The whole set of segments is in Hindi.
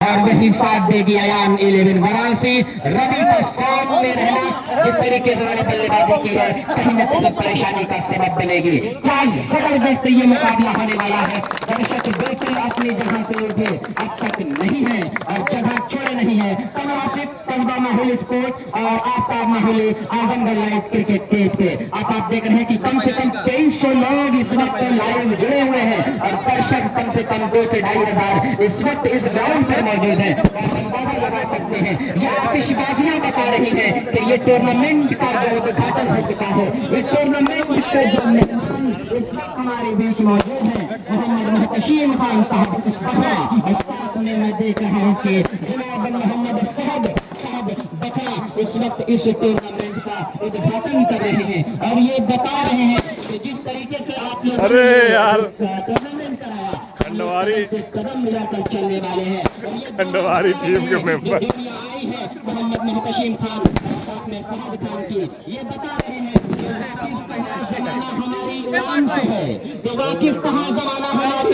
और वही साथ देगी अयान 11 वाराणसी। रवि का फॉर्म में रहना, जिस तरीके से उन्होंने बल्लेबाजी की है, कहीं न कहीं परेशानी का सबब बनेगी। क्या जबरदस्त ये मुकाबला होने वाला है। दर्शक बिल्कुल अपनी जगह से उठे अब तक नहीं है और जगह छोड़े नहीं है। कस्बा माहौल स्पोर्ट और आफ्ताब माहौल आजमगढ़ लाइव क्रिकेट पेज पे आप देख रहे हैं कि कम से कम 2300 लोग इस वक्त लाइव जुड़े हुए हैं और दर्शक कम से कम 2 से 2,500 इस वक्त इस ग्राउंड पर मौजूद है। आप अंदाजा लगा सकते हैं, ये आतिशबाजियां बता रही है कि ये टूर्नामेंट का जो उद्घाटन हो चुका है। ये टूर्नामेंट के जो मेहमान इस वक्त हमारे बीच मौजूद है, मोहम्मद मुहतशीम खान साहब बखरा, और साथ में मैं देख रहा हूँ कि जनाब मोहम्मद साहब बखरा इस वक्त इस टूर्नामेंट का उद्घाटन कर रहे हैं और ये बता रहे हैं कि जिस तरीके से आप लोग अरे यार टूर्नामेंट कराया, खंडवारी कदम मिलाकर चलने वाले हैं। खंडवारी टीम के मेंबर आई है मोहम्मद मुहतशीम खान साथ में फहद खान की, ये बता रहे हैं कि जमाना हमारी ईमान से है, तो वाकिफ कहाँ जमाना हमारी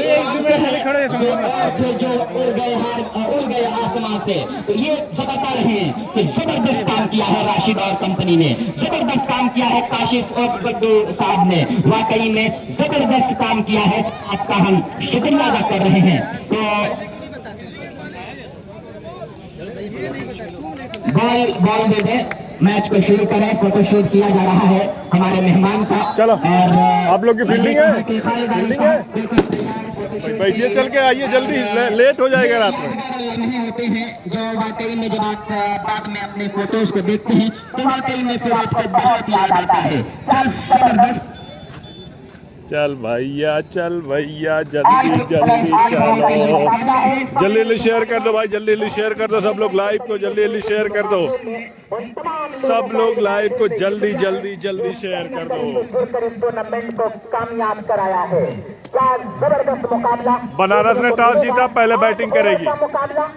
जो उड़ गए आसमान से। तो ये बता रहे हैं कि जबरदस्त काम किया है राशिद और कंपनी ने, जबरदस्त काम किया है काशिफ और गड्डू साहब ने, वाकई में जबरदस्त काम किया है। आपका हम शुक्रिया अदा कर रहे हैं। तो बॉल दे दे, मैच को शुरू करें। फोटोशूट किया जा रहा है हमारे मेहमान का। चलो और आप लोग की फील्डिंग है, फील्डिंग है, बैठिए चल के आइए जल्दी, लेट हो जाएगा रात में। नहीं होते हैं जो वाकई में जब आप बाद में अपने फोटोज को देखते हैं तो वाकई में फिर आपको बहुत याद आता है। जबरदस्त। चल भैया जल्दी चलो, जल्दी शेयर कर दो भाई, जल्दी शेयर कर दो सब लोग लाइव को, जल्दी शेयर कर दो सब लोग लाइव को, जल्दी शेयर कर दो। इस टूर्नामेंट को कामयाब कराया है। क्या जबरदस्त मुकाबला। बनारस ने टॉस जीता, पहले बैटिंग करेगी। मुकाबला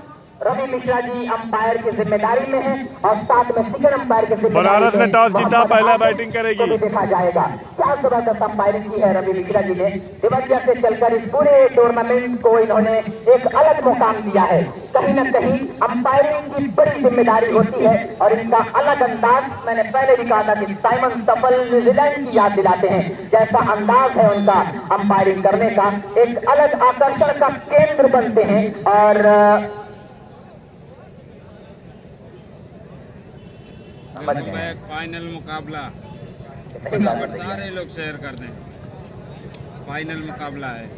रवि मिश्रा जी अंपायर की जिम्मेदारी में है और साथ में सेकंड अंपायर की जिम्मेदारी। बनारस ने टॉस जीता, पहला बैटिंग करेगी। तो देखा जाएगा क्या जबरदस्त अंपायरिंग की है रवि मिश्रा जी ने। दिवंजा से चलकर इस पूरे टूर्नामेंट को इन्होंने एक अलग मुकाम दिया है। कहीं न कहीं अंपायरिंग की बड़ी जिम्मेदारी होती है और इनका अलग अंदाज, मैंने पहले भी कहा था कि साइमन सफल न्यूजीलैंड की याद दिलाते हैं। जैसा अंदाज है उनका अंपायरिंग करने का, एक अलग आकर्षण का केंद्र बनते हैं। और फाइनल मुकाबला सारे लोग शेयर कर दें। फाइनल मुकाबला है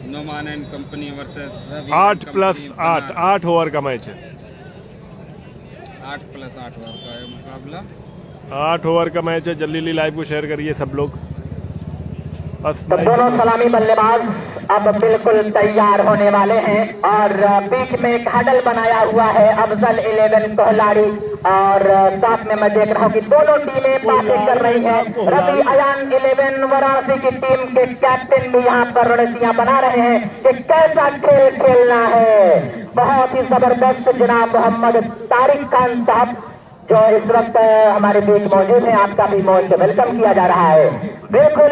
Noman and company versus 8+8 8 over का मैच है। 8+8 ओवर का है मुकाबला, 8 ओवर का मैच है। जल्दी लाइव को शेयर करिए सब लोग। तो दोनों सलामी बल्लेबाज अब बिल्कुल तैयार होने वाले हैं और बीच में एक हडल बनाया हुआ है अफजल 11 कोहलाड़ी, और साथ में मैं देख रहा हूं कि दोनों टीमें बातें कर रही हैं। रवि अयान 11 वाराणसी की टीम के कैप्टन भी यहाँ पर रणनीतियां बना रहे हैं कि कैसा खेल खेलना है। बहुत ही जबरदस्त जनाब मोहम्मद तारिक खान साहब जो इस वक्त हमारे बीच मौजूद हैं, आपका भी मोस्ट वेलकम किया जा रहा है। बिल्कुल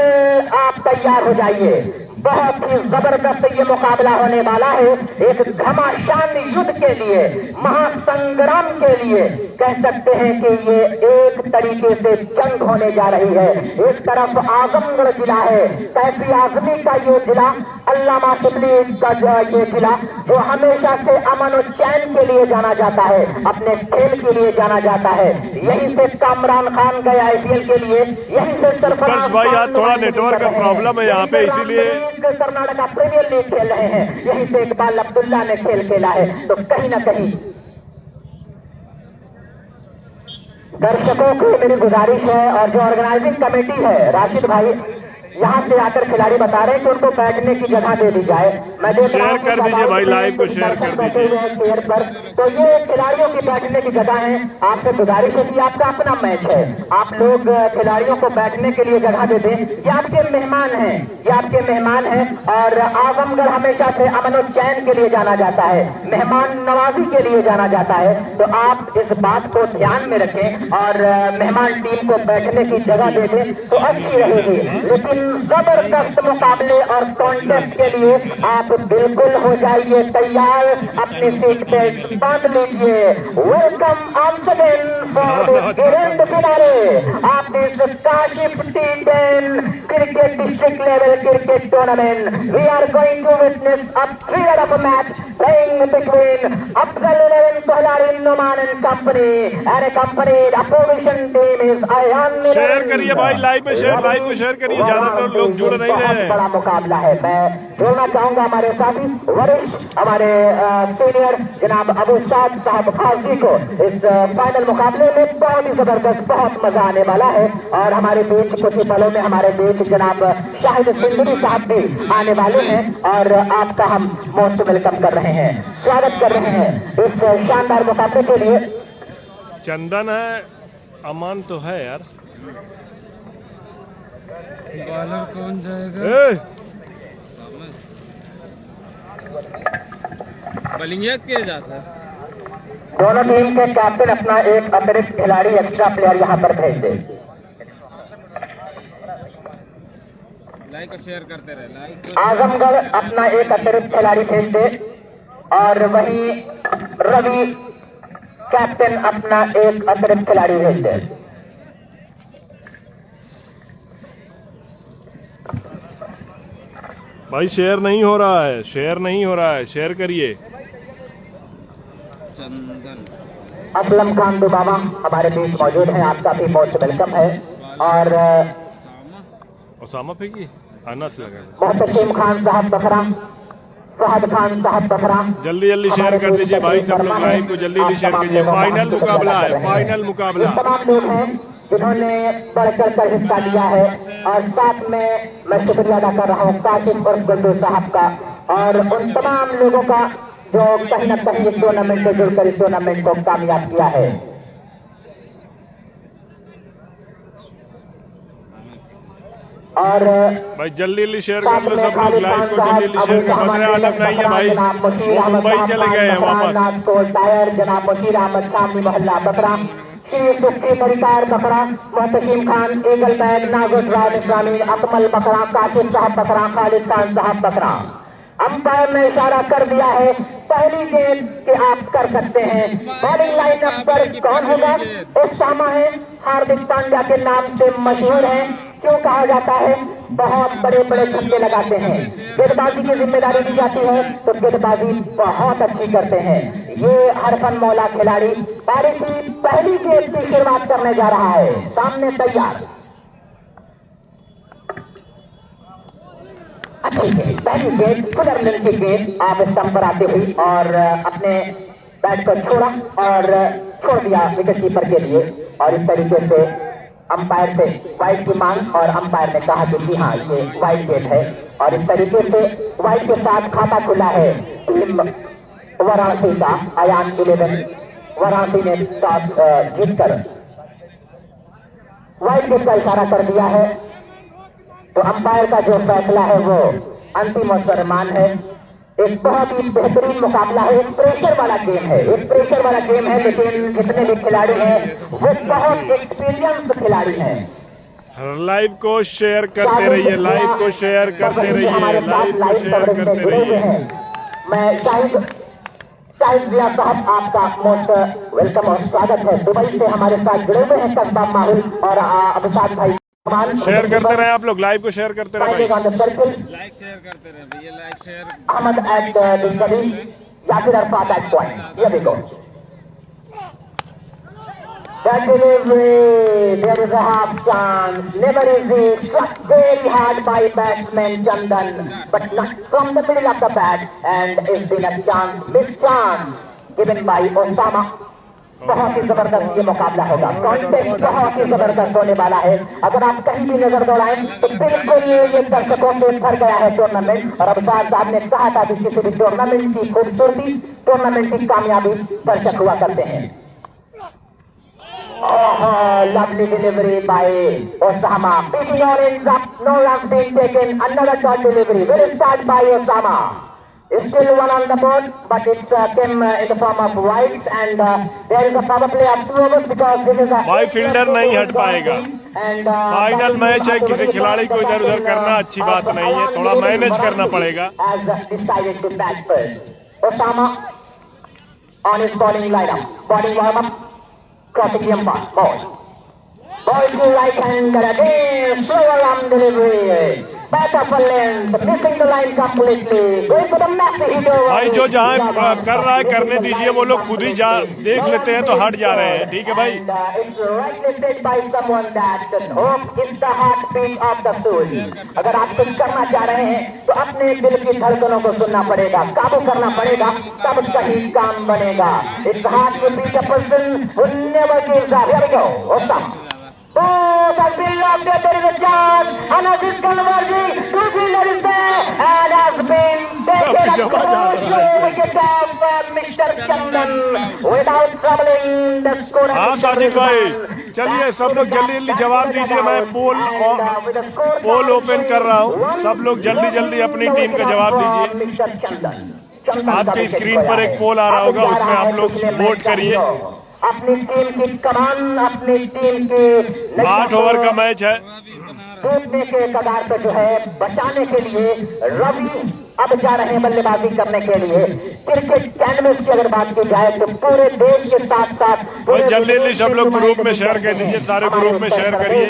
आप तैयार हो जाइए, बहुत ही जबरदस्त ये मुकाबला होने वाला है। एक घमासान युद्ध के लिए, महासंग्राम के लिए कह सकते हैं कि ये एक तरीके से जंग होने जा रही है। एक तरफ आजमगढ़ जिला है, कैफी आजमी का ये जिला, अल्लामा शिबली का ये जिला जो हमेशा से अमन और चैन के लिए जाना जाता है, अपने खेल के लिए जाना जाता है। यहीं से कामरान खान गए IPL के लिए, यहीं से सरफराज भाई आज थोड़ा नेटवर्क का प्रॉब्लम है यहाँ पे, इसीलिए कर्नाटका प्रीमियर लीग खेल रहे हैं। यहीं से इकबाल अब्दुल्ला ने खेल खेला है। तो कहीं ना कहीं दर्शकों को मेरी गुजारिश है और जो ऑर्गेनाइजिंग कमेटी है, राशिद भाई यहाँ से आकर खिलाड़ी बता रहे हैं कि उनको बैठने की जगह दे दी जाए। मैं देख रहा हूँ शेयर कर दीजिए भाई, लाइव को शेयर कर दीजिए। चेयर पर तो ये खिलाड़ियों की बैठने की जगह है। आपसे गुजारिश है कि आपका अपना मैच है, आप लोग खिलाड़ियों को बैठने के लिए जगह दे दें। ये आपके मेहमान हैं, ये आपके मेहमान हैं। और आजमगढ़ हमेशा से अमन और चैन के लिए जाना जाता है, मेहमान नवाजी के लिए जाना जाता है। तो आप इस बात को ध्यान में रखें और मेहमान टीम को बैठने की जगह दे दें तो अच्छी रहेगी। लेकिन जबरदस्त मुकाबले और कॉन्टेस्ट के लिए आप बिल्कुल हो जाइए तैयार, अपनी सीट पे बांध लीजिए। Welcome on again for the grand finale of this Kashif T10 cricket district level cricket tournament. We are going to witness a thrill of a match playing between Afzal 11 Kohlari Noman and Company and accompanied opposition team is Ayan। Share करिए भाई, लाइव में शेयर, लाइव को शेयर करिए, ज्यादातर लोग जुड़ नहीं रहे हैं। बड़ा मुकाबला है। मैं जोड़ना चाहूंगा हमारे साथी वरिष्ठ हमारे सीनियर जनाब अबू साद साहब खाजी को इस फाइनल मुकाबले में। बहुत ही जबरदस्त, बहुत मजा आने वाला है। और हमारे बीच कुछ ही पलों में हमारे बीच जनाब शाहिद सिंधुरी साहब भी आने वाले हैं और आपका हम मोस्ट वेलकम कर रहे हैं, स्वागत कर रहे हैं इस शानदार मुकाबले के लिए। चंदन है, अमान तो है यार। बॉलर कौन जाएगा? ए! बॉलिंग किया जाता है। दोनों टीम के कैप्टन अपना एक अतिरिक्त खिलाड़ी, एक्स्ट्रा प्लेयर यहाँ पर भेज दे। लाइक और शेयर करते रहे, लाइक। आजमगढ़ अपना एक अतिरिक्त खिलाड़ी भेज दे और वहीं रवि कैप्टन अपना एक अतिरिक्त खिलाड़ी भेज दे। भाई शेयर नहीं हो रहा है, शेयर नहीं हो रहा है, शेयर करिए। चंदन असलम खान दुबावा हमारे बीच मौजूद हैं, आपका भी मोस्ट वेलकम है। और ओसामा फेंकी अनस लगा। मोहतशीम खान साहब बखरा, फहद खान साहब बखरा, जल्दी जल्दी शेयर कर दीजिए भाई, सब लोग लाइव को जल्दी जल्दी शेयर कीजिए। फाइनल मुकाबला है, फाइनल मुकाबला। तमाम लोग हैं जिन्होंने बढ़ कर हिस्सा लिया है और साथ में मैं शुक्रिया अदा कर रहा हूँ काशिफ और गुड्डू साहब का और उन तमाम लोगों का जो कहीं न कहीं इस टूर्नामेंट से जुड़कर इस टूर्नामेंट को कामयाब किया है। और भाई जल्दी जल्दी शेयर कर लो सब लोग, लाइव को जल्दी जल्दी शेयर कर। मजा आलम नहीं है भाई, मुंबई चले गए हैं वापस। टायर जनाब बशीर अहमद शामी मोहल्ला बकरा, श्री सुखी परिकार बकरा, मोहतशीम खान ईगल बैग, नागुट राज इस्लामी, अकमल बकरा, काशिफ साहब बकरा, खालिद खान साहब बकरा। अंपायर ने इशारा कर दिया है पहली गेंद कि आप कर सकते हैं। बॉलिंग लाइनअप पर कौन होगा? ओसामा है, हार्दिक पांड्या के नाम से मशहूर है। क्यों कहा जाता है? बहुत बड़े बड़े छक्के लगाते हैं। गेंदबाजी की जिम्मेदारी दी जाती है तो गेंदबाजी बहुत अच्छी करते हैं। ये हरफन मौला खिलाड़ी पारी की पहली गेंद की शुरुआत करने जा रहा है। सामने तैयार, अच्छी गेंद, पहली गेंद पुनर्मिलन की गेंद आप स्टंप पर आते हुई और अपने बैट को छोड़ा और छोड़ दिया विकेट कीपर के लिए। और इस तरीके से अंपायर से वाइड की मांग और अंपायर ने कहा कि जी हाँ ये वाइड गेट है। और इस तरीके से वाइड के साथ खाता खुला है टीम वाराणसी का। अयान 11 वाराणसी ने टॉस जीतकर वाइड गेट का इशारा कर दिया है। तो अंपायर का जो फैसला है वो अंतिम और सर्वमान है। एक बहुत ही बेहतरीन मुकाबला है, एक प्रेशर वाला गेम है, एक प्रेशर वाला गेम है। लेकिन जितने भी खिलाड़ी हैं वो बहुत एक्सपीरियंस खिलाड़ी हैं। लाइव को शेयर करते रहिए, लाइव को शेयर करते रहिए, लाइव को शेयर करते रहिए। मैं शाहिद जिया साहब आपका मोस्ट वेलकम और स्वागत है। दुबई से हमारे साथ जुड़े हुए हैं कसबा माहुल और अभिषेक भाई। शेयर करते रहे आप लोग, लाइव को शेयर करते रहे। लाइक शेयर करते रहे भैया, लाइक शेयर। अहमद एट दिलकरी, यासिर अरफात एट पॉइंट। ये देखो that delivery, there is a half chance, never easy, struck very hard by batsman Chandan, but not from the middle of the bat, and it's been a chance, missed chance given by Osama। बहुत ही जबरदस्त ये मुकाबला होगा, कॉन्टेस्ट बहुत ही जबरदस्त होने वाला है। अगर आप कहीं भी नजर दौड़ाएं तो बिल्कुल ये दर्शकों से भर गया है टूर्नामेंट। और अभिषेक साहब ने कहा था कि किसी भी टूर्नामेंट की खूबसूरती टूर्नामेंट की कामयाबी दर्शक हुआ करते हैं। Lovely delivery by Osama. Picking orange up, no runs being taken. Another shot delivery. Will start by Osama. Still one on the board, but it came in the form of whites, and there is a power play of 2 overs because this is a भाई फील्डर नहीं हट पाएगा। फाइनल मैच है, किसी खिलाड़ी को इधर उधर करना अच्छी बात नहीं है, थोड़ा मैनेज करना पड़ेगा। Osama on his bowling lineup, bowling warm up, crossing the umpire, ball to right hander again, slower arm delivery. Back up a length, missing the line completely. Going for the massive hit over. भाई जो जहाँ कर रहा है करने दीजिए, वो लोग खुद ही देख लेते हैं तो हट जा रहे हैं, ठीक है भाई। It's rightly said by someone that hope is the heartbeat of the soul. अगर आप कुछ करना चाह रहे हैं तो अपने दिल की धड़कनों को सुनना पड़ेगा, काबू करना पड़ेगा, तब कहीं काम बनेगा। It's hard to beat a person who never gives up. Here we go. Osama. Oh, the field of death, there is a chance, and as is converging, two fielder is there, and has been taken a crucial wicket of Mr. Chandan, without troubling the score. हाँ साजिद भाई, चलिए सब लोग जल्दी जल्दी जवाब दीजिए। मैं पोल ओपन कर रहा हूँ, सब लोग जल्दी जल्दी अपनी टीम का जवाब दीजिए। आपकी स्क्रीन पर एक पोल आ रहा होगा, उसमें आप लोग वोट करिए। अपनी टीम की कमान, अपनी टीम के 8 ओवर का मैच है। टूटने के कगार पे जो है बचाने के लिए रवि अब जा रहे हैं बल्लेबाजी करने के लिए। क्रिकेट कैनवस की अगर बात की जाए तो पूरे देश के साथ साथ जल्दी जल्दी सब लोग ग्रुप में शेयर कर दीजिए, सारे ग्रुप में शेयर करिए,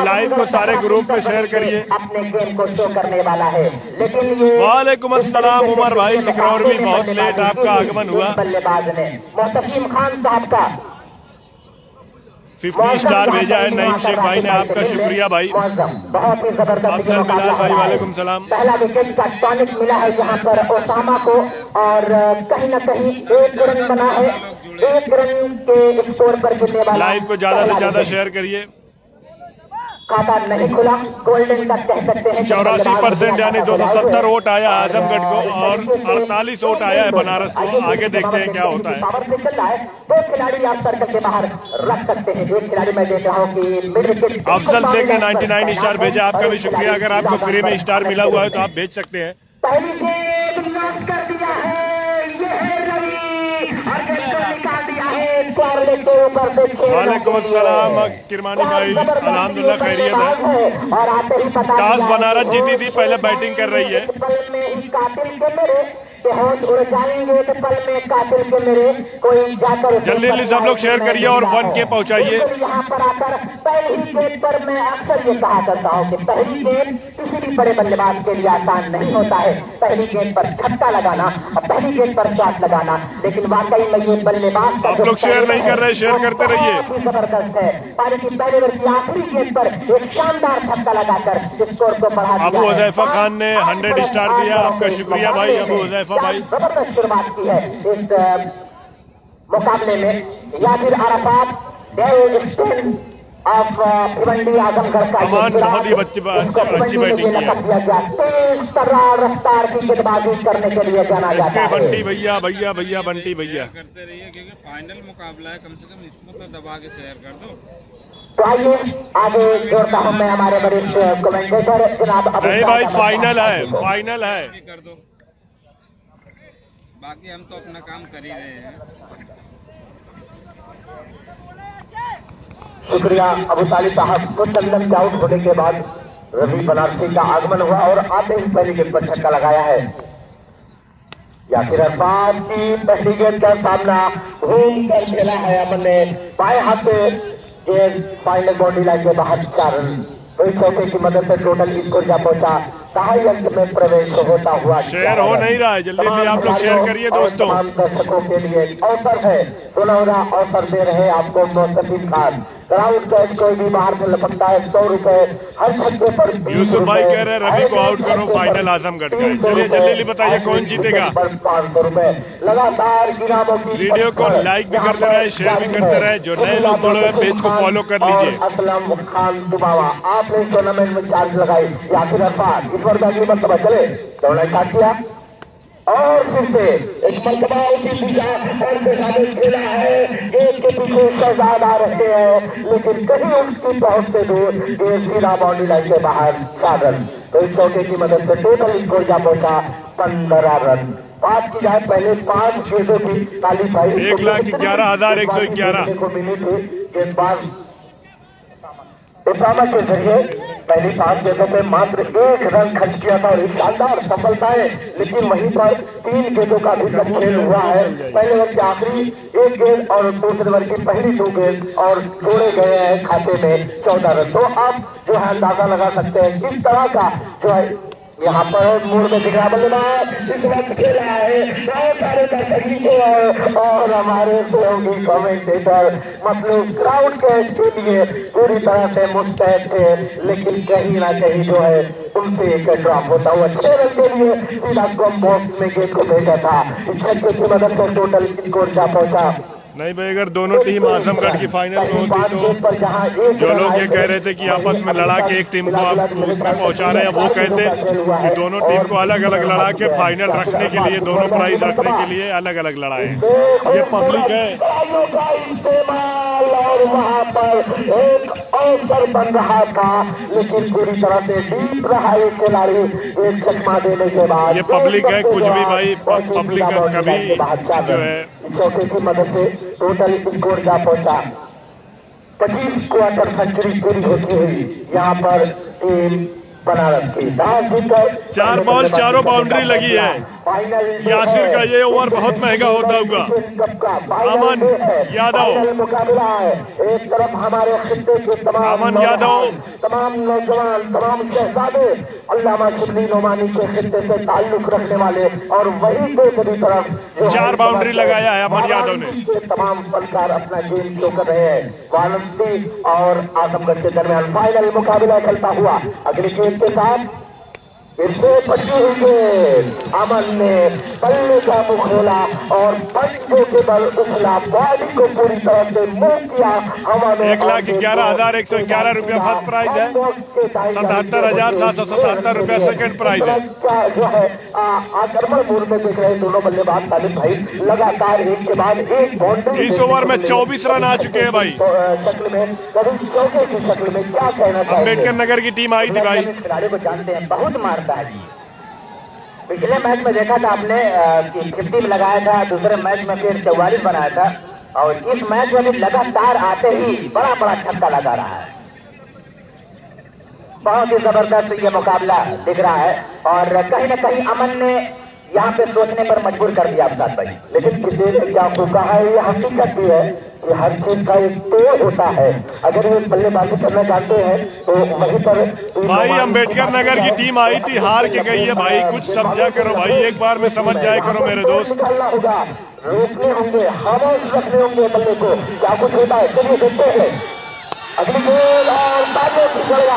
लाइव को सारे ग्रुप में शेयर करिए। अपने गेम को शो करने वाला है, लेकिन ये वालेकुम अस्सलाम उमर भाई सिकरौरवी, बहुत लेट आपका आगमन हुआ। बल्लेबाज ने मोहतसीम खान साहब का 50 स्टार भेजा है नईम शेख भाई ने, आपका शुक्रिया भाई। बहुत ही जबरदस्त अफजल बिलाल भाई वालेकुम सलाम। पहला विकेट का टॉनिक मिला है यहाँ पर ओसामा को, और कहीं न कहीं 1 रन बना है। 1 रन के स्कोर पर गिरने वाला। लाइव को ज्यादा से ज्यादा शेयर करिए। खाता नहीं खुला, गोल्डन का कह सकते हैं। 84% यानी 270 वोट आया आजमगढ़ को और 48 वोट आया है बनारस को। आगे देखते हैं क्या होता है। पावर से चल रहा है, 2 खिलाड़ी आप सर्कल के बाहर रख सकते हैं। 1 खिलाड़ी मैं देख रहा हूँ कि मिड विकेट। अफजल शेख ने 99 स्टार भेजा, आपका भी शुक्रिया। अगर आपको फ्री में स्टार मिला हुआ है तो आप भेज सकते हैं। पहली गेंद लॉक कर दिया है, ये है रवि, और गेंद को निकाल दिया है स्क्वायर के ऊपर से। वालेकुम अस्सलाम किरमानी भाई, अल्हम्दुलिल्लाह खैरियत है। और आते ही पता टॉस बनारस जीती थी, पहले बैटिंग कर रही है। पल में ही कातिल के मेरे के होश उड़ जाएंगे, तो पल में कातिल के मेरे कोई जाकर जल्दी जल्दी सब लोग शेयर करिए और 1K पहुंचाइए। यहाँ पर आकर पहली गेंद पर मैं अक्सर ये कहा करता हूँ कि पहली गेंद किसी भी बड़े बल्लेबाज के लिए आसान नहीं होता है। पहली गेंद पर छक्का लगाना और पहली गेंद पर शॉट लगाना, लेकिन वाकई में ये बल्लेबाज आप लोग शेयर नहीं कर रहे, शेयर करते रहिए। जबरदस्त है। पारी की पहले ओवर की आखिरी गेंद पर एक शानदार छक्का लगाकर स्कोर को बढ़ा दिया। अबू हुज़ैफा खान ने 100 स्टार दिया, आपका शुक्रिया भाई अबू हुज़ैफा भाई। जबरदस्त शुरुआत की है इस मुकाबले में। Yasser Arafat, Dale Steyn of Bhiwandi Azamgarh का अमान बहुत ही अच्छी बैटिंग की है। तेज तर्रार रफ्तार की गेंदबाजी करने के लिए जाना जाता है। बंटी भैया भैया भैया बंटी भैया करते रहिए, क्योंकि फाइनल मुकाबला है, कम से कम इसको तो दबा के शेयर कर दो। तो आइए आगे जोड़ता हूँ मैं हमारे वरिष्ठ कमेंटेटर जनाब। नहीं भाई फाइनल है, फाइनल है। कर दो, बाकी हम तो अपना काम कर ही रहे हैं। शुक्रिया अबू तालिब साहब को। चंदन के आउट होने के बाद रवि बनारसी का आगमन हुआ और आते ही पहली गेंद पर छक्का लगाया है। यासिर अरफात की पहली गेंद का सामना घूम कर खेला है अपने बाएं हाथ से, गेंद फाइनल बाउंड्री लाइन के बाहर 4 रन। तो इस चौके की मदद से टोटल स्कोर जा पहुंचा, सहाय अंक में प्रवेश होता हुआ। शेयर हो नहीं रहा है, जल्दी जल्दी आप लोग शेयर करिए दोस्तों। तमाम दर्शकों के लिए अवसर है, सुनहरा अवसर दे रहे हैं आपको मोहतसीम खान। ग्राउंड कैच कोई भी बाहर से लपकता है 100 रुपए हर छक्के पर। यूसुफ भाई कह रहे हैं रवि को आउट करो, फाइनल आजमगढ़ का। चलिए जल्दी जल्दी बताइए कौन जीतेगा। 500 रुपए लगातार इनामों की। वीडियो को लाइक भी करते रहे, शेयर भी करते रहे। जो नए लोग जुड़े हैं पेज को फॉलो कर लीजिए। असलम खान दुबावा, आपने इस टूर्नामेंट में चार्ज लगाई। यासिर अरफात इस पर कीमत समझ चले, दौड़ना स्टार्ट किया। और फिर से एक मरतबा उसी दिशा और दिशा में खेला है। गेंद के पीछे शहजाद आ रहे हैं, लेकिन कहीं उसकी पहुंच से दूर गेंद सीधा बाउंड्री लाइन के बाहर 4 रन। तो इस चौके की मदद से टोटल स्कोर जा पहुंचा 15 रन। बात की जाए पहले 5 गेंदों की, ताली भाई 1,11,111 को मिली थी। गेंदबाज उसामा के जरिए पहली 5 गेंदों पे मात्र 1 रन खर्च किया था और एक शानदार सफलता है। लेकिन वहीं पर 3 गेंदों का भी खेल हुआ है। पहले ओवर की आखिरी 1 गेंद और दूसरे ओवर की पहली 2 गेंद और जोड़े गए हैं खाते में 14 रन। तो आप जो है अंदाजा लगा सकते हैं किस तरह का जो है यहाँ पर मूड में दिखा बल्लेबाज इस वक्त खेला है। बहुत सारे दर्शकों और हमारे सहयोगी कमेंटेटर मतलब क्राउड के लिए पूरी तरह से मुस्तैद थे, लेकिन कहीं ना कहीं जो है उनसे एक ड्रॉप होता हुआ 6 रन के लिए सीधा कम बॉक्स में गेंद को भेजा था। इस छक्के की मदद से टोटल स्कोर जा पहुंचा। नहीं भाई, अगर दोनों टीम आजमगढ़ की फाइनल में होती तो जो लोग ये कह रहे थे कि आपस में लड़ा के एक टीम को आप उसमें पहुंचा रहे हैं, वो कहते कि दोनों टीम को अलग अलग लड़ा के फाइनल रखने के लिए, दोनों प्राइज रखने के लिए अलग अलग लड़ाए। ये पब्लिक है और वहाँ पर एक अवसर बन रहा था, लेकिन पूरी तरह से डीप रहा ये खिलाड़ी एक चकमा देने के बाद। ये पब्लिक है, कुछ भी भाई पब्लिक कभी जो है चौके की मदद से टोटल स्कोर जा पहुंचा 25 क्वार्टर सेंचुरी पूरी होती हुई यहाँ पर टीम बनारस की 4 बॉल 4 बाउंड्री लगी है। यासिर का ये ओवर बहुत महंगा होता होगा। अमन यादव मुकाबला है। एक तरफ हमारे खित्ते के अमन यादव, तमाम नौजवान, तमाम शहजादे अल्लामा शिबली नोमानी के खित्ते से ताल्लुक रखने वाले, और वही दूसरी तरफ 4 बाउंड्री लगाया है अमन यादव ने। तमाम फनकार अपना गेम शो कर रहे हैं। वाराणसी और आजमगढ़ के दरमियान फाइनल मुकाबला खेलता हुआ अगली गेम के साथ इससे बची हुई गेंद अमन ने बल्ले का मुख खोला और पंचों के बल उछला, बॉडी को पूरी तरह से मूव किया हवा में। 1,11,111 रुपया फर्स्ट प्राइज है, 77,777 रुपया सेकंड प्राइज है। जो है आक्रमण मूड में देख रहे दोनों बल्लेबाज तालिब भाई, लगातार एक के बाद एक बाउंड्री। इस ओवर में 24 रन आ चुके हैं भाई। शक्ल में कभी चौके की शक्ल में क्या कहना चाहिए। अम्बेडकर नगर की टीम आई थी भाई। खिलाड़ी को जानते हैं, बहुत मारता है जी। पिछले मैच में देखा था आपने 50 में लगाया था, दूसरे मैच में फिर 44 बनाया था, और इस मैच में भी लगातार आते ही बड़ा बड़ा छक्का लगा रहा है। बहुत ही जबरदस्त ये मुकाबला दिख रहा है, और कहीं ना कहीं अमन ने यहाँ पे सोचने पर मजबूर कर दिया अफसाद भाई। लेकिन किसी ने क्या फूका है, ये हकीकत भी है कि हर चीज का एक तोड़ होता है। अगर ये बल्लेबाजी करना चाहते हैं तो वहीं पर भाई अम्बेडकर नगर की टीम आई थी, हार के गई है भाई। कुछ समझा करो भाई, एक बार में समझ जाए करो मेरे दोस्त। निकालना होगा, रोकने होंगे, खामोश रखने होंगे बल्ले को, क्या कुछ होता है। चलिए देखते हैं अगली गेंद और ताजे की जगह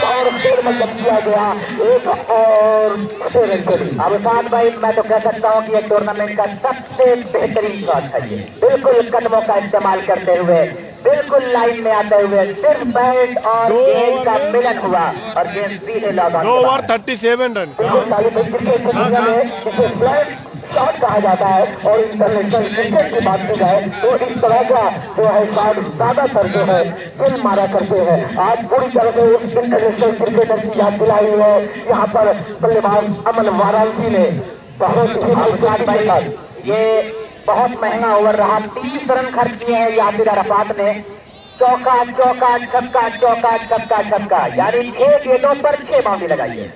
और फिर मतलब किया गया एक और 6 रन के लिए। अब साथ भाई मैं तो कह सकता हूँ कि ये टूर्नामेंट का सबसे बेहतरीन शॉट है ये। बिल्कुल कदमों का इस्तेमाल करते हुए, बिल्कुल लाइन में आते हुए, सिर्फ बैट और गेंद का मिलन हुआ और गेंद सीधे लगा। 2 ओवर 37 रन। शॉट कहा जाता है, और इंटरनेशनल क्रिकेट की बात की जाए तो इस तरह का जो है शॉट ज्यादातर जो है दिल मारा करते हैं। आज पूरी तरह से उस इंटरनेशनल क्रिकेटर की याद दिलाई है यहाँ पर बल्लेबाज अमन वाराणसी ने। बहुत ही ये बहुत महंगा ओवर रहा, 30 रन खर्च किए हैं यासिर अराफात ने। चौका चौका छक्का, चौका छक्का छक्का, यानी 6 गेंदों पर 6 बाउंड्री लगाई है।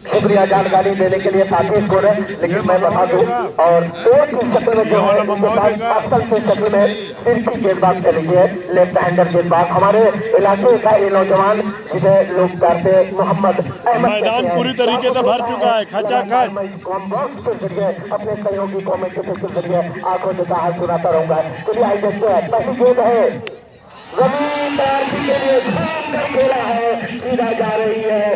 शुक्रिया जानकारी देने के लिए साथी स्कोर है, लेकिन मैं बता दूं और कोर्ट की शक्ल में जो है असल की शक्ल में तिरछी गेंदबाज चली है, लेफ्ट हैंडर गेंदबाज हमारे इलाके का ये नौजवान जिसे लोग कहते हैं मोहम्मद अहमद। मैदान पूरी तरीके से भर चुका है, खचाखच। के जरिए अपने सहयोगी कमेंटेटर के जरिए आंखों से कहा सुनाता रहूंगा। चलिए आइए देखते हैं पहली गेंद है जमीन के लिए खेला है, सीधा जा रही है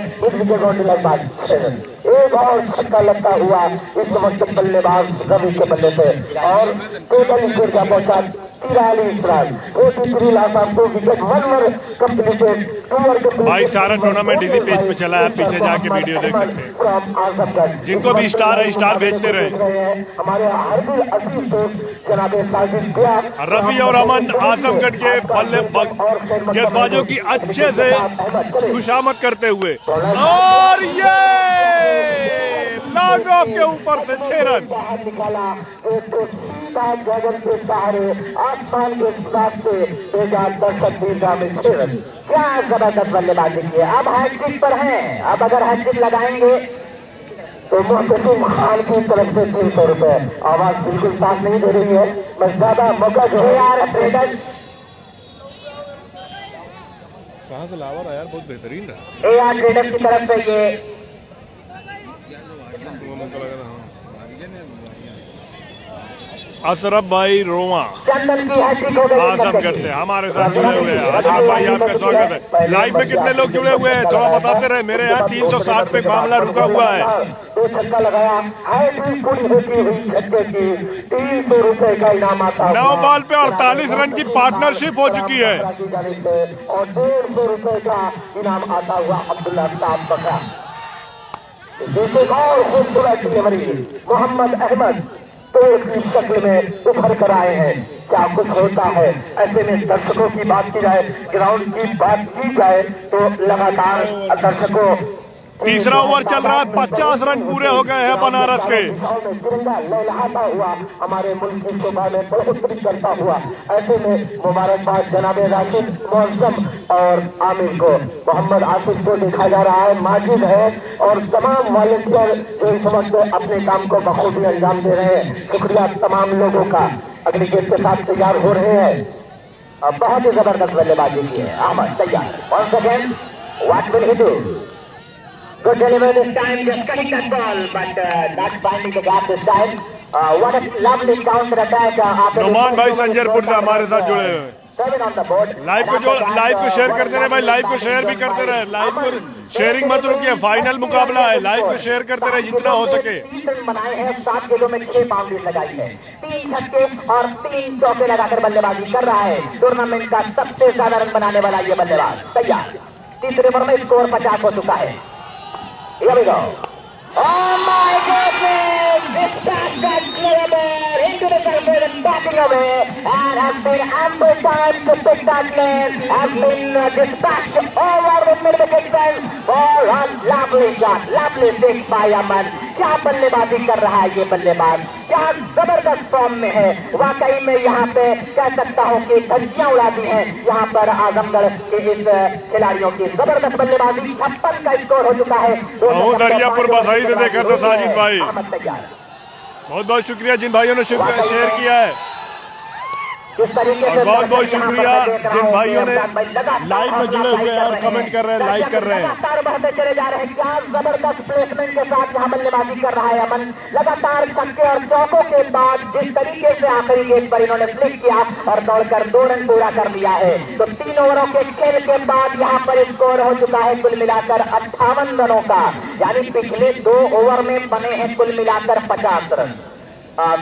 एक और छक्का लगता हुआ इस वक्त बल्लेबाज रवि के बल्ले से, और टोटल स्कोर का पहुंचा 43 run, 83 loss of 2 wicket, 1 over completed, 2 over completed. भाई सारा टूर्नामेंट इसी पेज पे चला है, पीछे जाके वीडियो देख सकते हैं। जिनको भी स्टार है स्टार भेजते रहे। हमारे हरदिल अजीज दोस्त जनाब साजिद दिया, रफी और अमन आजमगढ़ के बल्ले गेंदबाजों की अच्छे से खुशामद करते हुए, और ये लॉन्ग ऑफ के ऊपर से 6 रन निकाला, एक तो सीधा गगन के सहारे आसमान के साथ से भेजा दर्शक दीर्घा में 6 रन। क्या जबरदस्त बल्लेबाजी की है। अब हैट्रिक पर हैं, अब अगर हैट्रिक लगाएंगे तो मुहतसिम खान की तरफ से 300 रुपए। आवाज बिल्कुल साफ नहीं दे रही है, बस ज्यादा मौका जो है यार ट्रेडर्स। कहाँ से लावा रहा यार, बहुत बेहतरीन रहा। AR ट्रेडर्स की तरफ से ये अशरफ भाई रोमा चंदन की हैट्रिक हो गई आजमगढ़ से हमारे साथ जुड़े हुए हैं। अशरफ भाई आपका स्वागत है। लाइव में कितने लोग जुड़े हुए हैं थोड़ा बताते रहे। मेरे यहाँ 360 पे मामला रुका हुआ है। 2 छक्का लगाया, हैट्रिक पूरी होती हुई छक्के की 300 रुपए का इनाम आता है। 9 बॉल पे 48 रन की पार्टनरशिप हो चुकी है और 150 रुपए का इनाम आता हुआ अब्दुल्ला साहब बकरा। दूसरे और खूबसूरत डिलीवरी मोहम्मद अहमद तोड़ की शक्ल में उभर कर आए हैं। क्या कुछ होता है ऐसे में। दर्शकों की बात की जाए, ग्राउंड की बात की जाए तो लगातार दर्शकों तीसरा ओवर चल रहा है, 50 रन पूरे हो गए हैं बनारस के। तिरंगा लहलहाता हुआ हमारे मुल्क की शोभा में बढ़ोतरी करता हुआ, ऐसे में मुबारकबाद जनाबे राशिद मौसम और आमिर को, मोहम्मद आसिफ को देखा जा रहा है, माजिद है और तमाम वॉलंटियर जो इस वक्त अपने काम को बखूबी अंजाम दे रहे हैं। शुक्रिया तमाम लोगों का। अगली गेंद के साथ तैयार हो रहे हैं। बहुत ही जबरदस्त बल्लेबाजी की है अहमद तैयार। Once again, what will he do? Good delivery this time, just cutting that ball, but not finding the gap this time. What a lovely counter attack. Numan भाई संजरपुर से हमारे साथ जुड़े हुए हैं। 7 on the board. लाइव को शेयर करते रहे भाई, लाइव को शेयर भी करते रहे। लाइव को शेयरिंग मत रुकिए, फाइनल मुकाबला है। लाइव को शेयर करते रहे जितना हो सके। 30 रन बनाए हैं, 7 गेंदों में 6 बाउंड्री लगाई है, 3 छक्के और 3 चौके लगाकर बल्लेबाजी कर रहा है। टूर्नामेंट का सबसे ज्यादा रन बनाने वाला ये बल्लेबाज तैयार। तीसरे ओवर में स्कोर 50 हो चुका है। Here we go. Oh my goodness! This pass got cleared into the surface and backing away, and has been ample time to pick that lane. Has been dispatched over the mid-wicket fence for a lovely shot, lovely six by Aman. क्या बल्लेबाजी कर रहा है ये बल्लेबाज, क्या जबरदस्त फॉर्म में है। वाकई में यहाँ पे कह सकता हूँ कि धज्जियां उड़ा दी हैं यहाँ पर आजमगढ़ के इस खिलाड़ियों की जबरदस्त बल्लेबाजी। 56 का स्कोर हो चुका है। दरियापुर बसाई से देखा तो साजिद भाई, तैयार। बहुत बहुत शुक्रिया जिन भाइयों ने शेयर किया है। किस तरीके से बहुत बहुत शुक्रिया जिन भाइयों ने लाइव में जुड़े हुए हैं और कमेंट कर रहे हैं, लाइक कर रहे हैं। लगातार बढ़ते चले जा रहे हैं। क्या जबरदस्त प्लेसमेंट के साथ यहाँ बल्लेबाजी कर रहा है अमन। लगातार छक्के और चौकों के बाद जिस तरीके से आखिरी गेंद पर इन्होंने फ्लिक किया और दौड़कर 2 रन पूरा कर दिया है, तो 3 ओवरों के खेल के बाद यहाँ पर स्कोर हो चुका है कुल मिलाकर 58 रनों का। यानी पिछले 2 ओवर में बने हैं कुल मिलाकर 50 रन।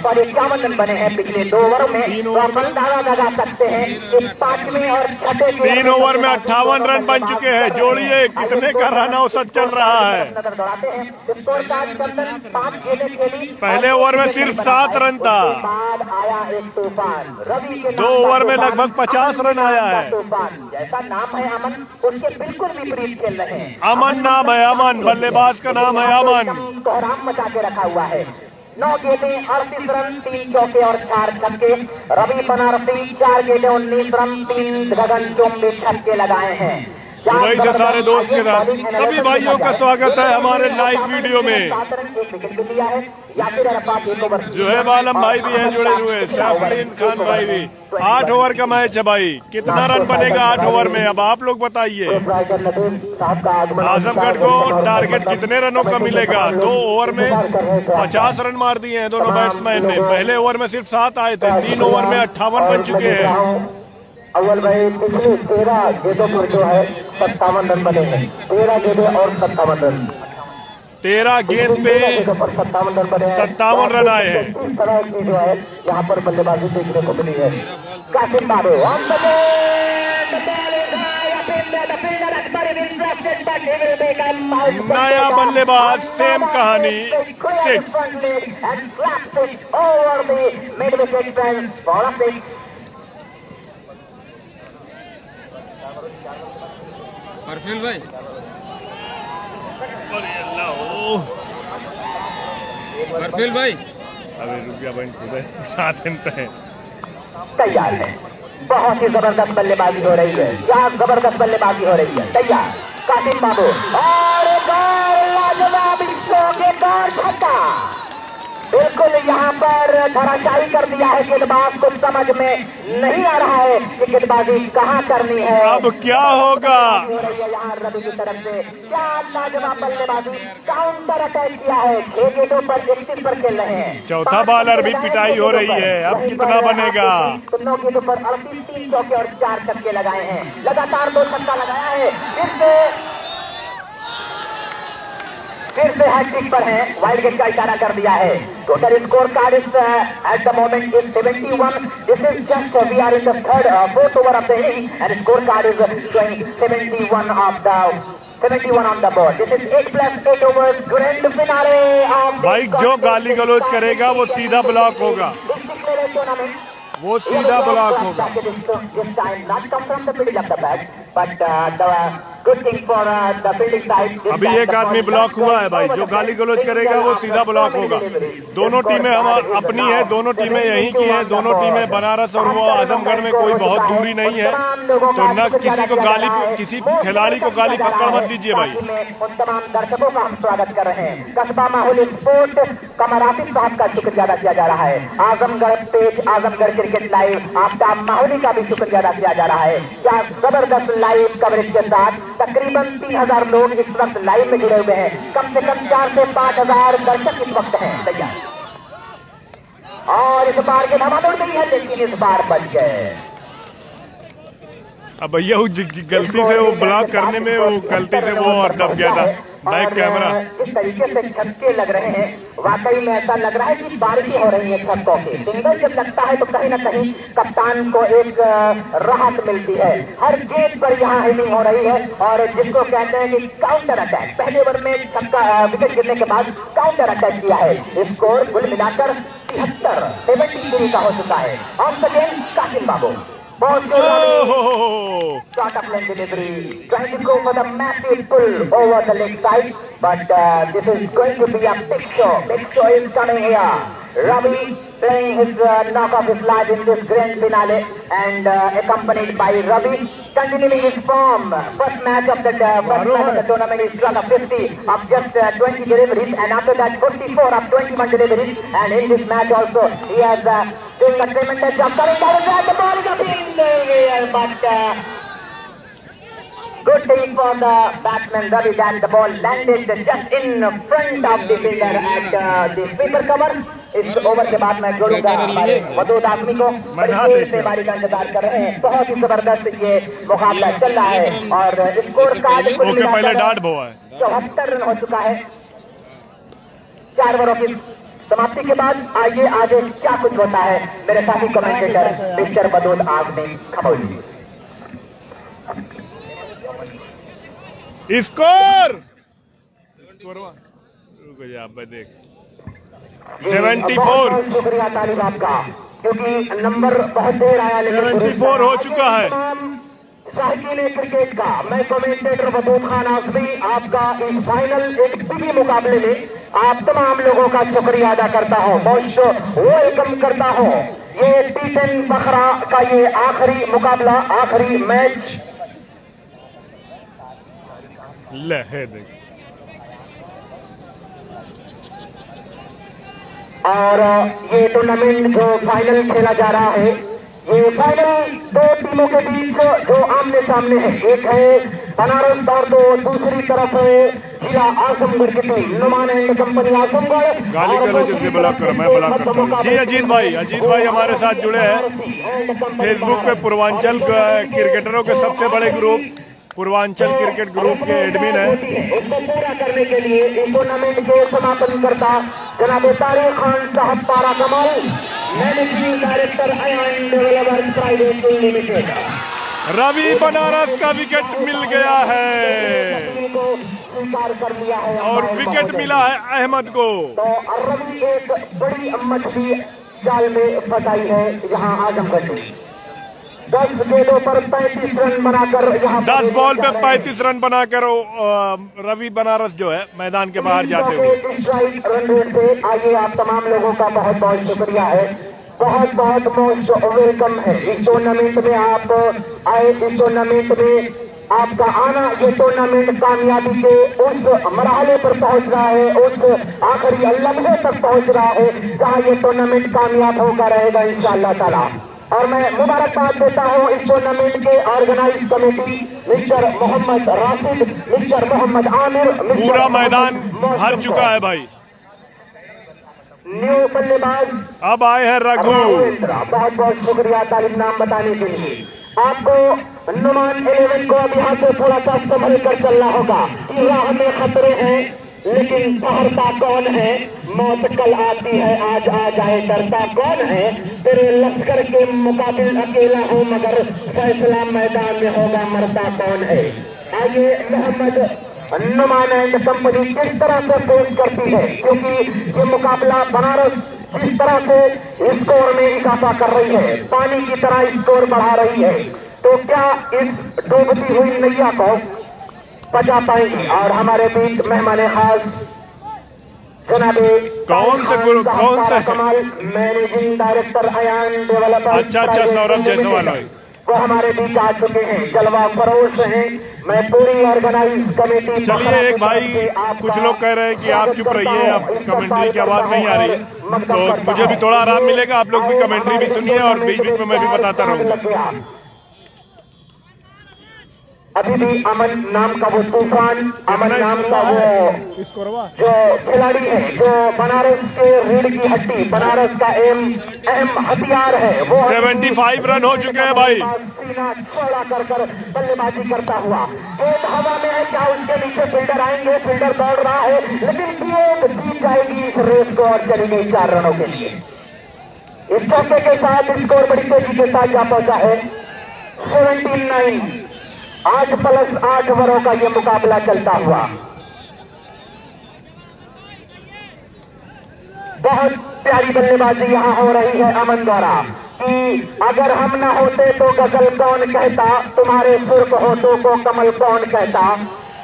सॉरी 51 रन बने हैं पिछले 2 ओवरों में। तो आप अंदाजा लगा सकते हैं कि 5वें और 6ठे 3 ओवर में 58 रन बन चुके हैं। जोड़िए कितने का रन औसत चल रहा है। नजर दौड़ाते हैं स्कोर कार्ड। चंदन 5 गेंदें खेली, पहले ओवर में सिर्फ 7 रन था। बाद आया एक तूफान। रवि के 2 ओवर में लगभग 50 रन आया है। तूफान जैसा नाम है अमन, उसके बिल्कुल विपरीत खेल रहे हैं। अमन नाम है, अमन बल्लेबाज का नाम है अमन। कोहराम मचा के रखा हुआ है। 9 गेंदें 38 रन, 3 चौके और 4 छक्के। रवि बनारसी 4 गेंदें 19 रन, 3 गगनचुंबी छक्के लगाए हैं। दुबई से सारे दोस्त के साथ सभी भाइयों का स्वागत है हमारे लाइव वीडियो में। जोहेब आलम भाई भी हैं जुड़े हुए, सैफुद्दीन खान भाई भी। 8 ओवर का मैच है भाई, कितना रन बनेगा 8 ओवर में अब आप लोग बताइए। आजमगढ़ को टारगेट कितने रनों का मिलेगा। 2 ओवर में 50 रन मार दिए हैं दोनों बैट्समैन ने। पहले ओवर में सिर्फ 7 आए थे, 3 ओवर में 58 बन चुके हैं। अव्वल भाई पिछली 13 गेंदों पर जो है 57 रन बने हैं। 13 गेंदें और 57 रन। 13 गेंद पे 57 रन बने हैं। 57 रन आए हैं। इस तरह की जो है यहाँ पर बल्लेबाजी देखने को मिली है। कासिम बाबू नया बल्लेबाज, सेम कहानी, 6। परफिल भाई परफिल भाई अबे रुपया बन खुद है तैयार है। बहुत ही जबरदस्त बल्लेबाजी हो रही है। क्या जबरदस्त बल्लेबाजी हो रही है। तैयार कासिम बाबू और एक और लाजवाब एक और छक्का। बिल्कुल यहाँ पर धराशायी कर दिया है। गेंदबाज को समझ में नहीं आ रहा है कि गेंदबाजी कहाँ करनी है। अब क्या होगा। हो रही है यहाँ रवि की तरफ से। क्या लाजवाब बल्लेबाजी, काउंटर अटैक किया है। 6 गेंदों पर 31 पर खेल रहे हैं। चौथा बॉलर भी पिटाई हो रही है। अब कितना बनेगा। 9 गेंदों पर 38, 3 चौके और 4 छक्के लगाए हैं। लगातार 2 छक्का लगाया है। फिर से हैट्रिक पर है। वाइल्ड गेट का इशारा कर दिया है। Total score card is at the moment is 71। This is just we are in the fourth over of the inning and score card is showing 71 on the board. This is 8+8 overs grand finale of भाई जो गाली गलौज करेगा वो सीधा ब्लॉक होगा। टूर्नामेंट वो सीधा ब्लॉक होगा। This time not come from the middle of the bat, but the good thing for the fielding side. अभी एक आदमी ब्लॉक हुआ है भाई। जो गाली गलौज करेगा वो सीधा ब्लॉक होगा। दोनों टीमें हम अपनी है। दोनों टीमें यहीं की हैं। दोनों टीमें बनारस और वो आजमगढ़ में कोई बहुत दूरी नहीं है। तो न किसी को गाली, किसी खिलाड़ी को गाली पकड़ मत दीजिए भाई। उन तमाम दर्शकों का हम स्वागत कर रहे हैं। कस्बा माहौल स्पोर्ट कमर आसिफ साहब का शुक्रिया अदा किया जा रहा है। Azamgarh page, Azamgarh cricket live, आपका माहौली का भी शुक्रिया अदा किया जा रहा है। क्या जबरदस्त लाइव कवरेज के साथ तकरीबन 3000 लोग इस वक्त लाइव में जुड़े हुए हैं। कम से कम 4 से 5000 दर्शक इस वक्त हैं। तैयार और इस बार के धमाधोड़ गई है, लेकिन इस बार बच गए। अब भैया गलती से वो ब्लॉक करने में वो गलती से वो दब गया था बैक कैमरा। जिस तरीके से छक्के लग रहे हैं, वाकई में ऐसा लग रहा है कि बारिश हो रही है छक्कों की। सिंगल जब लगता है तो कहीं ना कहीं कप्तान को एक राहत मिलती है। हर गेंद पर यहाँ हिलिंग हो रही है और जिसको कहते हैं कि काउंटर अटैक। पहले ओवर में छक्का विकेट गिरने के बाद काउंटर अटैक किया है। स्कोर कुल मिलाकर 73 का हो चुका है। On the game Kasim Babu shot of lane delivery, trying to go for the massive pull over the leg side, but this is going to be a big show. Big show is coming here. Ravi playing his knock of his life in this grand finale, and accompanied by Ravi continuing his form. First match of the tournament is struck a 50 of just 20 deliveries, and after that 44 of 21 deliveries. And in this match also he has doing a tremendous job. Coming down the ball is up in the air, but good thing for the batsman Ravi that the ball landed just in front of the fielder at the sweeper cover. इस ओवर के बाद मैं जोड़ूंगा हमारे मदूद आदमी को। बड़ी से बारी का इंतजार कर रहे हैं। बहुत ही जबरदस्त ये मुकाबला चल रहा है और स्कोर कार्ड पहले डाट बोआ है। 74 रन हो चुका है 4 ओवरों की समाप्ति के बाद। आइए आगे क्या कुछ होता है मेरे साथी कमेंटेटर मिस्टर मदूद आदमी खमौली। स्कोर रुको जा देख 74। शुक्रिया तालिब आपका, क्योंकि नंबर बहुत देर आया लेकिन 74 हो चुका है। शाहीन क्रिकेट का मैं कमेंटेटर मदूद खान आजमी आपका इस फाइनल एक बिगी मुकाबले में आप तमाम लोगों का शुक्रिया अदा करता हूँ, बहुत वेलकम करता हूँ। ये T10 बखरा का ये आखिरी मुकाबला, आखिरी मैच देख। और ये टूर्नामेंट जो फाइनल खेला जा रहा है, ये फाइनल 2 टीमों के बीच जो आमने सामने है। एक है बनारस और तो दूसरी तरफ है जिला आजमगढ़ की team Numan and company Azamgarh. गाली गलौज से ब्लॉक करो, मैं ब्लॉक करता हूँ। जी अजीत भाई हमारे साथ जुड़े हैं फेसबुक पे। पूर्वांचल क्रिकेटरों के सबसे बड़े ग्रुप पूर्वांचल क्रिकेट ग्रुप के एडमिन है। इसको पूरा करने के लिए इस टूर्नामेंट के समापन करता जनाब तारिक खान साहब पारा Kamal, managing director Ayan developers private limited. Ravi Banaras का विकेट मिल गया है को स्वीकार कर लिया है और विकेट मिला है अहमद को। तो रवि एक बड़ी मछली जाल में फंसाई है यहाँ आजमगढ़ में। 10 गेंदों पर 35 रन बनाकर यहाँ 10 बॉल पे 35 रन बनाकर रवि बनारस जो है मैदान के बाहर जाते हुए स्ट्राइक रन रेट से आइए आप तमाम लोगों का बहुत बहुत शुक्रिया है, बहुत बहुत मोस्ट वेलकम है। इस टूर्नामेंट में आप आए, इस टूर्नामेंट में आपका आना, ये टूर्नामेंट कामयाबी के उस मरहले पर पहुंच रहा है, उस आखिरी लम्हे तक पहुंच रहा है जहां ये टूर्नामेंट कामयाब होकर रहेगा इंशाअल्लाह ताला। और मैं मुबारकबाद देता हूं इस टूर्नामेंट के organise committee mister Mohammad Rashid, mister Mohammad Aamir. पूरा मैदान भर चुका है भाई। न्यू बल्लेबाज अब आए हैं रघु। बहुत बहुत शुक्रिया तारीफ नाम बताने के लिए। आपको नुमान 11 को अब यहाँ से थोड़ा सा संभल कर चलना होगा कि राह में खतरे हैं लेकिन ठहरता कौन है, मौत कल आती है आज आ जाए, डरता कौन है, तेरे लश्कर के मुकाबिल अकेला हूँ मगर फैसला मैदान में होगा, मरता कौन है। आइए मोहम्मद नुमान एंड कंपनी किस तरह से फेस करती है, क्योंकि ये मुकाबला बनारस जिस तरह से स्कोर में इजाफा कर रही है, पानी की तरह स्कोर बढ़ा रही है, तो क्या इस डूबती हुई नैया को बचा पाएंगे। और हमारे बीच मेहमान खास जनाबे कौन से कमाल, मैनेजिंग डायरेक्टर अयान डेवलपर्स अच्छा सौरभ जायसवाल वो हमारे बीच आ चुके हैं, जलवा फरोश हैं। मैं पूरी ऑर्गेनाइज कमेटी। चलिए एक भाई, कुछ लोग कह रहे हैं कि आप चुप रहिए, अब कमेंट्री की आवाज नहीं आ रही है, तो मुझे भी थोड़ा आराम मिलेगा। आप लोग भी कमेंट्री भी सुनिए और बीच बीच में मैं भी बताता रहूंगा। अभी भी अमन नाम का वो तूफान, अमन नाम का वो जो खिलाड़ी है, जो बनारस के रीढ़ की हड्डी, बनारस का अहम हथियार है, वो 75 रन हो चुके हैं भाई। सीना चौड़ा कर बल्लेबाजी करता हुआ एक हवा में है, क्या उसके नीचे फील्डर आएंगे, फील्डर दौड़ रहा है लेकिन गेंद जीत जाएगी इस रेस को और चली गई 4 रनों के लिए। इस चौके के साथ स्कोर बड़ी तेजी के साथ जा पहुंचा है 79। 8+8 ओवरों का ये मुकाबला चलता हुआ। बहुत प्यारी बल्लेबाजी यहां हो रही है अमन द्वारा कि अगर हम न होते तो गजल कौन कहता, तुम्हारे सुर्ख होठों को कमल कौन कहता।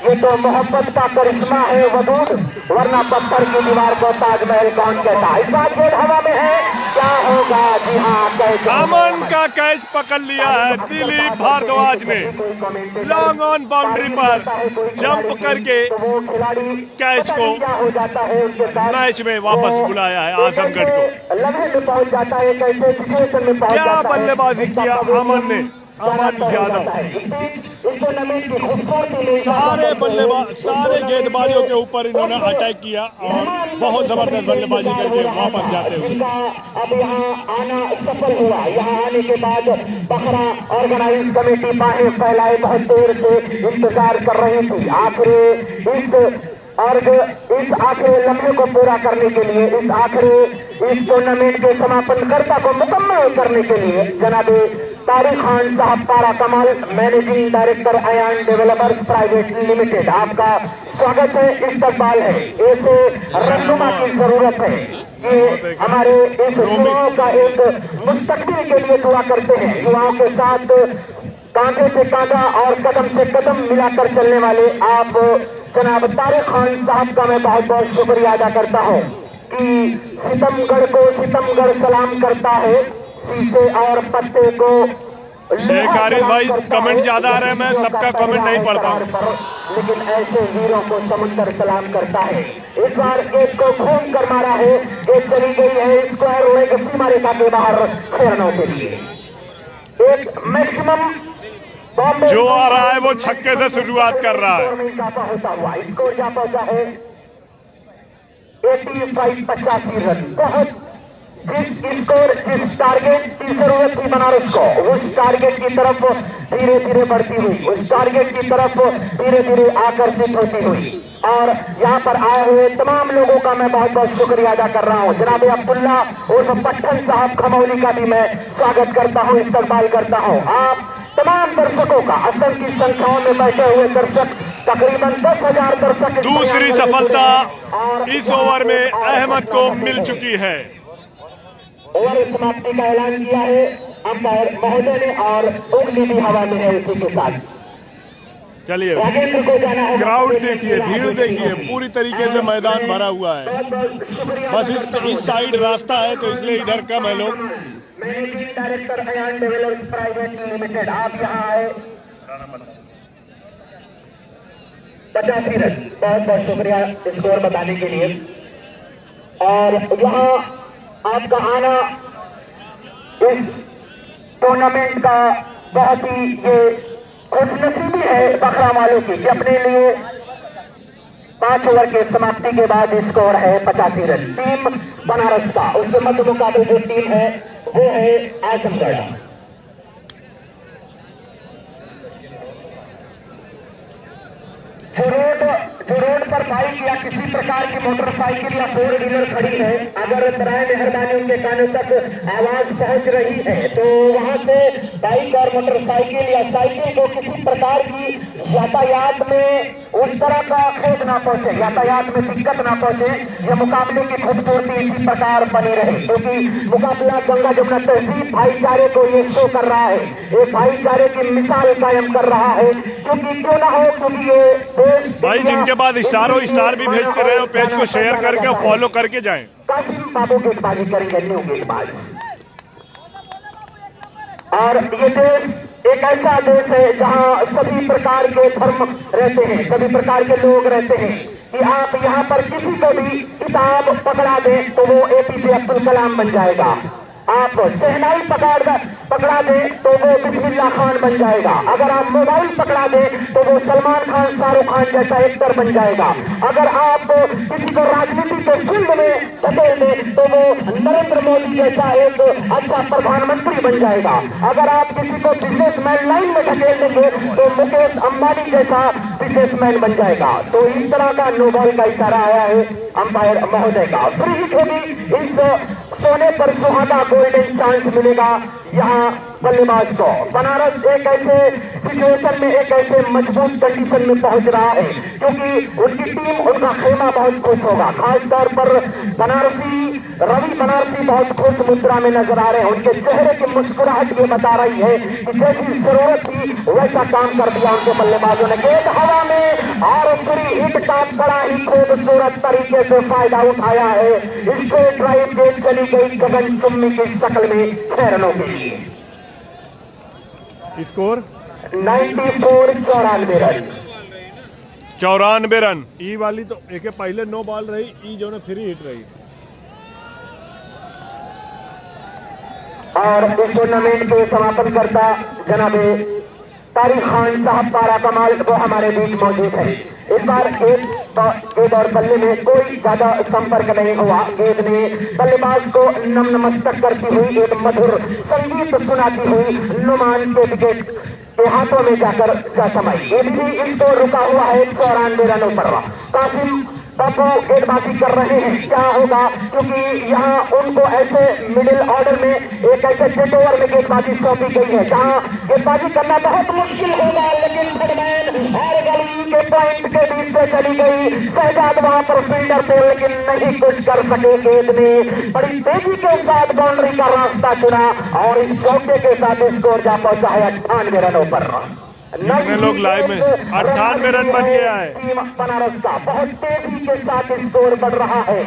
ये तो मोहब्बत का करिश्मा है वजूद, वरना पत्थर की दीवार को ताजमहल कौन कहता। इस बार गेंद हवा में है, क्या होगा। जी हाँ, कैच अमन का कैच पकड़ लिया है दिलीप भारद्वाज ने, लॉन्ग ऑन बाउंड्री पर जंप करके कैच को हो जाता है उनके साथ मैच में वापस बुलाया है आजमगढ़ को। लम्हे में पहुंच जाता है, कैसे सिचुएशन में पहुंच क्या जाता है। बल्लेबाजी किया अमन ने, अमन यादव। सारे बल्लेबाज, सारे गेंदबाजों के ऊपर इन्होंने अटैक किया और बहुत जबरदस्त बल्लेबाजी करके वापस जाते हुए अब यहाँ आना सफल हुआ। यहाँ आने के बाद बखरा ऑर्गेनाइज कमेटी बाहें फैलाए बहुत देर से इंतजार कर रही थी। आखिरी इस आखिरी लम्हे को पूरा करने के लिए, इस टूर्नामेंट के समापन कर्ता को मुकम्मल करने के लिए जनाबे तारिक खान साहब पारा Kamal, managing director Ayan developers private limited, आपका स्वागत है, इस्तकबाल है। ऐसे रहनुमा की जरूरत है कि हमारे इस युवाओं का एक मुस्तकबिल के लिए दुआ करते हैं। युवाओं के साथ कांधे से कांधा और कदम से कदम मिलाकर चलने वाले आप जनाब तारिक खान साहब का मैं बहुत बहुत शुक्रिया अदा करता हूँ कि सितमगढ़ को सितमगढ़ सलाम करता है, शीशे और पत्ते को। शेख आरिफ भाई कमेंट ज्यादा आ रहे हैं, मैं सबका कमेंट नहीं पढ़ पाऊँ, लेकिन ऐसे वीरों को समुद्र सलाम करता है। इस बार एक को घूम कर मारा है, एक चली गई है स्क्वायर लेग सीमा रेखा के बाहर 6 रनों के लिए। एक मैक्सिमम जो आ रहा है वो छक्के से शुरुआत कर रहा है। इजाफा होता हुआ स्कोर जा पहुंचा है 85 85 रन। बहुत जिस टारगेट की जरूरत थी बनारस को, उस टारगेट की तरफ धीरे धीरे बढ़ती हुई, उस टारगेट की तरफ धीरे धीरे आकर्षित होती हुई। और यहाँ पर आए हुए तमाम लोगों का मैं बहुत बहुत शुक्रिया अदा कर रहा हूँ। जनाब अब्दुल्ला उर्फ पट्टन साहब खमौली का भी मैं स्वागत करता हूँ, इस्तकबाल करता हूँ। आप तमाम दर्शकों का, असंख्य संख्याओं में बैठे हुए दर्शक, तकरीबन 10,000 दर्शक। दूसरी सफलता इस ओवर में अहमद को मिल चुकी है। ओवर समाप्ति का ऐलान किया है अंपायर महोदय ने और उंगली भी हवा में है इसी के साथ। चलिए, राजेंद्र को जाना है। क्राउड देखिए, भीड़ देखिए, पूरी तरीके से मैदान भरा हुआ है। बस इस साइड रास्ता है तो इसलिए इधर कम है लोग। Managing director Ayan developers private limited, आप यहाँ आए। 85 रन, बहुत बहुत शुक्रिया स्कोर बताने के लिए। और यहाँ आपका आना इस टूर्नामेंट का बहुत ही ये खुशनसीबी है बखरा वालों की, कि अपने लिए 5 ओवर के समाप्ति के बाद स्कोर है 85 रन। टीम बनारस का उसके मध्य मुकाबले जो टीम है वो है आजमगढ़। जो रोड पर बाइक या किसी प्रकार की मोटरसाइकिल या 4 व्हीलर खड़ी है, अगर बराए मेहरबानी उनके कानों तक आवाज पहुंच रही है तो वहां से बाइक और मोटरसाइकिल या साइकिल को किसी प्रकार की यातायात में उस तरह का खेद ना पहुंचे, यातायात में दिक्कत ना पहुंचे। यह मुकाबले की खूबसूरती इसी प्रकार बनी रहे, क्योंकि मुकाबला गंगा जमुना तहजीब भाईचारे को ये शो कर रहा है, एक भाईचारे की मिसाल कायम कर रहा है। क्योंकि क्यों ना हो, क्योंकि ये भाई जिनके बाद स्टार हो, स्टार भी भेजते रहे हो, पेज को शेयर करके फॉलो करके जाएं। कासिम बाबू गेंदबाजी करेंगे, न्यू गेंदबाज। और ये देश एक ऐसा देश है जहां सभी प्रकार के धर्म रहते हैं, सभी प्रकार के लोग रहते हैं, कि आप यहाँ पर किसी को भी किताब पकड़ा दें तो वो एपीजे अब्दुल कलाम बन जाएगा। आप शहनाई पकड़ा दें तो वो बिस्मिल्लाह खान बन जाएगा। अगर आप मोबाइल पकड़ा दें तो वो सलमान खान, शाहरुख खान जैसा एक्टर बन जाएगा। अगर आप किसी को राजनीति के फील्ड में धकेल दें तो वो नरेंद्र मोदी जैसा एक अच्छा प्रधानमंत्री बन जाएगा। अगर आप किसी को बिजनेसमैन लाइन में धकेल देंगे तो मुकेश अंबानी जैसा बिजनेसमैन बन जाएगा। तो इस तरह का नो बॉल का इशारा आया है अंपायर महोदय का। फ्री हिट होगी, इस सोने पर सुहागा गोल्डन चांस मिलेगा यहाँ बल्लेबाज को। बनारस एक ऐसे सिचुएशन में, एक ऐसे मजबूत कंडीशन में पहुंच रहा है क्योंकि उनकी टीम, उनका खेमा बहुत खुश होगा। खासतौर पर रवि बनारसी बहुत खुश मुद्रा में नजर आ रहे हैं। उनके चेहरे की मुस्कुराहट ये बता रही है कि जैसी जरूरत थी वैसा काम कर दिया उनके बल्लेबाजों ने। गेंद हवा में और फ्री हिट का बड़ा ही खूबसूरत तरीके से फायदा उठाया है। स्ट्रेट ड्राइव गेंद चली गई गगन चुम्बी की शक्ल में 6 रनों के लिए। Score 94, 94 run. 94 रन। ई वाली तो एक पहले 9 बॉल रही, ई जो ने फ्री हिट रही। और इस टूर्नामेंट के समापन करता जनाब तारिक खान साहब पारा कमाल वो हमारे बीच मौजूद है। इस बार गेंद और बल्ले में कोई ज्यादा संपर्क नहीं हुआ। गेंद ने बल्लेबाज को नमनमस्तक करती हुई एक मधुर संगीत सुनाती हुई नुमान के विकेट के हाथों में जाकर जा समाई। ये भी इसको रुका हुआ है 94 रनों पर। कासिम बाबू गेंदबाजी कर रहे हैं, क्या होगा, क्योंकि यहाँ उनको ऐसे मिडिल ऑर्डर में एक ऐसे 6 ओवर में गेंदबाजी सौंपी गई है जहाँ गेंदबाजी करना बहुत मुश्किल होगा। लेकिन बैट्समैन हर गली के पॉइंट के बीच से चली गई। शहजाद वहां पर फील्डर थे लेकिन नहीं कुछ कर सके। गेंद ने बड़ी तेजी के साथ बाउंड्री का रास्ता चुना और इस चौके के साथ स्कोर जा पहुंचा है 98 रनों पर। कितने लोग लाइव में 98 रन बन गया है। टीम बनारस का बहुत तेजी के साथ स्कोर बढ़ रहा है।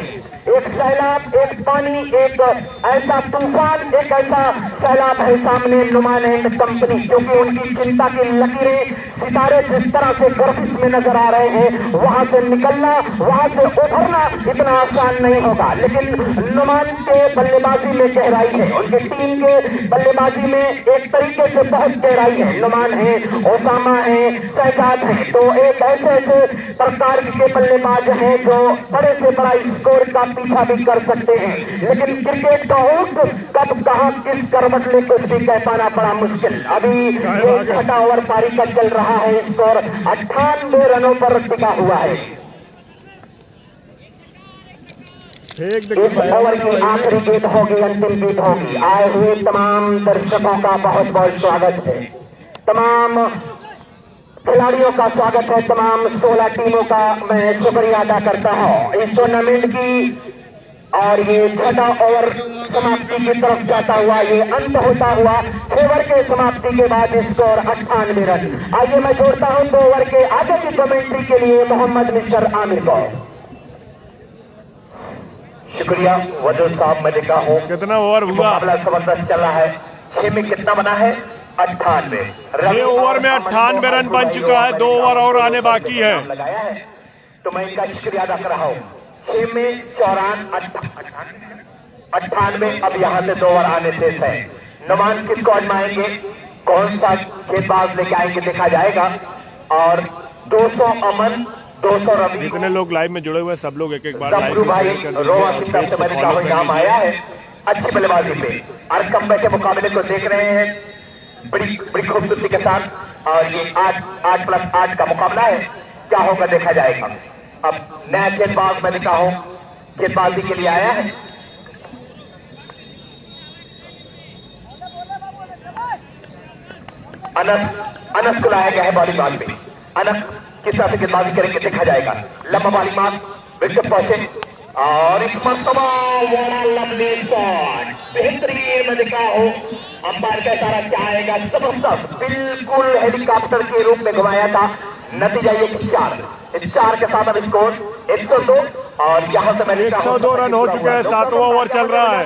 एक सैलाब, एक पानी, एक ऐसा तूफान, एक ऐसा सैलाब है सामने नुमान एंड कंपनी, क्योंकि उनकी चिंता की लकीरें, सितारे जिस तरह से गर्दिश में नजर आ रहे हैं, वहां से निकलना, वहां से उभरना इतना आसान नहीं होगा। लेकिन नुमान के बल्लेबाजी में गहराई है, उनकी टीम के बल्लेबाजी में एक तरीके से बहुत गहराई है। नुमान है, ओसामा है, शहजाद है, तो एक ऐसे प्रकार के बल्लेबाज हैं जो बड़े से बड़ा स्कोर का पीछा भी कर सकते हैं, लेकिन क्रिकेट का ऊँट कब कहाँ किस करवट ले कुछ भी कह पाना बड़ा मुश्किल। अभी छठा ओवर पारी का चल रहा है, स्कोर 98 रनों पर टिका हुआ है। इस ओवर की आखिरी जीत होगी, अंतिम जीत होगी। आए हुए तमाम दर्शकों का बहुत बहुत स्वागत है, तमाम खिलाड़ियों का स्वागत है, तमाम 16 टीमों का मैं शुक्रिया अदा करता हूं इस टूर्नामेंट की। और ये छठा ओवर समाप्ति की तरफ जाता हुआ, ये अंत होता हुआ 6 ओवर के समाप्ति के बाद स्कोर 98 रन। आइए मैं छोड़ता हूं 2 ओवर के आगे की कमेंट्री के लिए मोहम्मद मिस्टर आमिर को। शुक्रिया वजूद साहब, मैं देखा हूं कितना ओवर हुआ, मुकाबला जबरदस्त चल रहा है। 6 में कितना बना है? 98। 6 ओवर में 98 रन बन चुका है, 2 ओवर और आने बाकी है। लगाया है तो मैं इनका शुक्रिया अदा कर रहा हूँ। 6 में 98, अब यहाँ से 2 ओवर आने से है। नुमान किसको आजमाएंगे, कौन सा गेंदबाज लेके आएंगे देखा जाएगा। और 200 अमन, 200 रवि। जितने लोग लाइव में जुड़े हुए हैं सब लोग एक एक बार डब्रू भाई रोवा की तरफ से मैंने कहा नाम आया है अच्छी बल्लेबाजी पे। अरकम्बे के मुकाबले को देख रहे हैं बड़ी खूबसूरती के साथ। और ये 8+8 का मुकाबला है, क्या होगा देखा जाएगा। अब नया गेंदबाज मैंने कहा हूं गेंदबाजी के लिए आया है। अनस को लाया गया है बॉलिंग बाल में। अनस किस तरह से गेंदबाजी करेंगे देखा जाएगा। लंबा बॉलिंग मार, विकेट पहुंचे और इस मरतबा वाला लवली शॉट बेहतरीन मैं दिखा हो। अंपायर का इशारा क्या आएगा, जबरदस्त बिल्कुल हेलीकॉप्टर के रूप में घुमाया था। नतीजा ये 4, इस 4 के साथ अब स्कोर 102। और यहां से मैंने 102 रन हो चुके हैं, 7वां ओवर चल रहा है।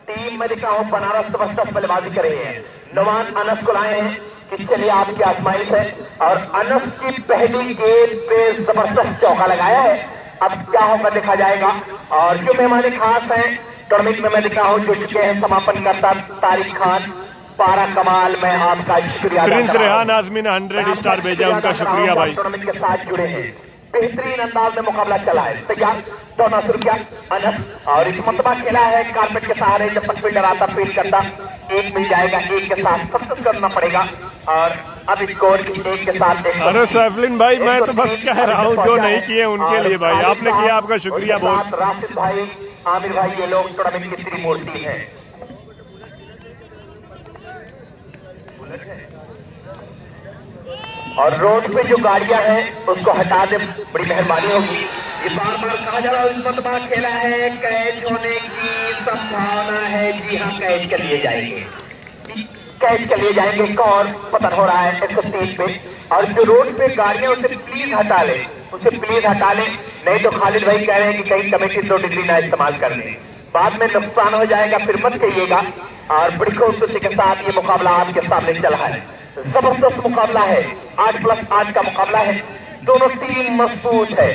टीम में दिखा हूं बनारस जबरदस्त बल्लेबाजी कर रही है। नुमान अनस को लाए हैं कि चलिए आपकी आजमाइश है। और अनस की पहली गेंद पे जबरदस्त चौका लगाया है। अब क्या होगा देखा जाएगा। और जो मेहमान खास हैं टूर्नामेंट में मैं दिखा हूं जुड़ चुके हैं समापन करता तारिक खान, पारा कमाल, मैं आपका शुक्रिया। प्रिंस रेहान आजमी ने 100 स्टार भेजा, उनका शुक्रिया भाई। टूर्नामेंट के साथ जुड़े हैं, बेहतरीन अंदाज में मुकाबला चला है। तैयार दोनों शुरू किया अनस और इस मरतबा खेला है कारपेट के सहारे। जब तक फील्डर आता फील्ड करता, एक मिल जाएगा, एक के साथ सब करना पड़ेगा। और अब स्कोर एक के साथ अरे सैफलिन भाई मैं तो बस कह रहा हूँ जो नहीं किए उनके लिए भाई, आपने किया, आपका शुक्रिया बहुत। राशिद भाई, आमिर भाई, ये लोग टूर्नामेंट की त्रिमूर्ति हैं। और रोड पे जो गाड़ियां हैं उसको हटा दे, बड़ी मेहरबानी होगी। ये बार बार कहा जा रहा है, इस मरतबा खेला है, कैच होने की संभावना है। जी हाँ, कैच कर लिए जाएंगे, कैच कर लिए जाएंगे। एक और पतन हो रहा है 130 पे। और जो रोड पे गाड़ियां उसे प्लीज हटा ले, उसे प्लीज हटा ले, नहीं तो खालिद भाई कह रहे हैं कि कहीं कमेटी 2 डिग्री ना इस्तेमाल कर ले, बाद में नुकसान हो जाएगा, फिर मत कहिएगा। और बड़ी खूबसूरती के साथ ये मुकाबला आपके सामने चल रहा है, जबरदस्त मुकाबला है, 8+8 का मुकाबला है। दोनों टीम मजबूत है,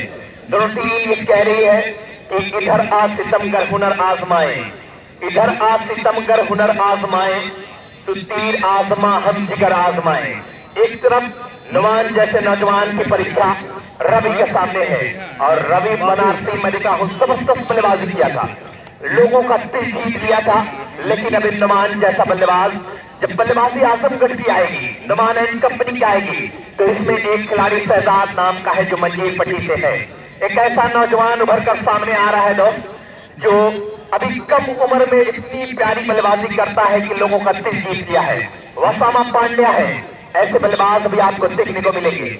दोनों टीम ये कह रही है कि इधर आ सितमगर हुनर आजमाए, इधर आ सितमगर हुनर आजमाए, तो तीर आजमा हम जिगर आजमाए। एक तरफ नुमान जैसे नौजवान की परीक्षा रवि के सामने है। और रवि बनारसी मैं देखा हूं जबरदस्त बल्लेबाजी किया था, लोगों का दिल जीत लिया था। लेकिन अभी नुमान जैसा बल्लेबाज, जब बल्लेबाजी आजमगढ़ की आएगी, नुमान एंड कंपनी की आएगी, तो इसमें एक खिलाड़ी शहजाद नाम का है जो मंजीर पट्टी से है। एक ऐसा नौजवान उभर कर सामने आ रहा है दोस्त, जो अभी कम उम्र में इतनी प्यारी बल्लेबाजी करता है कि लोगों का दिल जीत लिया है। वसामा पांड्या है, ऐसे बल्लेबाज भी आपको देखने को मिलेंगे।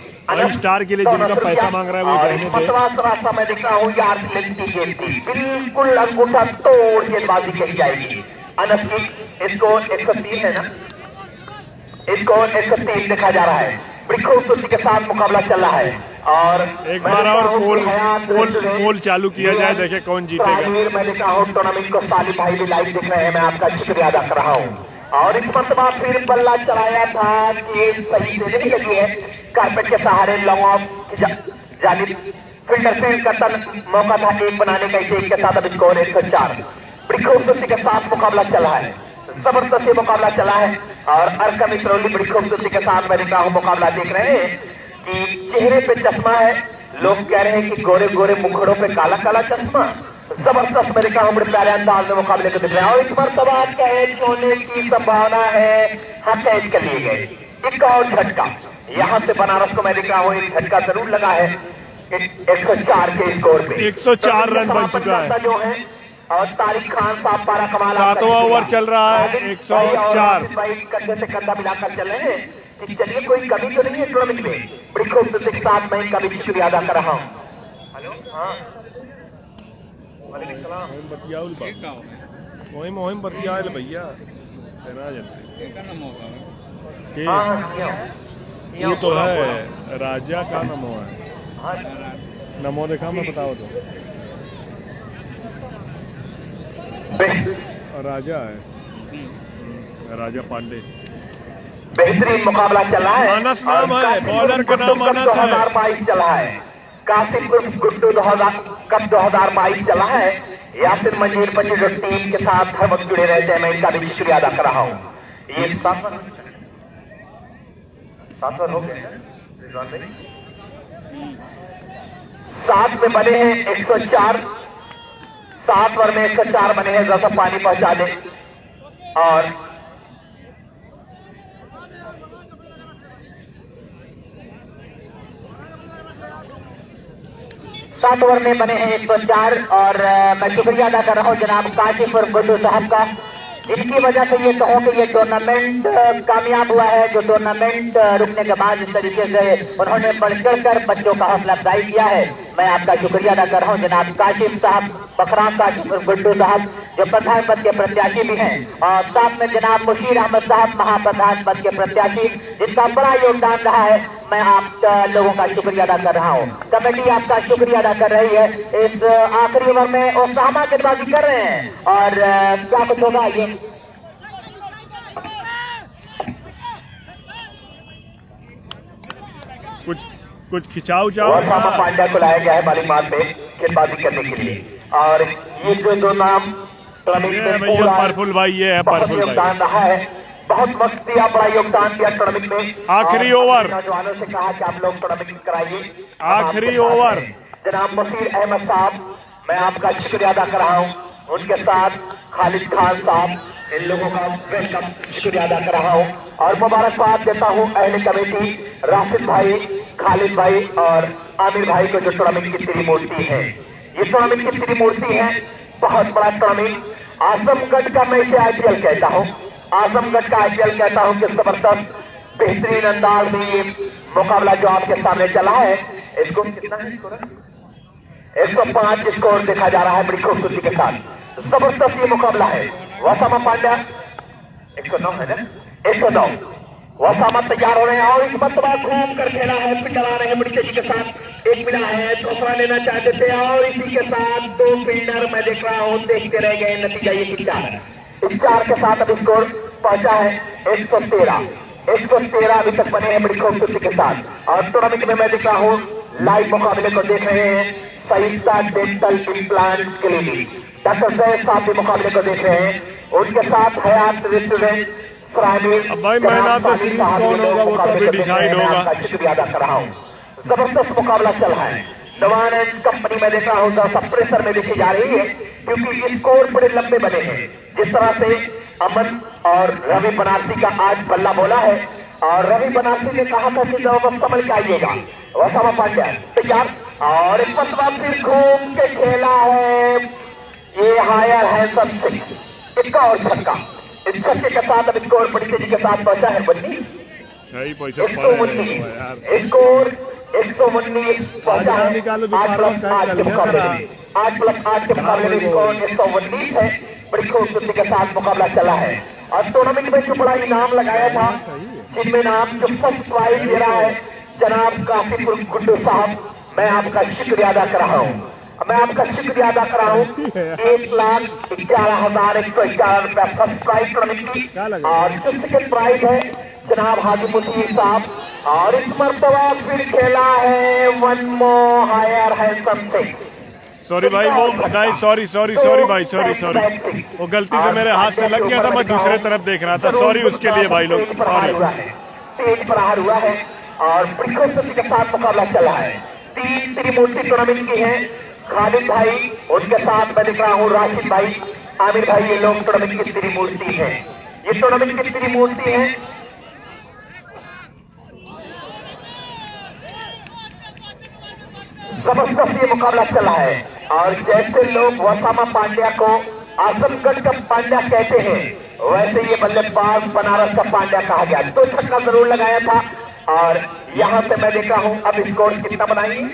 स्टार के लिए जिनका पैसा मांग रहा है वो कहने दे। मैं दिख रहा हूँ यार, लेंथ की गेंद थी, बिल्कुल अंगूठा तोड़ गेंदबाजी कही जाएगी। अनस की स्कोर 103 है ना, स्कोर 103 देखा जा रहा है। बड़ी खूबसूरती के साथ मुकाबला चल रहा है। और एक बार और पोल चालू किया जाए, देखे कौन जीतेगा। मैं देखा हूँ टूर्नामेंट को साली भाई भी लाइव देख रहे हैं, मैं आपका शुक्रिया अदा कर रहा हूँ। और इस मरतबा फिर बल्ला चलाया था कि सही से नहीं लगी है, कारपेट के सहारे लॉन्ग ऑफ जानिब फील्डर फील्ड करता मौका था एक बनाने का, इसे एक के साथ अब स्कोर 104। बड़ी खूबसूरती के साथ मुकाबला चला है, जबरदस्त ये मुकाबला चला है। और अरकम इसरौली बड़ी खूबसूरती के साथ मैंने कहा मुकाबला देख रहे हैं कि चेहरे पे चश्मा है, लोग कह रहे हैं कि गोरे गोरे मुखड़ों पे काला काला चश्मा। जबरदस्त मेरे का बड़े प्यारे अंदाज में मुकाबले को दिख रहे हैं और इस मरतबा कैच होने की संभावना है। हाँ, कैच कर लिए गए। एक और झटका यहाँ से बनारस को मैं दिख रहा हूँ, एक झटका जरूर लगा है 104 के स्कोर पे। 104 रन बन चुका है जो है और तारिक खान साहब 12 कमाल। 7वां ओवर चल रहा है। 104 भाई कंधे से कंधा मिलाकर चल रहे हैं कि चलिए कोई कमी तो नहीं है टूर्नामेंट में। बड़ी खूबसूरती के साथ मैं इनका भी शुक्रिया अदा कर रहा हूँ। हेलो, हाँ, बतियाउल ये क्या हो गया? मोहिम बतियाल भैया ये क्या नाम होगा? ये तो है राजा का नमो है। नमो देखा मैं बताओ तो राजा है, राजा पांडे। बेहतरीन मुकाबला चला है। मानस नाम है, बॉलर का नाम मानस है। 2022 चला है। कासिम गुड्डू 2022 चला है। यासिर मंजीर बच्ची जो टीम के साथ हर वक्त जुड़े रहते हैं, मैं इनका भी शुक्रिया अदा कर रहा हूँ। ये 7 रन हो गए, 7 में बने हैं 104, 7 ओवर में 104 बने हैं। जैसा पानी पहुंचा दे और 7 ओवर में बने हैं 104 और मैं शुक्रिया अदा कर रहा हूं जनाब काशिफ और गुड्डू साहब का, जिनकी वजह से ये कहो कि ये टूर्नामेंट कामयाब हुआ है। जो टूर्नामेंट रुकने के बाद इस तरीके से उन्होंने बढ़ चढ़ कर बच्चों का हौसला अफजाई किया है, मैं आपका शुक्रिया अदा कर रहा हूं जनाब काशिफ साहब, बखराम काशिफ और गुड्डू साहब जो प्रधान पद के प्रत्याशी भी हैं, और साथ में जनाब मुशीर अहमद साहब महाप्रधान पद के प्रत्याशी, जिनका बड़ा योगदान रहा है। मैं आप लोगों का शुक्रिया अदा कर रहा हूँ। कमेटी आपका शुक्रिया अदा कर रही है। इस आखिरी ओवर में ओसामा गेंदबाजी कर रहे हैं और क्या कुछ होगा ये कुछ खिंचाव जाओ। ओसामा पांड्या को लाया गया है बालीमार पे गेंदबाजी करने के लिए और ये जो नाम परफुल भाई, ये है परफुल योगदान रहा है, बहुत वक्त दिया, बड़ा योगदान दिया टूर्नामेंट में। आखिरी ओवर नौजवानों से कहा कि आप लोग टूर्नामेंट कराइए। आखिरी ओवर जनाब मुशीर अहमद साहब, मैं आपका शुक्रिया अदा कर रहा हूँ। उनके साथ खालिद खान साहब, इन लोगों का वेलकम शुक्रिया अदा कर रहा हूँ और मुबारकबाद देता हूँ अहले कमेटी राशिद भाई, खालिद भाई और आमिर भाई को जो टूर्नामेंट की त्रिमूर्ति है। ये टूर्नामेंट की त्रिमूर्ति है, बहुत बड़ा टूर्नामेंट। आजमगढ़ का मैं इसे IPL कहता हूँ, आजमगढ़ का IPL कहता हूँ कि जबरदस्त बेहतरीन अंदाज में ये मुकाबला जो आपके सामने चला है। इसको कितना है स्कोर? 105 स्कोर देखा जा रहा है बड़ी खूबसूरती के साथ। जबरदस्त ये मुकाबला है। ओसामा पांड्या 109 है ना, 109। ओसामा तैयार हो रहे हैं और इस मरतबा घूम कर खेला है, पिंडा रहे हैं बड़ी तेजी के साथ। एक मिला है, दूसरा लेना चाहते थे और इसी के साथ 2 फील्डर मैं देख रहा हूँ देखते रह गए। नतीजा ये 4 के साथ अब स्कोर पहुंचा है 113 अभी तक बने हैं बड़ी खूबसूरती के साथ। और टूर्नामेंट में मैं देख रहा हूँ लाइव मुकाबले को देख रहे हैं Saeeda dental implant clinic, doctor Zaid साहब भी मुकाबले को देख रहे हैं, उनके साथ हयात रेस्टोरेंट भाई मैन ऑफ द सीरीज कौन होगा वो तो अभी डिसाइड होगा। शुक्रिया अदा कर रहा हूँ। जबरदस्त मुकाबला चल रहा है। नवान एंड कंपनी में देख रहा हूँ प्रेशर में देखी जा रही है क्योंकि स्कोर बड़े लंबे बने हैं। जिस तरह से अमन और रवि बनारसी का आज बल्ला बोला है और रवि बनारसी ने कहा था कि जब संभल के आइएगा। ओसामा पांड्या तैयार और एक मरतबा फिर घूम के खेला है, ये हायर है सब एक और छक्का। इस छक्के के साथ अब स्कोर बड़ी तेजी के साथ पहुंचा है बन्नी 119 स्कोर 119 पहुंचा है। 8+8 के मुकाबले में 8+8 के मुकाबले में स्कोर 119 है। बड़ी खूबसूरती के साथ मुकाबला चला है और टूर्नामेंट में जो बड़ा इनाम लगाया था, जिनमें नाम जो फर्स्ट प्राइज दे रहा है जनाब कासिफ गुड्डू साहब, मैं आपका शुक्रिया अदा कर रहा हूँ। मैं आपका शुक्रिया अदा कर रहा हूँ। 1,11,111 रुपया फर्स्ट प्राइज टूर्नामेंट की और जो सेकंड प्राइज है जनाब हाजी मुसीर साहब। और इस मरतबा फिर खेला है वन मोर हायर है समथिंग। सॉरी भाई, वो नहीं सॉरी भाई, सॉरी वो गलती से मेरे हाथ से लग गया था, मैं दूसरे तरफ देख रहा था। सॉरी उसके लिए भाई लोग। तेज प्रहार हुआ है और बड़ी खूबसूरती के साथ मुकाबला चला है। 3 त्रिमूर्ति टूर्नामेंट की है। खालिद भाई, उनके साथ मैं दिख रहा हूँ राशिद भाई, आमिर भाई, ये लोग टूर्नामेंट की त्रिमूर्ति है। ये टूर्नामेंट की त्रिमूर्ति है। जबरदस्त ये मुकाबला चला है और जैसे लोग वसामा पांड्या को आजमगढ़ का पांड्या कहते हैं, वैसे ये बल्लेबाज बनारस का पांड्या कहा गया। 2 छक्का जरूर लगाया था और यहां से मैं देखा हूं अब स्कोर कितना बनाई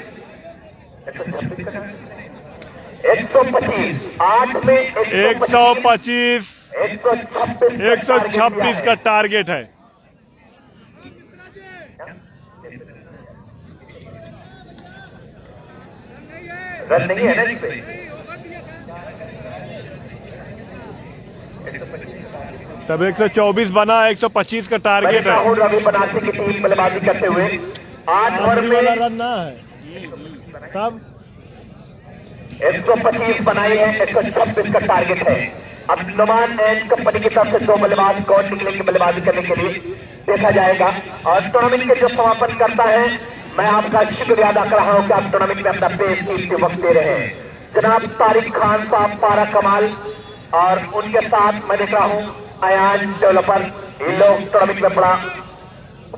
125, 8 में 125, 126 का टारगेट है। रन नहीं है ना इस पे। तब 124 बना, 125 का टारगेट है। रवि बनारसी की टीम बल्लेबाजी करते हुए 8 ओवर में रन ना है तब 125 बनाई है, 126 का टारगेट है। अब नुमान एंड कंपनी की तरफ से 2 बल्लेबाज कौन निकलेंगे बल्लेबाजी करने के लिए देखा जाएगा। और टूर्नामेंट के जो समापन करता है, मैं आपका शुक्रिया अदा कर रहा हूं कि आप टूर्नामेंट में अपना बेहतरीन वक्त दे रहे हैं। जनाब तारिक खान साहब, पारा कमाल और उनके साथ मैं देख रहा हूं अयान डेवलपर, ये लोग टूर्नामेंट में बड़ा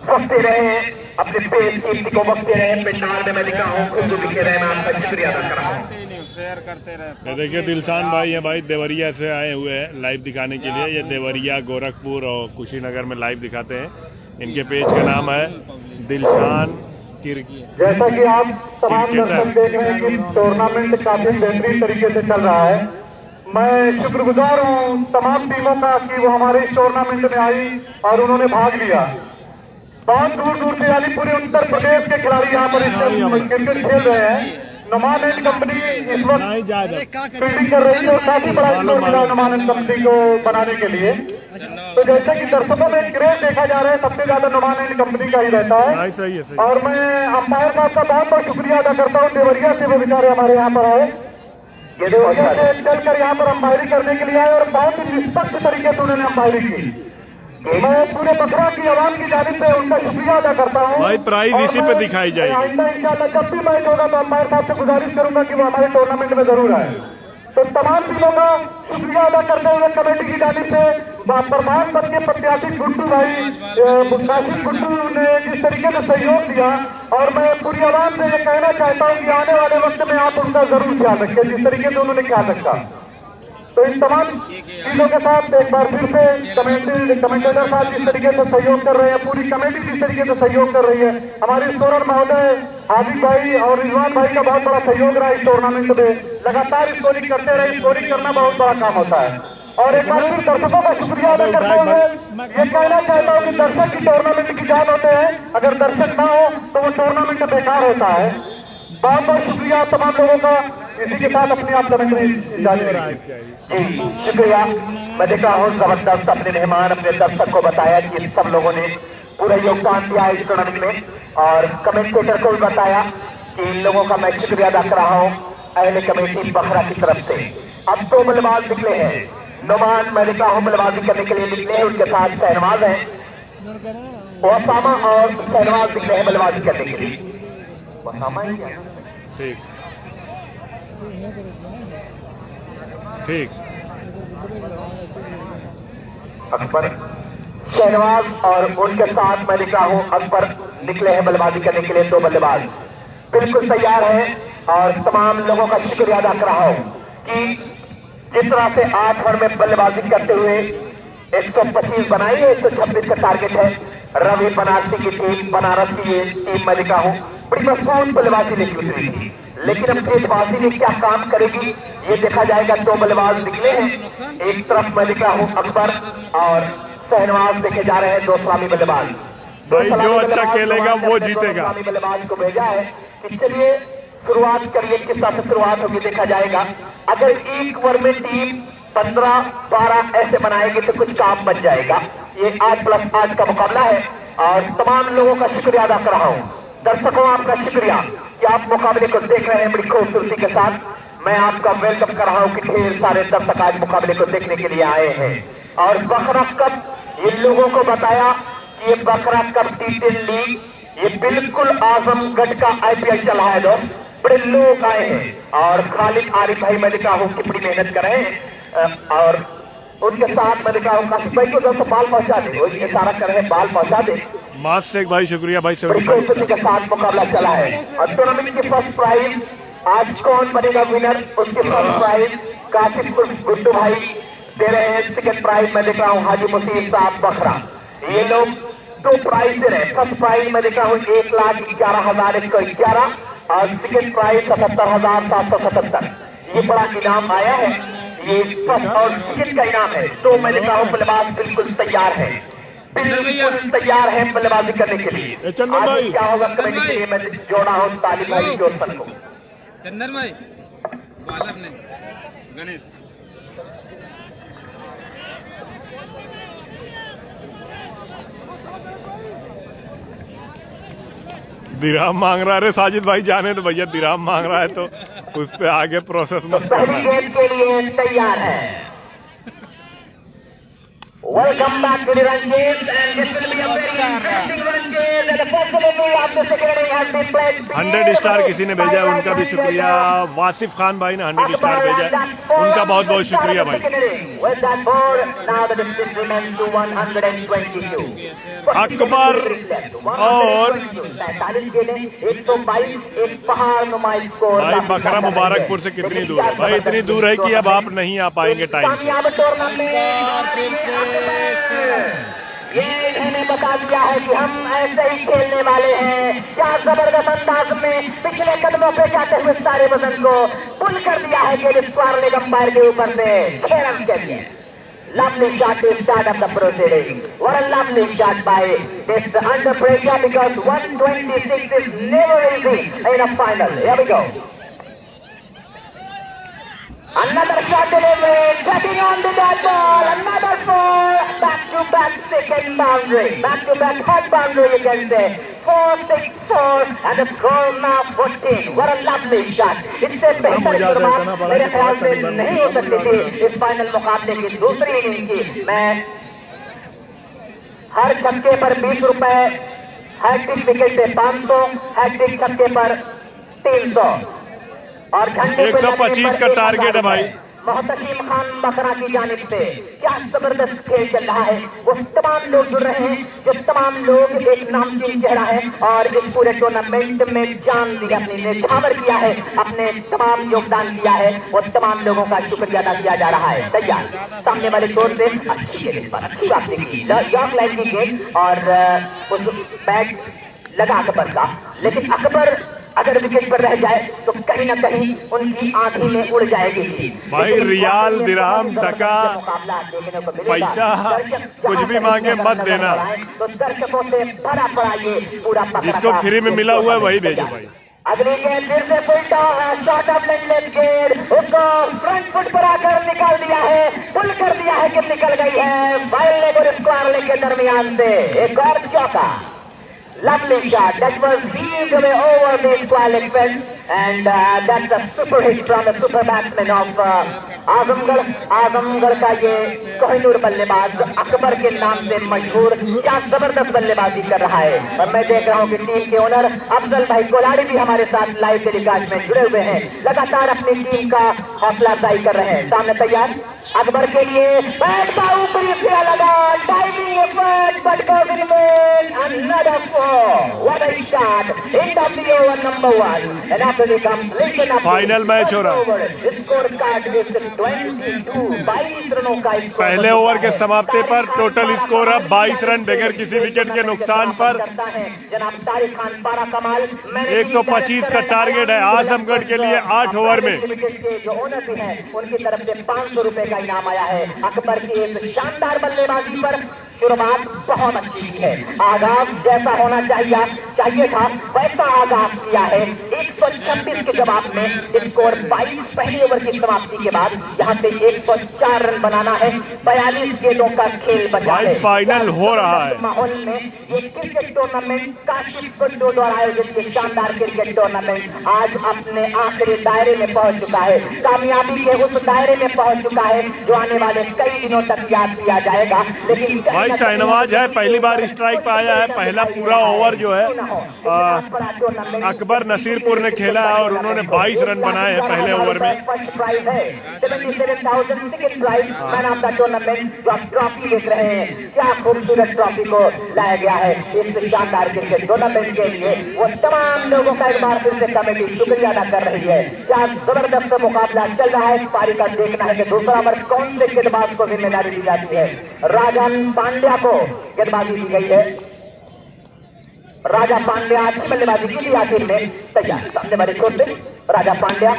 वक्त दे रहे हैं, अपने बेहतरीन को वक्त दे रहे हैं। पिंडाल में मैं दिख रहा हूं खुद दिखे रहे, मैं आपका शुक्रिया अदा कर रहा हूं। शेयर करते रहे। देखिए दिलशान भाई है भाई, देवरिया से आए हुए हैं लाइव दिखाने के लिए। ये देवरिया, गोरखपुर और कुशीनगर में लाइव दिखाते हैं। इनके पेज का नाम है दिलशान क्रिकेट। जैसा कि आप तमाम दर्शक देख रहे हैं कि टूर्नामेंट काफी बेहतरीन तरीके से चल रहा है। मैं शुक्रगुजार हूं तमाम टीमों का कि वो हमारे इस टूर्नामेंट में आई और उन्होंने भाग लिया। बहुत दूर दूर से यानी पूरे उत्तर प्रदेश के खिलाड़ी यहाँ पर क्रिकेट खेल रहे हैं। नुमान एंड कंपनी इस वक्त फील्डिंग कर रही है और काफी बड़ा स्कोर मिला नुमान एंड कंपनी को बनाने के लिए। तो जैसे कि दर्शकों में क्रेज देखा जा रहा है, सबसे ज्यादा नुमान एंड कंपनी का ही रहता है। सही है, सही। और मैं अंपायर साहब का बहुत बहुत शुक्रिया अदा करता हूँ। देवरिया से वो बेचारे हमारे यहाँ पर आए, ये देवरिया से चलकर यहाँ पर अंपायरी करने के लिए आए और बहुत ही निष्पक्ष तरीके से उन्होंने अंपायरी की। मैं पूरे बखरा की आवाम की जानिब से उनका शुक्रिया अदा करता हूँ। भाई प्राइज इसी पे दिखाई जाएगी। आइंदा इंशाल्लाह जब भी मैच होगा तो अंपायर साहब से गुजारिश करूंगा कि वो हमारे टूर्नामेंट में जरूर आए। तो तमाम टीमों का शुक्रिया अदा करते हुए कमेटी की जानिब से प्रधान पद के प्रत्याशी गुड्डू भाई, काशिफ गुड्डू ने जिस तरीके से सहयोग दिया, और मैं पूरी आवाम से ये कहना चाहता हूँ कि आने वाले वक्त में आप उनका जरूर ख्याल रखें जिस तरीके से उन्होंने ख्याल रखा। तो इन तमाम चीजों के साथ एक बार फिर से कमेंटेटर साहब जिस तरीके से सहयोग कर रहे हैं, पूरी कमेटी जिस तरीके से सहयोग कर रही है, हमारे सोरन महोदय, हाजिर भाई और रिजवान भाई का बहुत बड़ा सहयोग रहा इस टूर्नामेंट में। लगातार स्कोरिंग करते रहे, स्कोरिंग करना बहुत बड़ा काम होता है। और एक बार फिर दर्शकों का शुक्रिया अदा करते हुए ये कहना चाहता हूँ कि दर्शक की टूर्नामेंट की जान होते हैं, अगर दर्शक ना हो तो वो टूर्नामेंट बेकार होता है। बहुत बहुत शुक्रिया तमाम लोगों का। इसी के साथ अपने आप जी शुक्रिया। मैं देख रहा हूँ जबरदस्त अपने मेहमान अपने दर्शक को बताया कि सब लोगों ने पूरा योगदान दिया इस टूर्नामेंट में, और कमेंटेटर को भी बताया कि इन लोगों का मैं शुक्रिया अदा कर रहा हूँ अहले कमेटी बखरा की तरफ से। अब 2 बल्लेबाज निकले हैं, नुमान मैं देख रहा हूँ बल्लेबाजी करने के लिए निकले हैं, उनके साथ शहनवाज है, ओसामा और शहनवाज निकले हैं बल्लेबाजी करने के लिए। ओसामा ही क्या? ठीक ठीक। अकबर, शहनवाज और उनके साथ मैं दिख रहा हूं अकबर निकले हैं बल्लेबाजी करने के लिए। 2 बल्लेबाज बिल्कुल तैयार हैं और तमाम लोगों का शुक्रिया अदा कर रहा हूं कि जिस तरह से 8 ओवर में बल्लेबाजी करते हुए 125 बनाई है, 126 का टारगेट है। रवि बनारसी की टीम, बनारस की टीम मैं दिख रहा हूं बड़ी मजबूत बल्लेबाजी लेके उतरी थी, लेकिन अब गेंदबाजी में क्या काम करेगी ये देखा जाएगा। 2 बल्लेबाज निकले हैं, एक तरफ मैं दिख रहा हूं अकबर और शहनवाज देखे जा रहे हैं 2 सलामी बल्लेबाज। भाई जो अच्छा खेलेगा वो जीतेगा। सलामी बल्लेबाज को भेजा है कि चलिए शुरुआत करिए, किस तरह से शुरुआत होगी देखा जाएगा। अगर एक ओवर में टीम 15-12 ऐसे बनाएगी तो कुछ काम बन जाएगा। ये 8+8 का मुकाबला है और तमाम लोगों का शुक्रिया अदा कर रहा हूं। दर्शकों आपका शुक्रिया कि आप मुकाबले को देख रहे हैं बड़ी खूबसूरती के साथ। मैं आपका वेलकम कर रहा हूं कि ढेर सारे दर्शक आज मुकाबले को देखने के लिए आए हैं। और बकरा कप इन लोगों को बताया कि ये बकरा कप T10 लीग ये बिल्कुल आजमगढ़ का IPL चला है दोस्त। बड़े लोग आए हैं और खालिद आरिफ भाई मैं देखा हूँ कि बड़ी मेहनत कर रहे हैं और उनके साथ मैं देखा हूँ काशिफ भाई को जब बाल पहुंचा दे, वो इशारा कर रहे हैं बाल पहुंचा दे। मास शेख भाई शुक्रिया भाई, बड़ी खूबसूरती के साथ मुकाबला चला है और टूर्नामेंट की फर्स्ट प्राइज आज कौन बनेगा विनर, उसके फर्स्ट प्राइज काशिफ गुड्डू भाई दे रहे हैं। सेकंड प्राइज मैं देख रहा हूँ हाजी मुसीब साहब बखरा। ये लोग 2 प्राइज दे रहे हैं। फर्स्ट प्राइज मैं देख रहा हूँ 1,11,111 और सेकंड प्राइज 77,777। ये बड़ा इनाम आया है, ये फर्स्ट और सेकंड का इनाम है। तो मैं देख रहा हूँ बल्लेबाज बिल्कुल तैयार है, बिल्कुल तैयार है बल्लेबाजी करने के लिए। चंदन भाई क्या होगा कमेटी के लिए मैं जोड़ा हूँ तालिब भाई जोरसन को। चंदन भाई बालक ने गणेश दिराम मांग रहा है। साजिद भाई जाने तो भैया, दिराम मांग रहा है तो उस पे आगे प्रोसेस मत करना। पहली गेम के लिए तैयार है। Welcome back to the run chase and this will be a very interesting run chase and the first delivery of the second inning has been played. 100 star किसी ने भेजा है, उनका भी शुक्रिया। वासिफ खान भाई ने 100 स्टार भेजा है, उनका बहुत बहुत शुक्रिया भाई। With that ball, now the distance remains to 122. Akbar और 45 गेंदें 122 एक पहाड़ नुमा स्कोर। भाई बखरा मुबारकपुर से कितनी दूर है भाई? इतनी दूर है कि अब आप नहीं आ पाएंगे टाइम से। कामयाब टूर्नामेंट ये इन्होंने बता दिया है कि हम ऐसे ही खेलने वाले हैं। क्या जबरदस्त अंदाज में पिछले कदमों पे जाते हुए सारे वजन को पुल कर दिया है कि स्क्वायर लेग अंपायर के ऊपर से खेल के लिए। Lovely shot to start up the proceeding. What a lovely shot by this under pressure because 126 is never easy in a final. Here we go. Another shot delivery, cutting on to that ball, another 4, back-to-back second boundary, back-to-back third boundary you can say, 4-6-4 and the score now 14. What a lovely shot. इससे बेहतर शुरुआत मेरे ख्याल से नहीं हो सकती थी इस फाइनल मुकाबले की दूसरी इनिंग की। मैं हर छक्के पर 20 रुपए, हैट्रिक विकेट से 500, हैट्रिक छक्के पर 300 और घंटे 125 का टारगेट है भाई। मोहतसीम खान बकरा की जानिब से क्या जबरदस्त खेल चल रहा है। वो तमाम लोग जुड़ रहे हैं जो तमाम लोग एक नामचीन चेहरा है और इस पूरे टूर्नामेंट में जान दी, अपनी निछावर किया है, अपने तमाम योगदान किया है। वो तमाम लोगों का शुक्रिया अदा किया जा रहा है। तैयार सामने वाले छोर से अच्छी गेंद पर अच्छी बात की यॉर्क लाइन की गेंद और उस बैट लगा अकबर का, लेकिन अकबर अगर विकेट पर रह जाए तो कहीं ना कहीं उनकी आंखी में उड़ जाएगी भाई। रियाल दिरहम टका पैसा कुछ भी मांगे मत देना, तो दर्शकों से भरा पड़ा ये पूरा जिसको फ्री में मिला हुआ है वही भेजो भाई। अगली गेंद फिर से फुलटा है, शॉट ऑफ लेग गेंद उसको फ्रंट फुट पर आकर निकाल दिया है, पुल कर दिया है कि निकल गई है वाइल्ड लेग और स्क्वायर लेग के दरमियान से। एक और चौका, lovely shot that was sealed away over the square leg fence and that's a super hit from the super batsman of Azamgarh का ये कोहिनूर बल्लेबाज अकबर के नाम से मशहूर क्या जबरदस्त बल्लेबाजी कर रहा है। और मैं देख रहा हूँ कि टीम के ओनर अफजल भाई कोलाड़ी भी हमारे साथ लाइव टेलीकास्ट में जुड़े हुए हैं, लगातार अपनी टीम का हौसला अफजाई कर रहे हैं। सामने तैयार अकबर के लिए बैट का ऊपरी सिरा लगा, diving effort but goes in vain, another 4. What a shot, end of the over number 1 and after the completion of final match हो रहा है। स्कोर कार्ड with 22 रनों का पहले ओवर के समाप्ति पर टोटल स्कोर अब 22 रन बगैर किसी विकेट के नुकसान पर। जनाब तारिक खान पारा कमाल 125 का टारगेट है आजमगढ़ के लिए 8 ओवर में। जो ओनर भी है उनकी तरफ से 500 रुपए का इनाम आया है। अकबर की इस शानदार बल्लेबाजी पर शुरुआत बहुत अच्छी की है, आगाज जैसा होना चाहिए था वैसा आगाज किया है। 126 के जवाब में स्कोर 22 पहले ओवर की समाप्ति के बाद यहाँ से 104 रन बनाना है। 42 गेंदों का खेल बचा है। फाइनल हो रहा है माहौल में ये क्रिकेट टूर्नामेंट काशिफ गुड्डू द्वारा आयोजित ये शानदार क्रिकेट टूर्नामेंट आज अपने आखिरी दायरे में पहुंच चुका है, कामयाबी के उस दायरे में पहुंच चुका है जो आने वाले कई दिनों तक याद किया जाएगा। लेकिन भाई शाहनवाज है, पहली बार स्ट्राइक पे आया है। पहला पूरा ओवर जो है अकबर नसीरपुर ने खेला है और उन्होंने 22 रन बनाए हैं पहले ओवर में। फर्स्ट प्राइज है 77,000 second prize man of the tournament. जो आप ट्रॉफी देख रहे हैं, क्या खूबसूरत ट्रॉफी को लाया गया है इस शानदार क्रिकेट टूर्नामेंट के लिए। वो तमाम लोगों का एक बार फिर से कमेटी शुक्रिया अदा कर रही है। क्या जबरदस्त मुकाबला चल रहा है। इस पारी का देखना है कि दूसरा ओवर कौन से गेंदबाज को जिम्मेदारी दी जाती है। राजन पांड्या को गेंदबाजी दी गई है। राजा पांड्या अच्छी बल्लेबाजी की थी आखिर में। तैयार सामने वाले छोर से राजा पांड्या,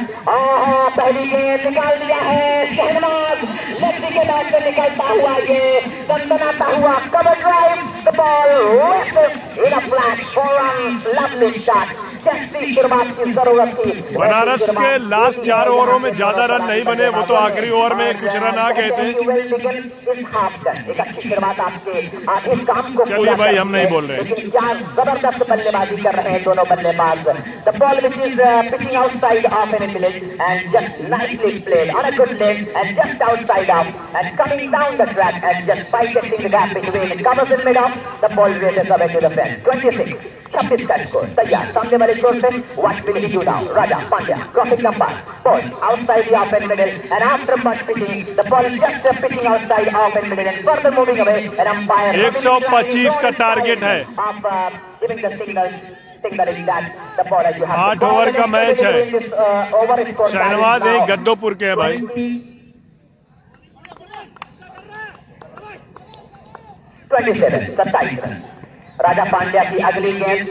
पहली गेंद निकाल दिया है शहनवाज। लेग के बैट से निकलता हुआ ये दंदनाता हुआ cover drive, the ball in a flat 4 run, lovely shot. कैसी शुरुआत की जरूरत थी। बनारस के लास्ट 4 ओवरों में ज्यादा रन नहीं बने, वो तो आखिरी ओवर में कुछ रन आ गए थे। एक अच्छी शुरुआत आपके आधे काम को चलिए भाई, हम नहीं बोल रहे। लेकिन क्या जबरदस्त बल्लेबाजी कर रहे हैं दोनों बल्लेबाज। The ball which is pitching outside off and village and just nicely played on a good leg and just outside off and coming down the track and just bisecting the gap between covers in mid off the ball races away to the fence. 26 का स्कोर। तैयार सामने वाले छोर से what will he do now. Raja Pandya crossing number ball outside off and middle and after much pitching the ball just pitching outside off and middle and further moving away and umpire 125 का टारगेट है। आप giving the signaling that the ball as you have 8 over का मैच है। है। शहनवाज एक गद्दोपुर के है भाई। 27 रन। राजा पांड्या की अगली गेंद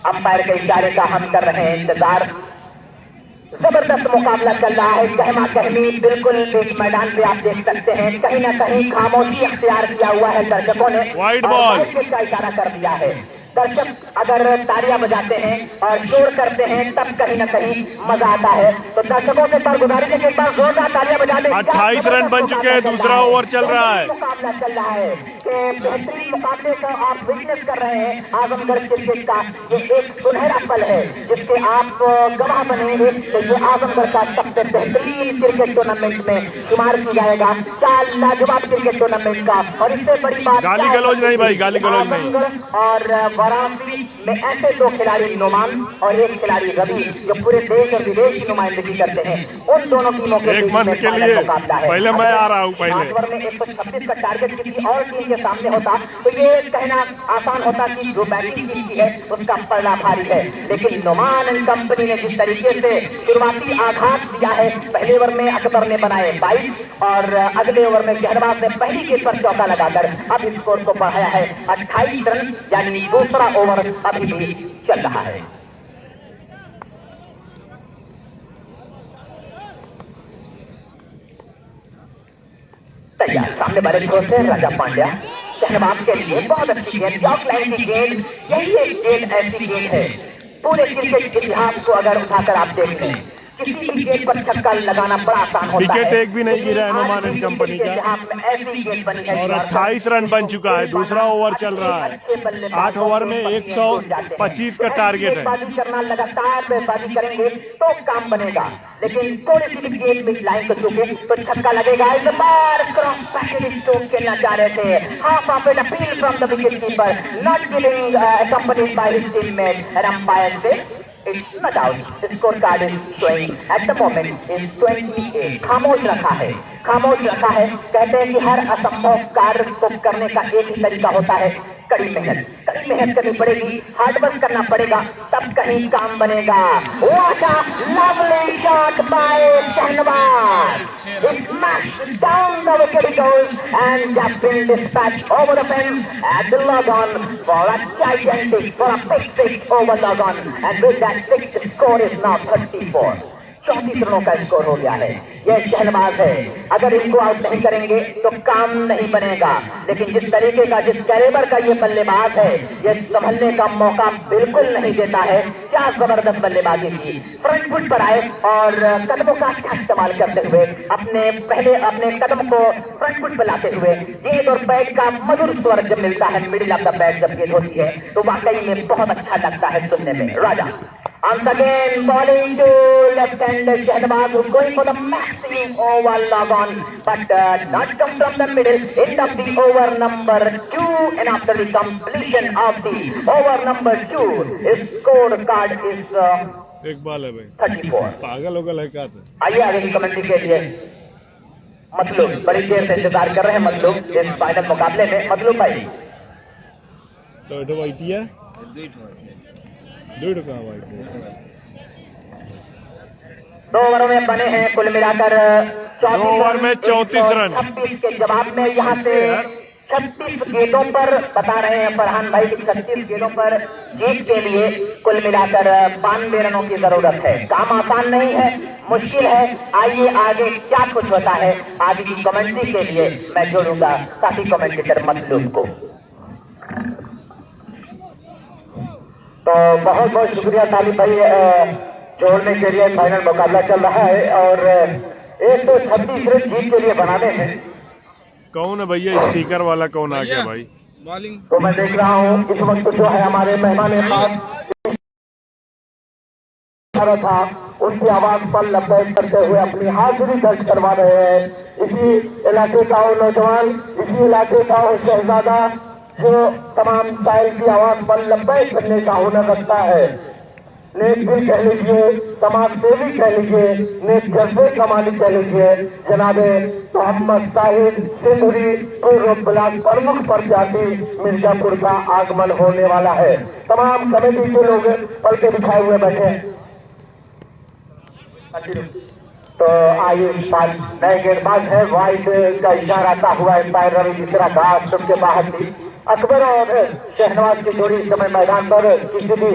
अंपायर के इशारे का हम कर रहे हैं इंतजार। जबरदस्त मुकाबला चल रहा है। गहमा गहमी बिल्कुल बीच मैदान पे आप देख सकते हैं। कहीं ना कहीं खामोशी अख्तियार किया हुआ है दर्शकों ने। वाइड बॉल का इशारा कर दिया है। दर्शक अगर तालियां बजाते हैं और शोर करते हैं तब कहीं ना कहीं मजा आता है। तो दर्शकों से पर गुजारिश है कि एक बार जोरदार तालियां बजा दें। 28 रन बन चुके हैं, दूसरा ओवर चल रहा है। मुकाबला चल रहा है कि बेहतरीन मुकाबले का आप विटनेस कर रहे हैं। आजमगढ़ क्रिकेट का ये एक सुनहरा पल है जिसके आप गवाह बनेंगे। तो ये आजमगढ़ का सबसे बेहतरीन क्रिकेट टूर्नामेंट में शुमार की जाएगा। चार लाजवाब क्रिकेट टूर्नामेंट का। और इससे बड़ी बात गाली गलौज नहीं भाई, गाली गलौज नहीं। और वाराणसी में ऐसे 2 खिलाड़ी नोमान और एक खिलाड़ी रवि जो पूरे देश और विदेश की नुमाइंदगी करते हैं। उन दोनों टीमों के एक मंथ के लिए पहले मैं आ रहा हूँ। पहले ओवर में 126 का टारगेट किसी और टीम के सामने होता तो ये कहना आसान होता कि जो बैटिंग टीम की है उसका पलड़ा भारी है। लेकिन नोमान एंड कंपनी ने जिस तरीके से शुरुआती आघात दिया है, पहले ओवर में अकबर ने बनाए 22 और अगले ओवर में शहनवाज ने पहली गेंद पर चौका लगाकर अब स्कोर को बढ़ाया है 28 रन। यानी दूसरा ओवर अभी भी चल रहा है। तैयार सामने वाले छोर से राजा पांड्या। शहनवाज के लिए बहुत अच्छी गेंद, टॉप लाइन की गेंद। यही एक गेंद ऐसी गेंद है पूरे क्रिकेट इतिहास को अगर उठाकर आप देख लें, किसी भी गेंद पर छक्का लगाना बड़ा आसान होता है। विकेट एक भी नहीं गिरा है नोमान एंड कंपनी का। ऐसी गेंद बनी है और 28 रन बन चुका है। दूसरा ओवर चल रहा है। 8 ओवर में 125 का टारगेट है। गेंदबाजी करना, लगातार गेंदबाजी करेंगे तो काम बनेगा। लेकिन थोड़ी सी भी गेंद में लाइन को चुके तो छक्का लगेगा। इस बार क्रॉस पैकेज स्ट्रोक खेलना चाह रहे थे। Half of an appeal from the wicket keeper, not giving accompanied by his teammate and umpire says it's not out. The scorecard is showing at the moment is 28. खामोश रखा है, खामोश रखा है। कहते हैं कि हर असंभव कार्य को करने का एक ही तरीका होता है, कड़ी मेहनत। कड़ी मेहनत करनी पड़ेगी, हार्डवर्क करना पड़ेगा, तब कहीं काम बनेगा। What a lovely shot by Shahnawaz! It smashed down the wicket it goes and has been dispatched over the fence at the log-on for a gigantic, for a big 6 over log-on, and with that 6 the score is now 34. 34 रनों का स्कोर हो गया है। यह शहनवाज है। अगर इनको आउट नहीं करेंगे तो काम नहीं बनेगा। लेकिन जिस तरीके का, जिस कैलिबर का ये बल्लेबाज है, यह संभलने का मौका बिल्कुल नहीं देता है। क्या जबरदस्त बल्लेबाजी की। फ्रंट फुट पर आए और कदमों का अच्छा इस्तेमाल करते हुए अपने कदम को फ्रंट फुट पर लाते हुए गेंद और बैट का मधुर स्वर जब मिलता है, मिडिल ऑफ द बैट जब गेंद होती है तो वाकई में बहुत अच्छा लगता है सुनने में। राजा Once again, bowling to left-hander Shahnawaz, who's going for the maximum over log on, but not come from the middle. End of the over number 2, and after the completion of the over number 2, his scorecard is एक बाल है भाई 34. पागल होगल है क्या था आइए आगे की कमेंट्री के लिए मतलूब बड़ी देर से इंतजार कर रहे हैं मतलूब इस फाइनल मुकाबले में। मतलूब भाई तो एटो वाइट है दूर कहाँ वाइट है 2 ओवरों में बने हैं कुल मिलाकर 2 ओवर में 34 रन। 26 के जवाब में यहाँ से 36 गेंदों पर बता रहे हैं फरहान भाई कि 36 गेंदों पर जीत के लिए कुल मिलाकर 92 रनों की जरूरत है। काम आसान नहीं है, मुश्किल है। आइए आगे क्या कुछ होता है, आगे की कमेंट्री के लिए मैं जोड़ूंगा साथी कमेंटेटर मतलूब को। तो बहुत बहुत शुक्रिया तालिब भाई जोड़ने के लिए। फाइनल मुकाबला चल रहा है और 136 रन जीत के लिए बनाने हैं। कौन है भैया स्टिकर वाला कौन आ गया भाई बॉलिंग तो मैं देख रहा हूँ इस वक्त जो है हमारे मेहमान खास था उसकी आवाज पर लपेट करते हुए अपनी हाजिरी दर्ज करवा रहे हैं। इसी इलाके का वो नौजवान, इसी इलाके का वो शहजादा जो तमाम साइल की आवाज पर लपेट करने का हुनर रखता है। नेक भी कह लीजिए, समाज सेवी कह लीजिए, नेक जज्बे का मालिक कह लीजिए, जनाबे मोहम्मद साहिद सिंधुरी पूर्व ब्लॉक प्रमुख प्रत्याशी मिर्जापुर का आगमन होने वाला है। तमाम कमेटी के लोग पलके बिछाए हुए बैठे हैं। तो आयुष पाल नए गेंदबाज है, वाइड का इशारा आता हुआ एम्पायर रवि मिश्रा घास के बाहर थी। अकबर और शहनवाज की जोड़ी इस समय मैदान पर किसी भी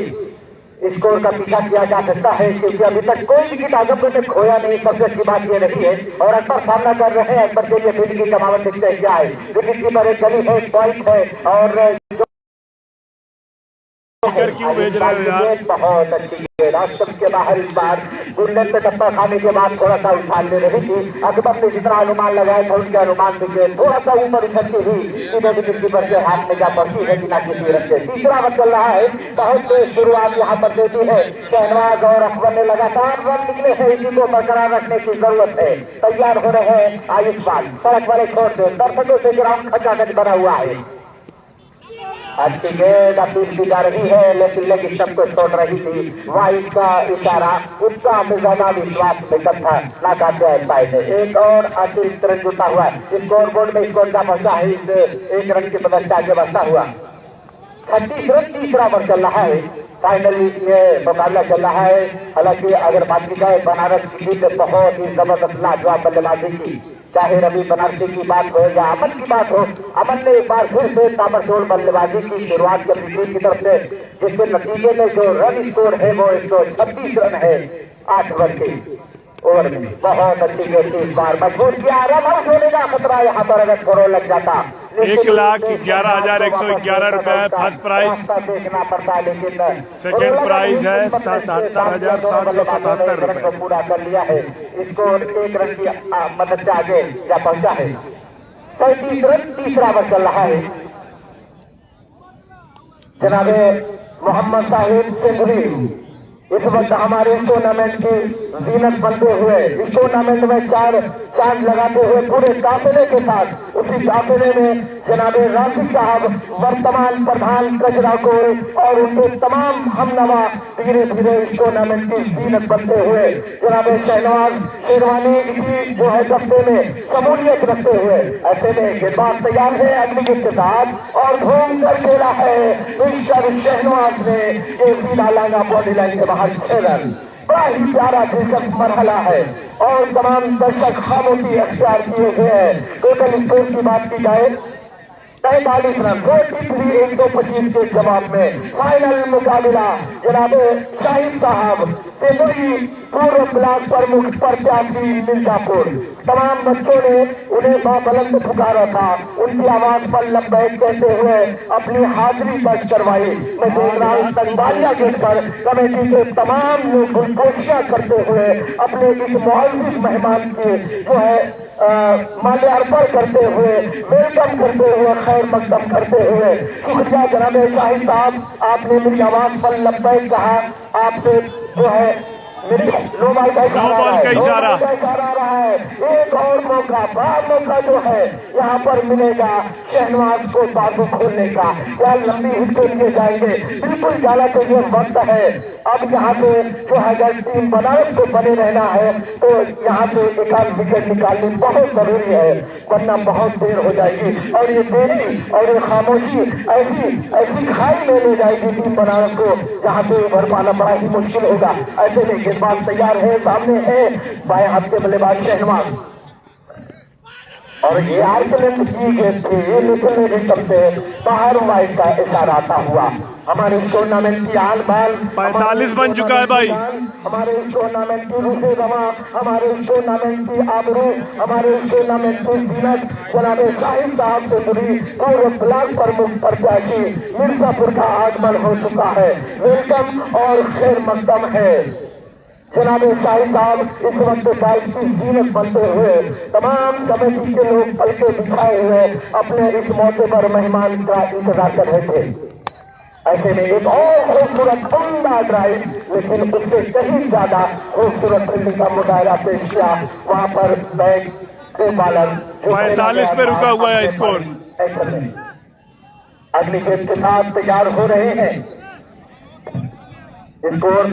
स्कोर का पीछा किया जा सकता है क्योंकि अभी तक कोई विकेट आजमगढ़ में खोया नहीं। सबसे अच्छी बात ये रही है और अकबर सामना कर रहे हैं। अकबर के लिए विकेट की कमावट दिखते हैं क्या है। विकेट कीपर एक गली है, पॉइंट है और क्यों भेज रहे हो यार। बहुत अच्छी राष्ट्र के बाहर इस बार बुलेट पे टप्पा खाने के बाद थोड़ा सा उछाल ले रही थी। अकबर ने जितना अनुमान लगाया था उनके अनुमान से थोड़ा सा ऊपर उछलती हुई सीधे विकेट कीपर के हाथ में जा पड़ती है बिना किसी रन के। तीसरा ओवर चल रहा है, बहुत तेज शुरुआत यहाँ पर देती है शहनवाज और अकबर ने लगातार रन निकले हैं। इसी को बरकरार रखने की जरूरत है। तैयार हो रहे हैं आयुष्मान, सड़क वाले छोड़ दे, दर्शकों से ग्राउंड खचाखच बना हुआ है। अच्छी गेंद अपील की जा रही है लेकिन लेग स्टंप को छोड़ रही थी। वाइड का इशारा उसका हमें ज्यादा विश्वास निकल था ना काटे एम्पायर ने। एक और अतिरिक्त रन जुटा हुआ है। स्कोर बोर्ड में स्कोर का पहुंचा है इस 1 रन की बदल से आगे बढ़ता हुआ 36 रन। तीसरा ओवर चल रहा है, फाइनली ये मुकाबला चल रहा है। हालांकि अगर बात की जाए बनारस की जीत बहुत ही जबरदस्त लाजवाब बल्लेबाजी की, चाहे रवि बनारसी की बात हो या अमन की बात हो। अमन ने एक बार फिर से ताबड़तोड़ बल्लेबाजी की शुरुआत कर दी की तरफ से, जिसके नतीजे में जो रन स्कोर है वो 136 रन है 8 ओवर के ओवर में। बहुत अच्छी गेंद इस बार मजबूर किया, रन आउट होने का खतरा यहाँ पर अगर थोड़ा लग जाता। 1,11,111 रुपए फर्स्ट प्राइज, देखना पड़ता है लेकिन सेकेंड प्राइज है 77,777 रुपए। पूरा कर लिया है, स्कोर 1 रन की मदद से आगे जा पहुंचा है। 37 रन। तीसरा ओवर चल रहा है। जनाबे मोहम्मद साहिद सिंधुरी इस वक्त हमारे इस टूर्नामेंट की जीनत बनते हुए, इस टूर्नामेंट में 4 चांद लगाते हुए पूरे काफिले के साथ, उसी काफिले में जनाबे राशिद साहब वर्तमान प्रधान कचरा गोल और उनके तमाम हमनवा धीरे धीरे इस टूर्नामेंट की जीनत बनते हुए जनाबे शहनवाज शेरवानी इसी जो है दस्ते में शमूलियत रखते हुए ऐसे में गेंदबाज तैयार है अगली गेंद के साथ और घूम कर खेला है मिस्टर शहनवाज ने ये सीधा लांगा बॉडी लाइन के बाहर 6 रन। बड़ा ही प्यारा दिलचस्प मरहला है और तमाम दर्शक खामोशी अख्तियार किए हुए हैं। टोटल स्कोर की बात की जाए 43 रन 43,125 के जवाब में फाइनल मुकाबला जनाबे शाहिद साहब सिंधुरी पूर्व ब्लॉक प्रमुख प्रत्याशी मिर्जापुर। तमाम बच्चों ने उन्हें बुलंद पुकारा था, उनकी आवाज पर लब्बैक कहते हुए अपनी हाजिरी दर्ज करवाई। मैं देख रहा हूं तंबालिया गेट पर कमेटी के तमाम लोग घोषणा करते हुए अपने इस मुआजिज मेहमान की जो है माल्यार्पण करते हुए, वेलकम करते हुए, खैर मकदम करते हुए शुक्रिया जनाबे शाहिद साहब, आपने मेरी आवाज पर लब्बैक कहा। आपसे जो है मेरी नो बॉल का इशारा आ रहा है। एक और मौका, बड़ा मौका जो है यहाँ पर मिलेगा शहनवाज को बाजू खोलने का। क्या लंबी हिट के लिए जाएंगे? बिल्कुल जाना चाहिए, वक्त है। अब यहाँ से जो है अगर टीम बनारस को बने रहना है तो यहाँ से एक आध विकेट निकालनी बहुत जरूरी है, वरना बहुत देर हो जाएगी। और ये देरी और ये खामोशी ऐसी खाई में ले जाएगी टीम बनारस को, जहाँ से उभर पाना बड़ा ही मुश्किल होगा। ऐसे में गेंदबाज तैयार है, सामने है बाएं हाथ के बल्लेबाज शहनवाज, और ये आर्गुमेंट की गेंद थी, लेकिन रिकम से बाहर वाइड का इशारा आता हुआ। हमारे इस टूर्नामेंट की आन बाल 45 बन चुका है भाई। हमारे इस टूर्नामेंट की रूसे रवा, हमारे इस टूर्नामेंट की आबरू, हमारे इस टूर्नामेंट की जीनत जनाब शाहिद साहब से जुड़ी पूर्व ब्लॉक प्रमुख प्रत्याशी मिर्जापुर का आगमन हो चुका है। वेलकम और खैर मकदम है जनाब शाहिद साहब। इस वक्त बाइक की जीनत बनते हुए तमाम कमेटी के लोग पलके बिछाए हुए अपने इस मौके पर मेहमान का इंतजार कर रहे थे। ऐसे में एक और खूबसूरत उम्दा ड्राइव, लेकिन उससे कहीं ज्यादा खूबसूरत फील्डिंग का मुजाहरा पेश किया वहां पर बैक से बालर 45 पे रुका हुआ है स्कोर। अगली गेंद के साथ तैयार हो रहे हैं। स्कोर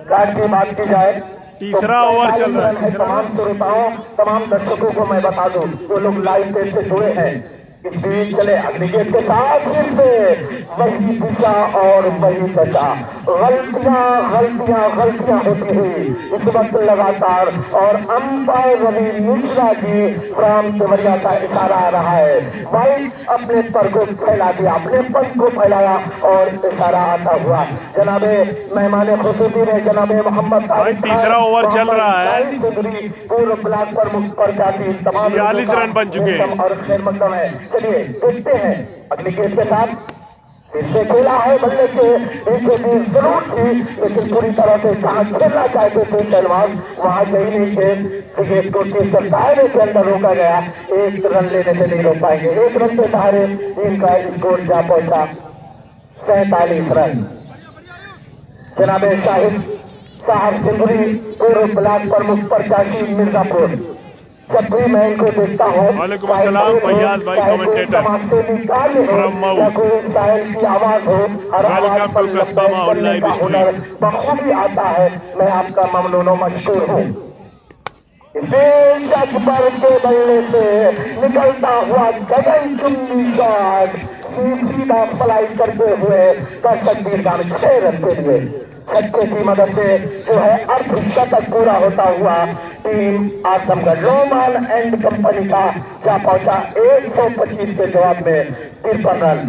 कार्ड की बात की जाए, तीसरा ओवर चल रहा है। तमाम श्रोताओं, तमाम दर्शकों को मैं बता दूं जो लोग लाइव पेज से जुड़े हैं, इस बीच चले अगली गेंद के साथ फिर से वही दिशा और वही दशा। गलतियां होती हुई इस वक्त लगातार, और अंपायर रवि मिश्रा जी फ्राम देवरिया का इशारा आ रहा है। भाई अपने पर को फैला दिया, अपने पंख को फैलाया और इशारा आता हुआ जनाबे मेहमान खुसूसी ने जनाबे मोहम्मद तीसरा ओवर चल रहा है। पूर्व ब्लॉक प्रमुख प्रत्याशी तमाम 46 रन बन चुके हैं और खैर मकदम है। चलिए देखते हैं अगली गेंद के साथ फिर से खेला है बल्ले के पीछे भी जरूर थी, लेकिन पूरी तरह से जहां खेलना चाहते थे शहनवाज वहां गई नहीं। गेंद को तीसरे दायरे के अंदर रोका गया, एक रन लेने से नहीं रोक पाएंगे। एक रन के सहारे इनका स्कोर जा पहुंचा 47 रन। जनाबे शाहिद साहब सिंधुरी पूर्व ब्लॉक प्रमुख प्रत्याशी मिर्जापुर, जब भी मैं इनको देखता हूँ वालेकुम अस्सलाम फैयाज भाई कमेंटेटर फ्रॉम मऊ, साहिल की आवाज हो और आवाज पर हुनर बखूबी आता है। मैं आपका ममनून व मशहूर हूँ। अकबर के बल्ले से निकलता हुआ गगन चुंबी शॉट सीधा फ्लाई करते हुए दर्शक दीर्घा में 6 रन के लिए छक्के की मदद से जो है अर्धशतक पूरा होता हुआ team Azamgarh Roman and company का जा पहुंचा 125 के जवाब में 53 रन।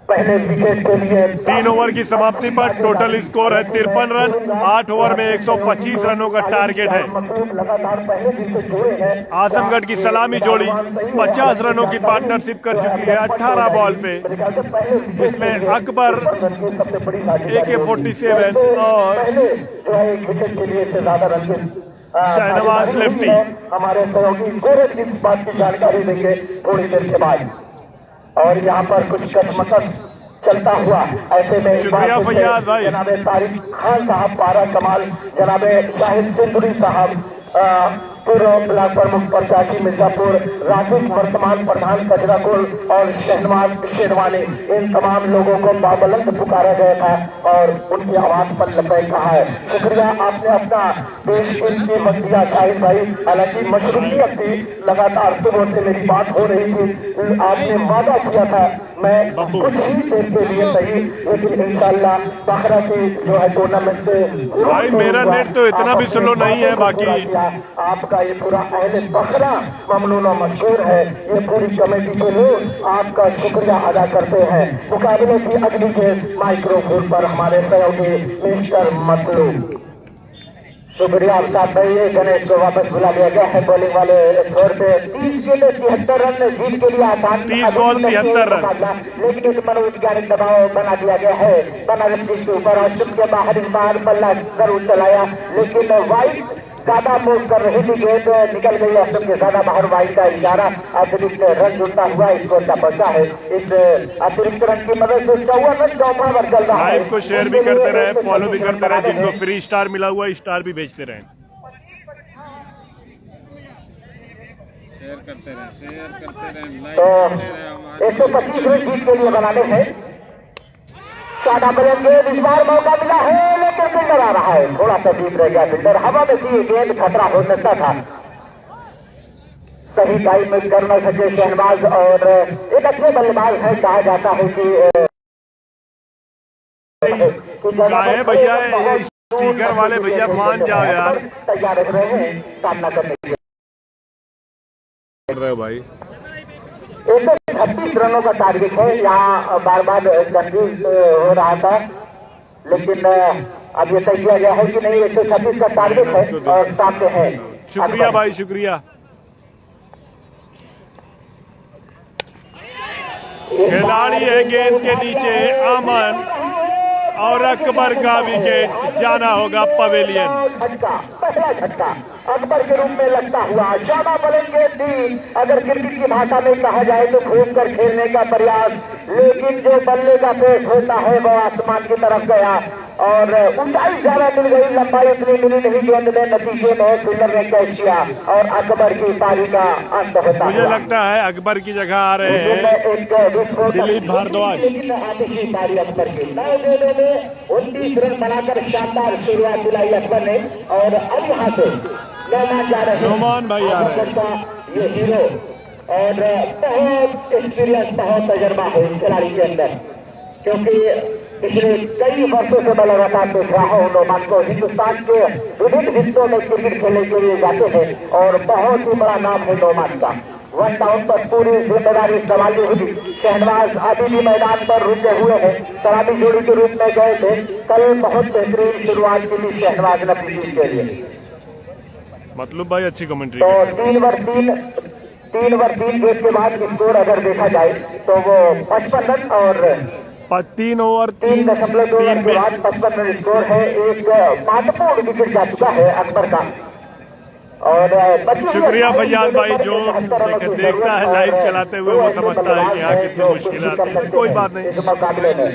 पहले विकेट के लिए 3 ओवर की समाप्ति पर टोटल स्कोर है 53 रन। 8 ओवर में 125 रनों का टारगेट है। लगातार पहले दिन से जुड़े हैं। आजमगढ़ की सलामी जोड़ी 50 रनों की पार्टनरशिप कर चुकी है 18 बॉल पे, जिसमें अकबर AK-47 और जो है विकेट के लिए से ज्यादा रन शहनवाज लेफ्टी हमारे सहयोगी गोरख इस बात की जानकारी देंगे थोड़ी देर के बाद। और यहाँ पर कुछ कशमकश चलता हुआ ऐसे में शुक्रिया फैयाज भाई। जनाबे तारिक खान साहब पारा कमाल, जनाबे शाहिद सिंधुरी साहब पूर्व ब्लॉक प्रमुख प्रत्याशी मिर्जापुर, राशिद वर्तमान प्रधान कचराकुल और शहनवाज शेरवानी, इन तमाम लोगों को बाबुलंद पुकारा गया था और उनकी आवाज पर लबैक कहा है। शुक्रिया, आपने अपना देश की वक्त दिया शाहिद भाई। हालांकि मशरूफियत थी, लगातार सुबह से मेरी बात हो रही थी, आपने वादा किया था मैं कुछ ही देर के लिए सही, लेकिन इंशाल्लाह बखरा की जो है टूर्नामेंट से भाई मेरा नेट तो इतना भी स्लो नहीं है। बाकी आपका ये पूरा अहले बखरा ममनून व मशहूर है। ये पूरी कमेटी के लोग आपका शुक्रिया अदा करते हैं। मुकाबले की अगली गेंद माइक्रोफोन पर हमारे सहयोगी मिस्टर मतलूब। शुक्रिया साहब भाई, गणेश को वापस बुला लिया गया है बॉलिंग वाले छोर पे। 30 के लिए 73 रन जीत के लिए आसान 30 बॉल 73 रन, लेकिन एक मनोवैज्ञानिक दबाव बना दिया गया है बनारस के ऊपर और के बाहर इस बार बल्ला जरूर चलाया, लेकिन वाइट ज्यादा मूव कर रही थी, गेंद निकल गई असम के ज्यादा बाहर, वाइड का इशारा, अतिरिक्त रन जुड़ता हुआ इसको अच्छा पहुंचा है। इस अतिरिक्त रन की मदद से 54 रन चौथा ओवर चल रहा है। लाइव को शेयर भी करते रहे, फॉलो भी करते रहे, जिनको फ्री स्टार मिला हुआ स्टार भी भेजते रहे। शेयर करते रहे, तो 125 रन जीत के लिए बनाने हैं। शादा बलेंगे, इस बार मौका मिला है लेकिन फिल्डर आ रहा है, थोड़ा सा डीप रह गया फिल्डर, हवा में थी गेंद, खतरा हो सकता था। सही टाइम में कर न सके शहनवाज, और एक अच्छे बल्लेबाज है, कहा जाता है कि भैया स्टीकर वाले भैया मान जाओ यार, तैयार रहे हैं सामना करने के लिए। रहे हो भाई 136 रनों का टारगेट है, यहाँ बार बार कंफ्यूज हो रहा था, लेकिन अब ये तय किया गया है कि नहीं, 136 का टारगेट है और सामने है। शुक्रिया भाई, शुक्रिया। खिलाड़ी है गेंद के नीचे अमन, और अकबर का विकेट जाना होगा पवेलियन। झटका, पहला झटका अकबर के रूप में लगता हुआ, शादा बलेंगे 3, अगर क्रिकेट की भाषा में कहा जाए तो घूम कर खेलने का प्रयास, लेकिन जो बल्ले का पेश होता है वो आसमान की तरफ गया और ऊंचाई ज्यादा मिल गई, लंबाई इतनी मिली नहीं गेंद में, नतीजे में फील्डर ने कैच किया और अकबर की पारी का अंत होता। मुझे लगता है अकबर की जगह आ रहे हैं दिलीप भारद्वाज। आतिशी पारी अकबर की 9 गेंदों में 29 रन बनाकर शानदार शुरुआत दिलाई अकबर ने, और अब यहाँ से नौमान जा रहे हैं, नौमान भाई आ रहे हैं, ये हीरो, और बहुत एक्सपीरियंस, बहुत तजर्बा है इस खिलाड़ी के अंदर, क्योंकि पिछले कई वर्षों से मैं लगातार देख रहा हूँ नौमान को। हिंदुस्तान के विभिन्न हिस्सों में क्रिकेट खेलने के लिए जाते हैं और बहुत ही बड़ा नाम है नौमान का। 1 डाउन पर पूरी जिम्मेदारी संभाली हुई शहनवाज अभी भी मैदान पर रुके हुए हैं, सलामी जोड़ी के रूप में गए थे, कल बहुत बेहतरीन शुरुआत की थी शहनवाज ने अपनी टीम के लिए। मतलब भाई अच्छी कमेंट्री। तो 3 ओवर 3 गेंद के बाद स्कोर अगर देखा जाए तो वो 55 रन और 3 ओवर 3.2 ओवर के बाद 55 रन स्कोर है। एक महत्वपूर्ण विकेट जा चुका है अकबर का, और शुक्रिया फैयाज भाई, जो देखता है लाइव चलाते हुए वो समझता है कि यहाँ कितनी मुश्किलात है। कोई बात नहीं, इस मुकाबले में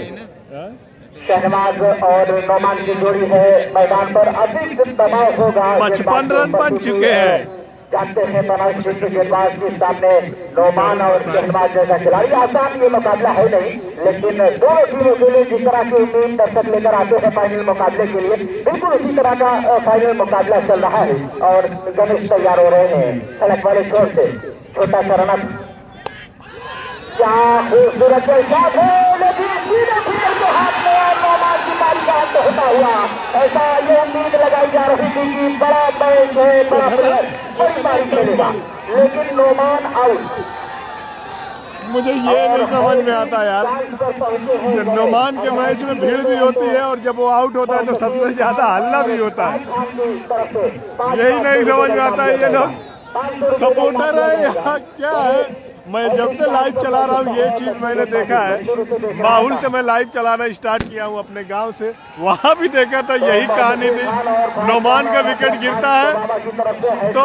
शहनवाज और नौमान की जोड़ी है मैदान पर, अधिक दबाव होगा। 55 रन बन चुके हैं। जानते हैं बनारस के गेंदबाज के सामने नौमान और शहनवाज जैसा खिलाड़ी, आसान ये मुकाबला है नहीं, लेकिन दोनों टीमों के लिए जिस तरह के उम्मीद दर्शक लेकर आते हैं फाइनल मुकाबले के लिए, बिल्कुल इसी तरह का फाइनल मुकाबला चल रहा है। और गणेश तैयार हो रहे हैं सड़क वाले छोर से, छोटा सा रनअप, क्या खूबसूरत शॉट है, लेकिन सीधे फील्डर के हाथ में और नौमान की पारी का अंत होता हुआ। ऐसा ये उम्मीद लगाई जा रही थी कि बड़ा मैच है, बड़ा प्लेयर बड़ी पारी खेलेगा, लेकिन नौमान आउट। मुझे ये नहीं समझ में आता यार, नौमान के मैच में भीड़ भी होती है और जब वो आउट होता है तो सबसे ज्यादा हल्ला भी होता है। यही नहीं समझ में आता है, ये लोग सपोर्टर है या क्या है। मैं जब से लाइव चला रहा हूँ ये चीज मैंने देखा है, माहौल से मैं लाइव चलाना स्टार्ट किया हूँ अपने गांव से, वहां भी देखा था यही कहानी थी। नौमान का विकेट गिरता है तो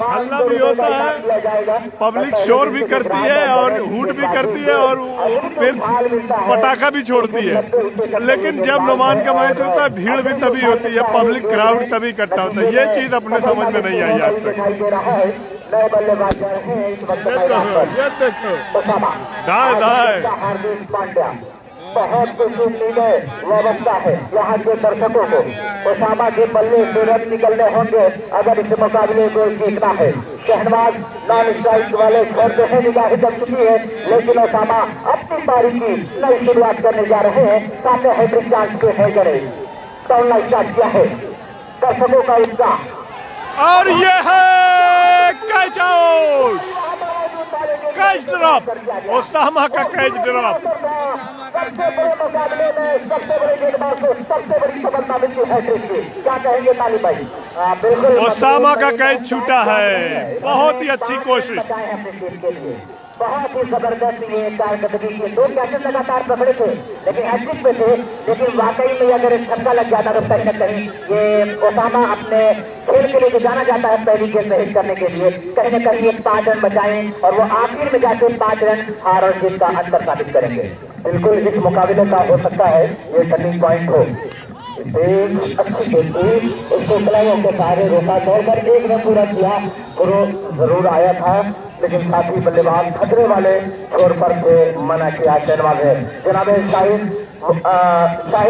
हल्ला भी होता है, पब्लिक शोर भी करती है और हूट भी करती है और फिर पटाखा भी छोड़ती है। लेकिन जब नौमान का मैच होता है भीड़ भी तभी होती है, पब्लिक क्राउड तभी इकट्ठा होता है। ये चीज अपने समझ में नहीं आई आज तक। ये देखो दाएं दाएं हार्दिक पांड्या बहुत कुछ उम्मीदें व्यवस्था है यहाँ के दर्शकों को। ओसामा के बल्ले से रन निकलने होंगे अगर इस मुकाबले को जीतना है। शहनवाज नॉन स्ट्राइक वाले छोड़ते हैं, निगाहें जम चुकी है, लेकिन ओसामा अपनी पारी की नई शुरुआत करने जा रहे हैं। सामने हैट्रिक चांस पे है गणेश, दौड़ना स्टार्ट किया है दर्शकों का उत्साह, और ये है catch out, catch drop, Osama का कैच ड्रॉप। सबसे बड़े मुकाबले में सबसे बड़े गेंदबाज को सबसे बड़ी सफलता मिलती है। क्या कहेंगे ताली भाई? बिल्कुल ओसामा का कैच छूटा है, बहुत ही अच्छी कोशिश। बताएं अपनी टीम के लिए। बहुत ही जबरदस्त ये कारकर्दगी की, 2 कैचेस लगातार पकड़े थे लेकिन हैट्रिक पे थे, लेकिन वाकई में अगर छक्का लग जाता तो कहीं न कहीं ये ओसामा अपने खेल के लिए जो जाना जाता है पहली गेंद में हिट करने के लिए, कहीं न कहीं ये 5 रन बचाएं और वो आखिर में जाके 5 रन हार और जीत का अंतर साबित करेंगे। बिल्कुल इस मुकाबले का हो सकता है ये टर्निंग पॉइंट हो। तेज अच्छी गेंद थी, उसको खिलाड़ियों के सहारे रोका, दौड़कर 1 रन पूरा किया, पूरा जरूर आया था लेकिन साथी बल्लेबाज खतरे वाले छोर पर थे, मना किया शहनवाज है। जनाब शाहिद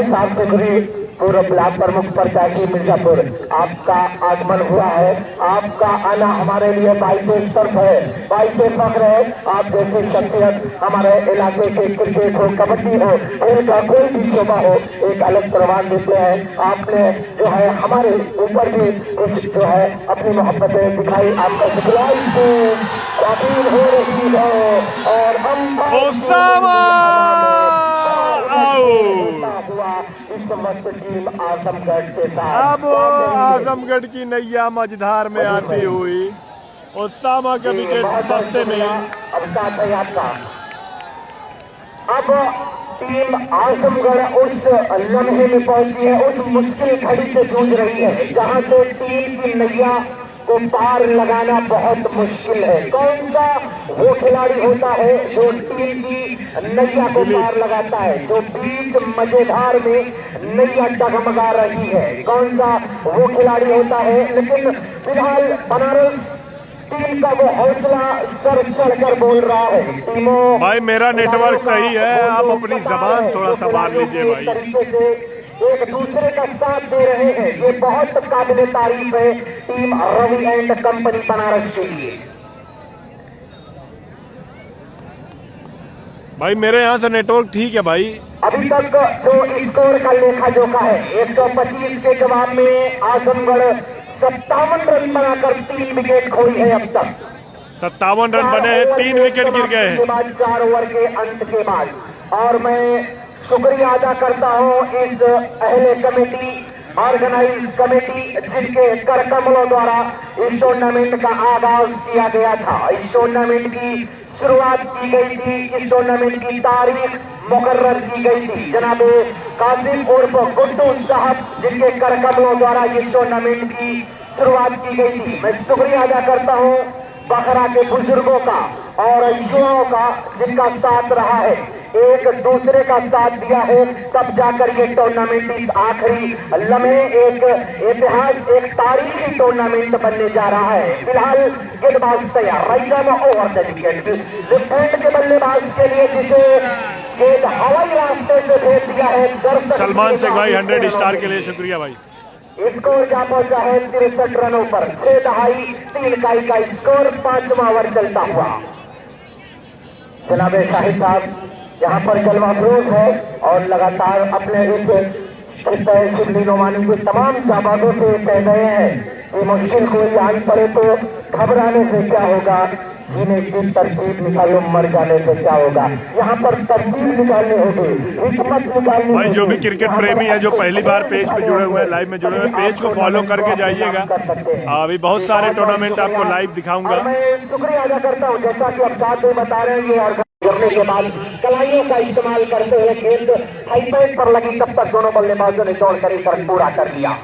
साहब से गुरी पूर्व ब्लॉक प्रमुख प्रत्याशी मिर्जापुर, आपका आगमन हुआ है, आपका आना हमारे लिए बाईस सर्फ है, बाईस फख्र है। आप जैसे शख्सियत हमारे इलाके के क्रिकेट हो, कबड्डी हो, खेल का कोई भी शोभा हो, एक अलग प्रवान देते हैं। आपने जो है हमारे ऊपर भी कुछ जो है अपनी मोहब्बतें दिखाई, आपका शुक्रिया अपील हो रही है और हम इस समस्त टीम आजमगढ़ के साथ अब आजमगढ़ की नैया मझधार में आती हुई ओसामा के विकेट सस्ते में। अब साथ है आपका, अब टीम आजमगढ़ उस लम्हे में पहुंची है, उस मुश्किल घड़ी से जूझ रही है जहां से टीम की नैया को पार लगाना बहुत मुश्किल है। कौन सा वो खिलाड़ी होता है जो टीम की नैया को पार लगाता है, जो बीच मजेदार में नैया डगमगा रही है, कौन सा वो खिलाड़ी होता है। लेकिन फिलहाल बनारस टीम का वो हौसला सर चढ़कर बोल रहा है। टीमों भाई मेरा नेटवर्क सही है, आप अपनी जबान थोड़ा संभाल लीजिए भाई। तरीके से एक दूसरे का साथ दे रहे हैं, ये बहुत काबिल तारीफ है team Ravi and company Banaras के लिए। भाई मेरे यहाँ से नेटवर्क ठीक है भाई। अभी तक जो स्कोर का लेखा जोखा है, 125 के जवाब में आजमगढ़ 57 रन बनाकर 3 विकेट खोई है। अब तक 57 रन बने हैं, 3 विकेट गिर गए हैं 4 ओवर के अंत के बाद। और मैं शुक्रिया अदा करता हूं इस अहले कमेटी, ऑर्गेनाइज कमेटी, जिनके कर कमलों द्वारा इस टूर्नामेंट का आगाज किया गया था। इस टूर्नामेंट की शुरुआत की गई थी, इस टूर्नामेंट की तारीख मुकर्रर की गई थी जनाब कासिम उर्फ गुड्डू साहब, जिनके कर कमलों द्वारा इस टूर्नामेंट की शुरुआत की गई थी। मैं शुक्रिया अदा करता हूं बखरा के बुजुर्गों का और युवाओं का, जिनका साथ रहा है, एक दूसरे का साथ दिया है, तब जाकर ये टूर्नामेंट इस आखिरी लम्हे एक इतिहास, एक तारीखी टूर्नामेंट बनने जा रहा है। फिलहाल गेंदबाज तैयार, right over the wicket, left hand के बल्लेबाज के लिए जिसे गेंद हवाई रास्ते से भेज दिया है। दर्शक सलमान शेख भाई 100 स्टार के लिए शुक्रिया भाई। स्कोर क्या पहुंचा है 63 रनों पर, 6 दहाई 3 इकाई का स्कोर, 5वां ओवर चलता हुआ। जनाब शाहिद साहब यहाँ पर जलवा फरोज है और लगातार अपने इस शिबली नोमानी के तमाम जाबाजों से कह गए हैं कि मुश्किल कोई आई पड़े तो घबराने से क्या होगा, जिन्हें की तरकीब निकालो, मर जाने से क्या होगा। यहाँ पर तरकीब निकालनी होगी, हिकमत निकालनी भाई। जो भी होगी। क्रिकेट प्रेमी है, जो पहली बार पेज पे जुड़े हुए हैं, लाइव में जुड़े हुए हैं, पेज को फॉलो करके जाइएगा। अभी बहुत सारे टूर्नामेंट आपको लाइव दिखाऊंगा। मैं शुक्रिया अदा करता हूँ, जैसा कि अब साथ में बता रहे हैं, ये और करने के बाद कलाइयों का इस्तेमाल करते हुए गेंद हाईपैड पर लगी, तब तक दोनों बल्लेबाजों ने दौड़ कर एक रन पूरा कर लिया।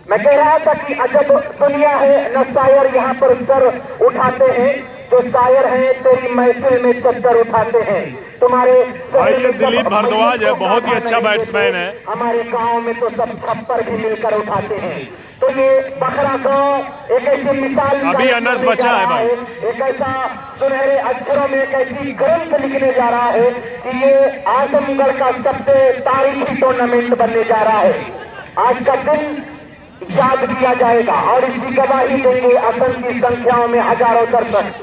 मैं कह रहा था कि अजब दुनिया है, न शायर यहाँ पर सर उठाते हैं, जो शायर हैं तेरी महफिल में चद्दर उठाते हैं। तुम्हारे भाई ये दिलीप भारद्वाज है, बहुत ही अच्छा बैट्समैन है। हमारे गांव में तो सब छप्पर भी मिलकर उठाते हैं। तो ये बखरा गांव एक ऐसी मिसाल, अभी अनस बचा है भाई, एक ऐसा सुनहरे अक्षरों में एक ऐसी ग्रंथ लिखने जा रहा है कि ये आजमगढ़ का सबसे तारीखी टूर्नामेंट बनने जा रहा है। आज का दिन याद किया जाएगा और इसकी गवाही देंगे असंख्य संख्याओं में हजारों दर्शक।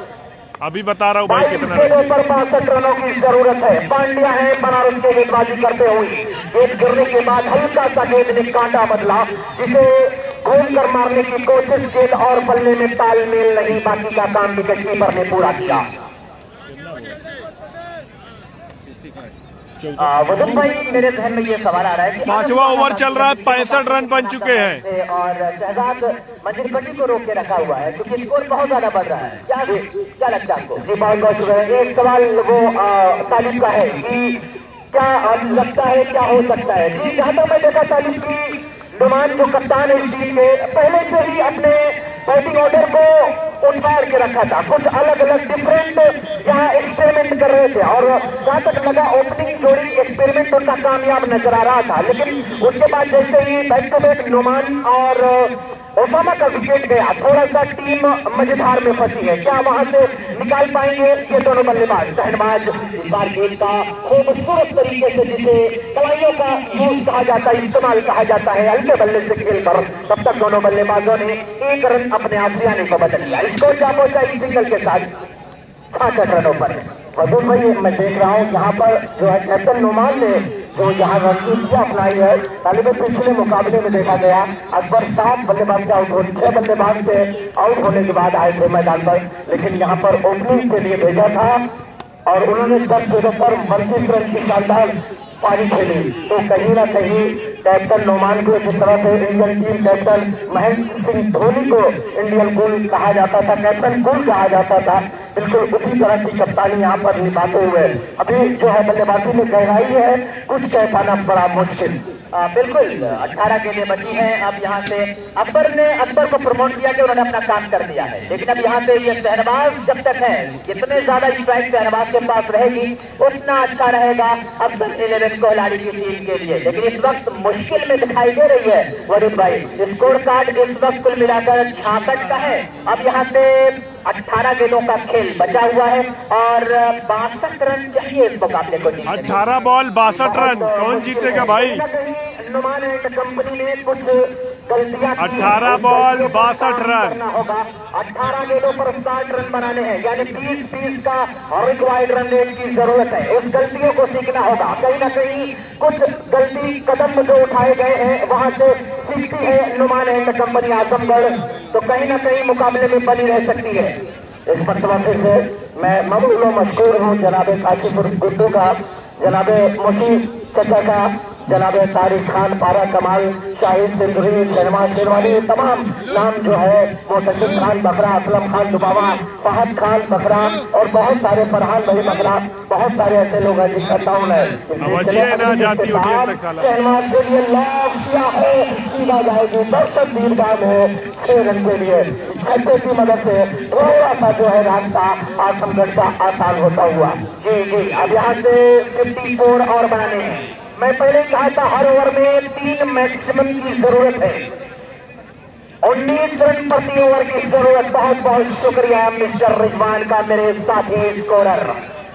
अभी बता रहा हूँ भाई कितना गेंदों पर 65 रनों की जरूरत है। पांड्या है बनारस के गेंदबाजी करते हुए, गेंद गिरने के बाद हल्का सा गेंद ने कांटा बदला, जिसे घूम कर मारने की कोशिश, गेंद और बल्ले में तालमेल नहीं, बाकी का काम विकेट कीपर ने पूरा किया। वदुम भाई, मेरे जहन में ये सवाल आ रहा है कि 5वां ओवर चल रहा है, 65 रन बन चुके हैं और शहजाद मंजिलपट्टी को रोक के रखा हुआ है क्योंकि स्कोर बहुत ज्यादा बढ़ रहा है। क्या लगता है आपको? जी बहुत बहुत शुक्रिया। एक सवाल वो तालिब का है कि क्या लगता है क्या हो सकता है? जी जहाँ तक मैं देखा तालिब की नुमान जो कप्तान है इस टीम के, पहले से ही अपने बैटिंग ऑर्डर को उठाड़ के रखा था। कुछ अलग अलग डिफरेंट यहाँ एक्सपेरिमेंट कर रहे थे और जहाँ तक लगा ओपनिंग जोड़ी एक्सपेरिमेंट उनका कामयाब नजर आ रहा था, लेकिन उसके बाद जैसे ही बैक टू बैक नुमान और ओसामा का विकेट गया, थोड़ा सा टीम मजेदार में फंसी है। क्या वहां से निकाल पाएंगे ये दोनों बल्लेबाज? शहनवाज इस बार गेंद का खूबसूरत तरीके से, जिसे कलाइयों का यूज कहा जाता है, इस्तेमाल कहा जाता है, हल्के बल्ले से खेलकर तब तक दोनों बल्लेबाजों ने 1 रन अपने आसियाने को बदल लिया। स्कोर क्या पहुंचा इस सिंगल के साथ? 66 रनों पर। वदुम भाई, मैं देख रहा हूँ यहाँ पर जो है कैप्टन नुमान ने जो यहाँ रणनीति अपनाई है, तालिब पिछले मुकाबले में देखा गया अकबर 7 बल्लेबाज के आउट हो, 6 बल्लेबाज के आउट होने के बाद आए थे मैदान पर, लेकिन यहाँ पर ओपनिंग के लिए भेजा था और उन्होंने 10 जगह पर 32 रन की शानदार पारी खेली। तो कहीं ना कहीं कैप्टन नुमान को, जिस तरह से Indian team captain Mahendra Singh Dhoni को इंडियन कूल कहा जाता था, कैप्टन कूल कहा जाता था, बिल्कुल उसी तरह की कप्तानी यहाँ पर निभाते हुए अभी जो है बल्लेबाजी में गहराई है, कुछ कह पाना बड़ा मुश्किल। बिल्कुल 18 गेंदें बची हैं। अब यहाँ से अकबर को प्रमोट किया कि उन्होंने अपना काम कर दिया है, लेकिन अब यहाँ से ये शहनवाज जब तक है, जितने ज्यादा स्ट्राइक शहनवाज के पास रहेगी उतना अच्छा रहेगा अफजल 11 कोहलाड़ी की टीम के लिए। लेकिन इस वक्त मुश्किल में दिखाई दे रही है वरुण भाई। स्कोर कार्ड इस वक्त कुल मिलाकर 66 का है। अब यहाँ से 18 गेंदों का खेल बचा हुआ है और 62 रन चाहिए इस मुकाबले को जीतने। 18 बॉल 62 रन, कौन जीतेगा भाई? नुमान एंड कंपनी ने कुछ गलतियां 18 बॉल 62 रन करना होगा। 18 गेंदों पर 60 रन बनाने हैं, यानी 20 का रिक्वायर्ड रन रेट की जरूरत है। उस गलतियों को सीखना होगा। कहीं ना कहीं कुछ गलती कदम जो उठाए गए हैं वहां से सीखती है नुमान एंड कंपनी आजमगढ़, तो कहीं ना कहीं मुकाबले में बनी रह सकती है। इस मरतबा से मैं ममनून व मशकूर हूँ जनाबे काशिफुर गुड्डू का, जनाबे मुशीफ चचा का, जनाबे तारिक खान, पारा कमाल, शाहिद सिंधुरी, शहनवाज शेरवानी, तमाम नाम जो है मोहतसिब खान बकरा, असलम खान दुबावा, फहद खान बकरा और बहुत सारे फरहान भाई बकरा, बहुत सारे ऐसे लोग हैं जिनका टाउन है। शहनवाज के लिए लॉक किया है, सीधा जाएगी दर्शक दीर्घा में 6 रन के लिए। छक्के की मदद से थोड़ा सा जो है रास्ता आजमगढ़ का आसान होता हुआ। जी अब यहाँ से 54 और बनाने हैं। मैं पहले कहा था हर ओवर में 3 मैक्सिमम की जरूरत है, 19 रन प्रति ओवर की जरूरत। बहुत बहुत शुक्रिया मिस्टर रिजवान का, मेरे साथी स्कोरर।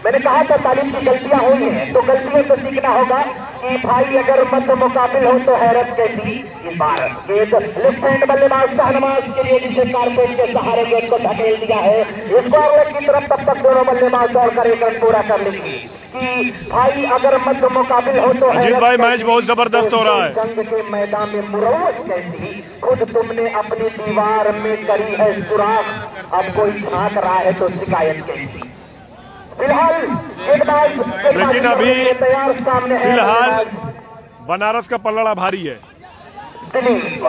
मैंने कहा था तालीम की गलतियां हुई हैं तो गलतियों से सीखना होगा कि भाई अगर मध्य मुकाबिल हो तो हैरत कैसी। इस बार गेंद लेफ्ट हैंड बल्लेबाज शहनवाज के लिए जिसे कारपेट के सहारे गेंद को धकेल दिया है, इसको आउट की तरफ तब तक दोनों बल्लेबाज दौड़कर 1 रन पूरा कर लेंगे कि भाई अगर मध्य मुकाबिल हो तो अजीत भाई मैच बहुत जबरदस्त हो रहा है। जंग के मैदान में मुरव्वत कैसी, खुद तुमने अपनी दीवार में करी है सुराख, अब कोई झांक रहा है तो शिकायत कैसी। फिलहाल लेकिन अभी तैयार सामने है, फिलहाल बनारस का पलड़ा भारी है। दिलीप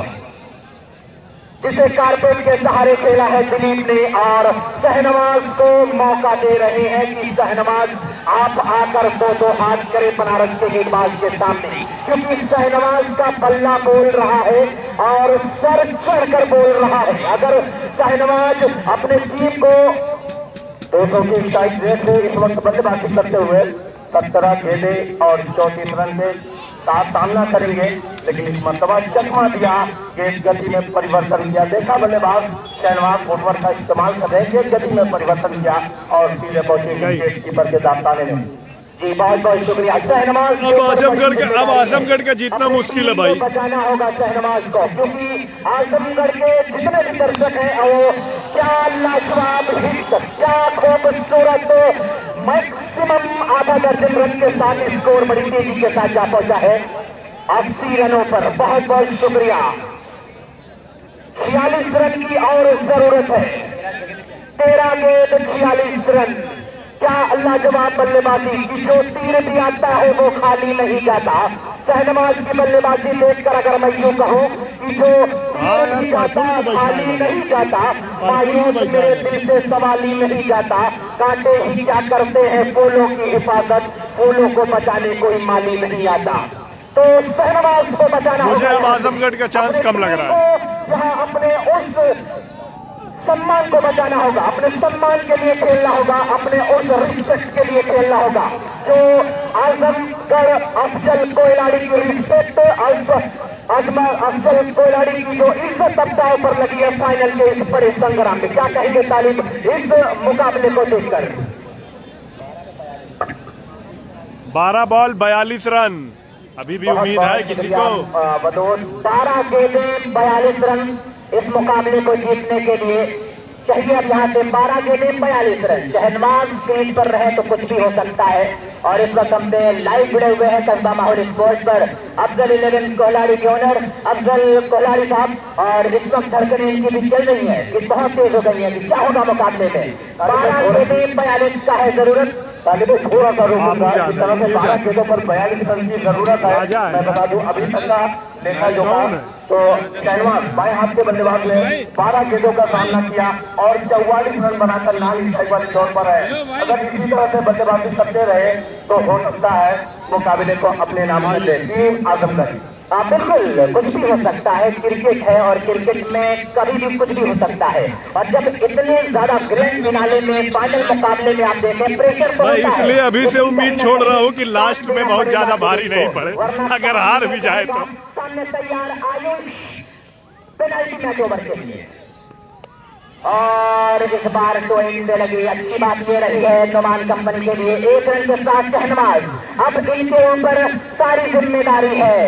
जिसे कारपेट के सहारे खेला है दिलीप ने, और शहनवाज को मौका दे रहे हैं कि शहनवाज आप आकर 2-2 हाथ करें बनारस के गेंदबाज के सामने, क्योंकि शहनवाज का बल्ला बोल रहा है और सर चढ़कर बोल रहा है। अगर शहनवाज अपने टीम को 200 की स्ट्राइक रेट से इस वक्त बल्लेबाजी करते हुए 17 गेंदें और 34 रन से साथ सामना करेंगे, लेकिन इस मरतबा चकमा दिया, गेंद गति में परिवर्तन किया। देखा बल्लेबाज शहनवाज फुटवर्क का इस्तेमाल कर रहे हैं, गेंद गति में परिवर्तन किया और सीधे पहुंचे विकेट कीपर के दास्ताने में। जी बहुत बहुत शुक्रिया शहनवाज। अब आजमगढ़ का जीतना मुश्किल है भाई, बचाना होगा शहनवाज को, क्योंकि आजमगढ़ के जितने भी दर्शक हैं वो क्या लाजवाब हिट, क्या खूबसूरत मैक्सिमम आधा दर्जन रन के साथ स्कोर बड़ी तेजी के साथ जा पहुंचा है 80 रनों पर। बहुत बहुत शुक्रिया। 46 रन की और जरूरत है, 13 गेंद 46 रन। क्या लाजवाब बल्लेबाजी की, जो तीर भी आता है वो खाली नहीं जाता। शहनवाज की बल्लेबाजी देखकर अगर मैं यूं कहूं कि जो तीर भी जाता खाली नहीं जाता, मायूस मेरे दिल से सवाल ही नहीं जाता। कांटे ही क्या करते हैं फूलों की हिफाजत, फूलों को बचाने कोई माली नहीं आता। तो शहनवाज को बचाना, मुझे अब आजमगढ़ का चांस कम लग रहा है। यहाँ अपने उस सम्मान को बचाना होगा, अपने सम्मान के लिए खेलना होगा, अपने उस रिस्पेक्ट के लिए खेलना होगा जो आजमगढ़ अफजल कोयलाड़ी की रिस्पेक्ट, अफजल कोयलाड़ी की जो इज्जत तबदाव पर लगी है फाइनल के इस बड़े संग्राम में। क्या कहेंगे तालिब इस मुकाबले को देखकर? 12 बॉल 42 रन, अभी भी उम्मीद है किसी को। 12 गेंदें 42 रन इस मुकाबले को जीतने के लिए चाहिए। अब यहाँ से 12 गेंदें 42 रन। शहनवाज स्क्रीन पर रहे तो कुछ भी हो सकता है। और इस वक्त हमसे लाइव जुड़े हुए हैं कस्बा माहौल स्पोर्ट्स पर अफजल 11 कोहलाड़ी के ओनर अफजल कोहलाड़ी साहब। और इस वक्त धड़कनें इनकी भी चल रही है कि बहुत तेज हो गई है कि क्या होगा मुकाबले में। 12 गेंदें 42 का है जरूरत। थोड़ा सा रोकूंगा, इस तरह से 12 गेंदों पर 42 रन की जरूरत है। मैं बता दूं अभी तक का देखा जो तो शहनवाज बाएं हाथ के बल्लेबाज ने 12 गेंदों का सामना किया और 44 रन बनाकर लाल इशाई वाली दौड़ पर है। अगर इसी तरह से बल्लेबाजी करते रहे तो हो सकता है मुकाबले को अपने नाम में ले टीम आजमगढ़। बिल्कुल कुछ भी हो सकता है, क्रिकेट है और क्रिकेट में कभी भी कुछ भी हो सकता है। और जब इतने ज्यादा ग्रैंड फिनाले में फाइनल मुकाबले में आप देखें प्रेशर तो मैं इसलिए अभी से उम्मीद छोड़ रहा हूँ कि लास्ट में बहुत ज्यादा भारी नहीं पड़े, अगर हार भी जाए तो। सामने तैयार आयुष पेनल्टी मैच ओवर के लिए। और इस बार तो इनसे लगी अच्छी बात ये रही है नोमान कंपनी के लिए 1 रन के साथ शहनवाज। अब इनके ऊपर सारी जिम्मेदारी है,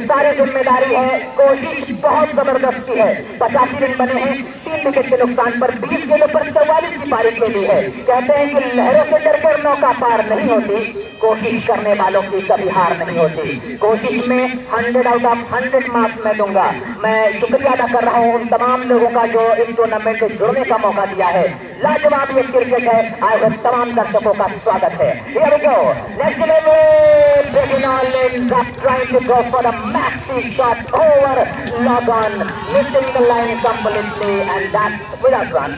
सारी जिम्मेदारी है। कोशिश बहुत जबरदस्त की है। 85 रन बने हैं 3 विकेट के नुकसान पर, 20 गेंदों पर 44 की पारी खेली है। कहते हैं कि लहरों से डरकर नौका पार नहीं होती, कोशिश करने वालों की कभी हार नहीं होती। कोशिश में 100 आउट ऑफ 100 मार्क्स मैं दूंगा। मैं शुक्रिया अदा कर रहा हूं उन तमाम लोगों का जो इस टूर्नामेंट से जुड़ने का मौका दिया है। लाजवाब ये क्रिकेट है, आए हुए तमाम दर्शकों का स्वागत है। Here we go. Next level, breaking all lanes up, trying to go for the maxi shot over log on, missing the line completely, and that's without run.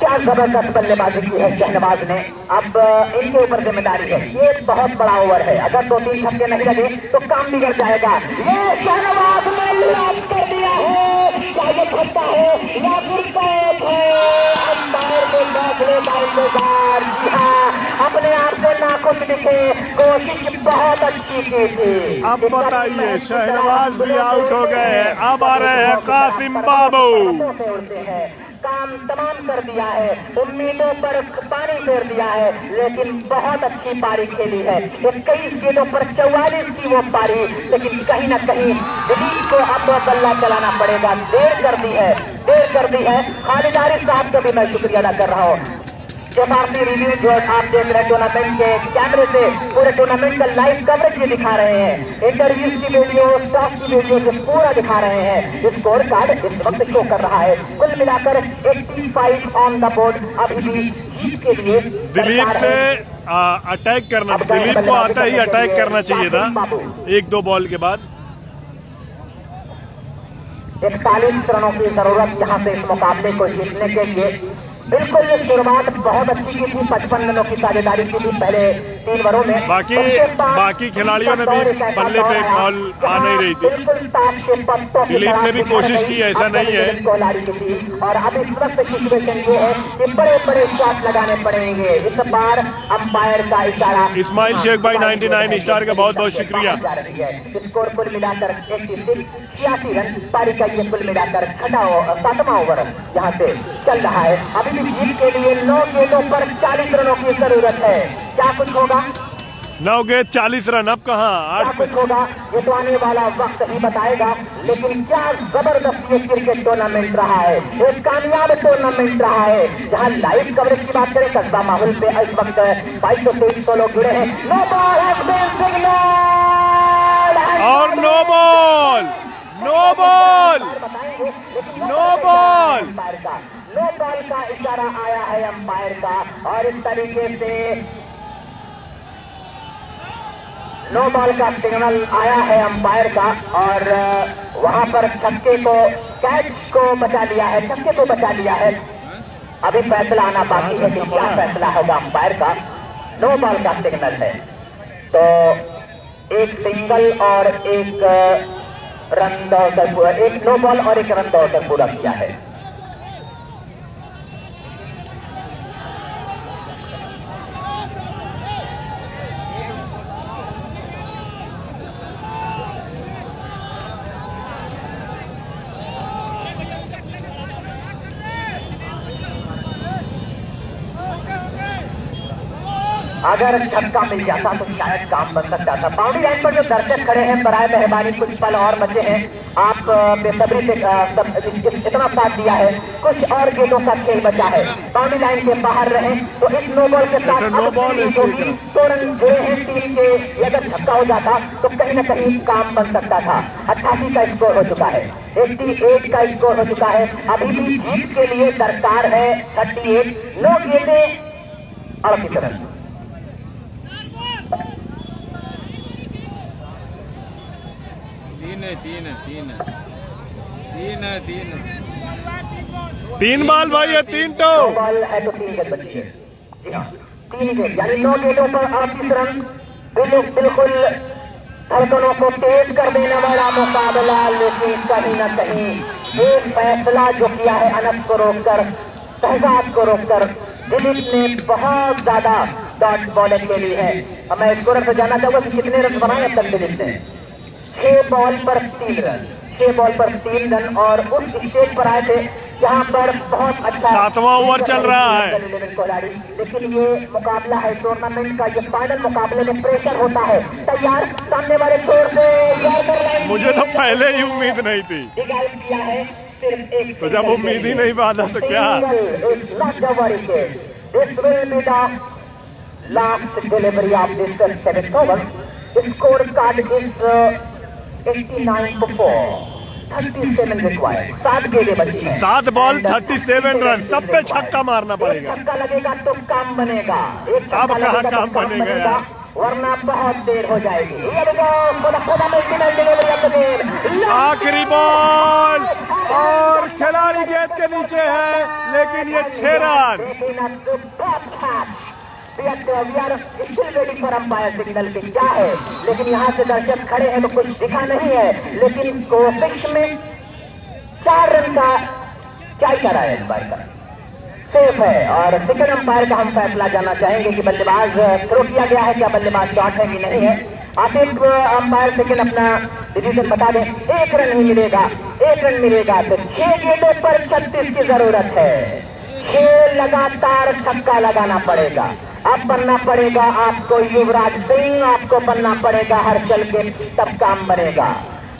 क्या जबरदस्त बल्लेबाजी की है शहनवाज ने। अब इनके ऊपर जिम्मेदारी है, ये बहुत बड़ा ओवर है, अगर 2-3 छक्के नहीं लगे तो काम बिगड़ जाएगा। ये शहनवाज ने लॉक कर दिया है, क्या ये छक्का है या फिर कैच है? अंपायर के फैसले का इंतजार। जी हाँ, अपने आप से नाखुश दिखे, कोशिश बहुत अच्छी की थी। अब बताइए शहनवाज भी आउट हो गए हैं, अब आ रहे हैं कासिम बाबू। उड़ते हैं, काम तमाम कर दिया है, उम्मीदों पर पानी फेर दिया है, लेकिन बहुत अच्छी पारी खेली है। 21 गेंदों पर 44 की वो पारी, लेकिन कहीं ना कहीं दिलीप को अब बल्ला चलाना पड़ेगा। देर कर दी है। खालिद आरिफ साहब का भी मैं शुक्रिया अदा कर रहा हूँ। एफआरसी रिव्यू जो आप देख रहे हैं टूर्नामेंट के कैमरे से पूरे टूर्नामेंट का लाइव कवरेज ये दिखा रहे हैं, इंटरव्यूज की वीडियो, स्टॉक की वीडियो जो पूरा दिखा रहे हैं। स्कोर कार्ड इस वक्त शो कर रहा है। कुल मिलाकर 85 ऑन द बोर्ड। अभी भी जीत के लिए दिलीप से अटैक करना, दिलीप को आता ही अटैक करना चाहिए था 1-2 बॉल के बाद। 41 रनों की जरूरत यहाँ से इस मुकाबले को जीतने के लिए। बिल्कुल शुरुआत बहुत अच्छी की थी, 55 रनों की साझेदारी की थी पहले 3 ओवरों में। बाकी खिलाड़ियों ने भी बल्ले पे बॉल आ नहीं रही थी। दिलीप ने भी कोशिश की, ऐसा नहीं है। कोहलाड़ी की थी और अब इस वक्त सिचुएशन ये है कि बड़े बड़े शॉट लगाने पड़ेंगे। इस बार अंपायर का इशारा। इस्माइल शेख भाई 99 स्टार का बहुत बहुत शुक्रिया। स्कोर कुल मिलाकर 86 रन। पारी का ये कुल मिलाकर 7वां ओवर यहाँ से चल रहा है। अभी भी जीत के लिए 9 गेंदों पर 40 रनों की जरूरत है। क्या कुछ होगा? 9 गेंद 40 रन, अब कहाँ 8 कुछ होगा ये तो आने वाला वक्त ही बताएगा। लेकिन क्या जबरदस्त ये क्रिकेट टूर्नामेंट रहा है, एक कामयाब टूर्नामेंट रहा है। जहां लाइव कवरेज की बात करें कस्बा माहौल पे इस वक्त 2200 लोग जुड़े हैं। No ball has been signalled और नो बॉल और इस तरीके से नो बॉल का सिग्नल आया है अंपायर का और वहां पर छक्के को कैच को बचा लिया है, छक्के को बचा लिया है। अभी फैसला आना बाकी है कि क्या फैसला होगा अंपायर का। नो बॉल का सिग्नल है तो एक सिंगल और एक रन दौड़कर पूरा, एक नो बॉल और एक रन दौड़कर पूरा किया है। अगर छक्का मिल जाता तो शायद काम बन सकता था। बाउंड्री लाइन पर जो दर्शक खड़े हैं, बराए मेहरबानी कुछ पल और बचे हैं। आप बेसब्री से इतना साथ दिया है, कुछ और गेंदों का खेल बचा है। बाउंड्री लाइन के बाहर रहे तो इस नो बॉल के साथ दो रन जुड़े हैं टीम के। अगर छक्का हो जाता तो कहीं न कहीं काम बन सकता था। 88 का स्कोर हो चुका है, 88 का स्कोर हो चुका है। अभी भी जीत के लिए दरकार है 38, 9 गेंदें 38 रन। तीन बॉल भाई है, 3 तो बॉल है तो 3 गेंद बची है। जी हाँ, 3 गेंद यानी 9 गेंदों पर 38 रन। बिल्कुल धड़कनों को तेज कर देने वाला मुकाबला, लेकिन कहीं न कहीं एक फैसला जो किया है अनस को रोककर, शहजाद को रोककर, दिलीप ने बहुत ज्यादा डॉट बॉलिंग खेली है। अब मैं स्कोर से जानना चाहूंगा कि कितने रन बनाए अब तक दिलीप ने। 6 बॉल पर 3 रन, 6 बॉल पर 3 रन और उस स्टेज पर आए थे जहां पर बहुत अच्छा 7वां ओवर चल रहा है। लेकिन ये मुकाबला है टूर्नामेंट का, ये फाइनल मुकाबले में प्रेशर होता है। तैयार सामने वाले छोर से, मुझे तो पहले ही उम्मीद नहीं थी, किया है सिर्फ एक। तो जब उम्मीद ही नहीं बांधा तो क्या। Last delivery of this 7th over. Score card is 89 for 4, 37 required. 7 गेंदें बची हैं, 7 बॉल 37 रन, सब पे छक्का मारना पड़ेगा। छक्का लगेगा तो काम बनेगा, एक अब छक्का कहाँ लगेगा तो काम बनेगा यार? वरना बहुत देर हो जाएगी। आखिरी बॉल और खिलाड़ी गेंद के नीचे है, लेकिन ये 6 रन। पर अंपायर सिग्नल के क्या है, लेकिन यहाँ से दर्शक खड़े हैं तो कुछ दिखा नहीं है। लेकिन कोशिश में 4 रन का क्या इशारा है अंपायर का, सेफ है। और सेकंड अंपायर का हम फैसला जानना चाहेंगे कि बल्लेबाज थ्रो किया गया है, क्या बल्लेबाज शॉट है कि नहीं है। आसिफ अंपायर सेकंड अपना डिसीजन बता दें। 1 रन ही मिलेगा, 1 रन मिलेगा तो 6 गेंदों पर 36 की जरूरत है। 6 लगातार छक्का लगाना पड़ेगा। अब बनना पड़ेगा आपको युवराज सिंह, आपको बनना पड़ेगा हर्षल के, तब काम बनेगा,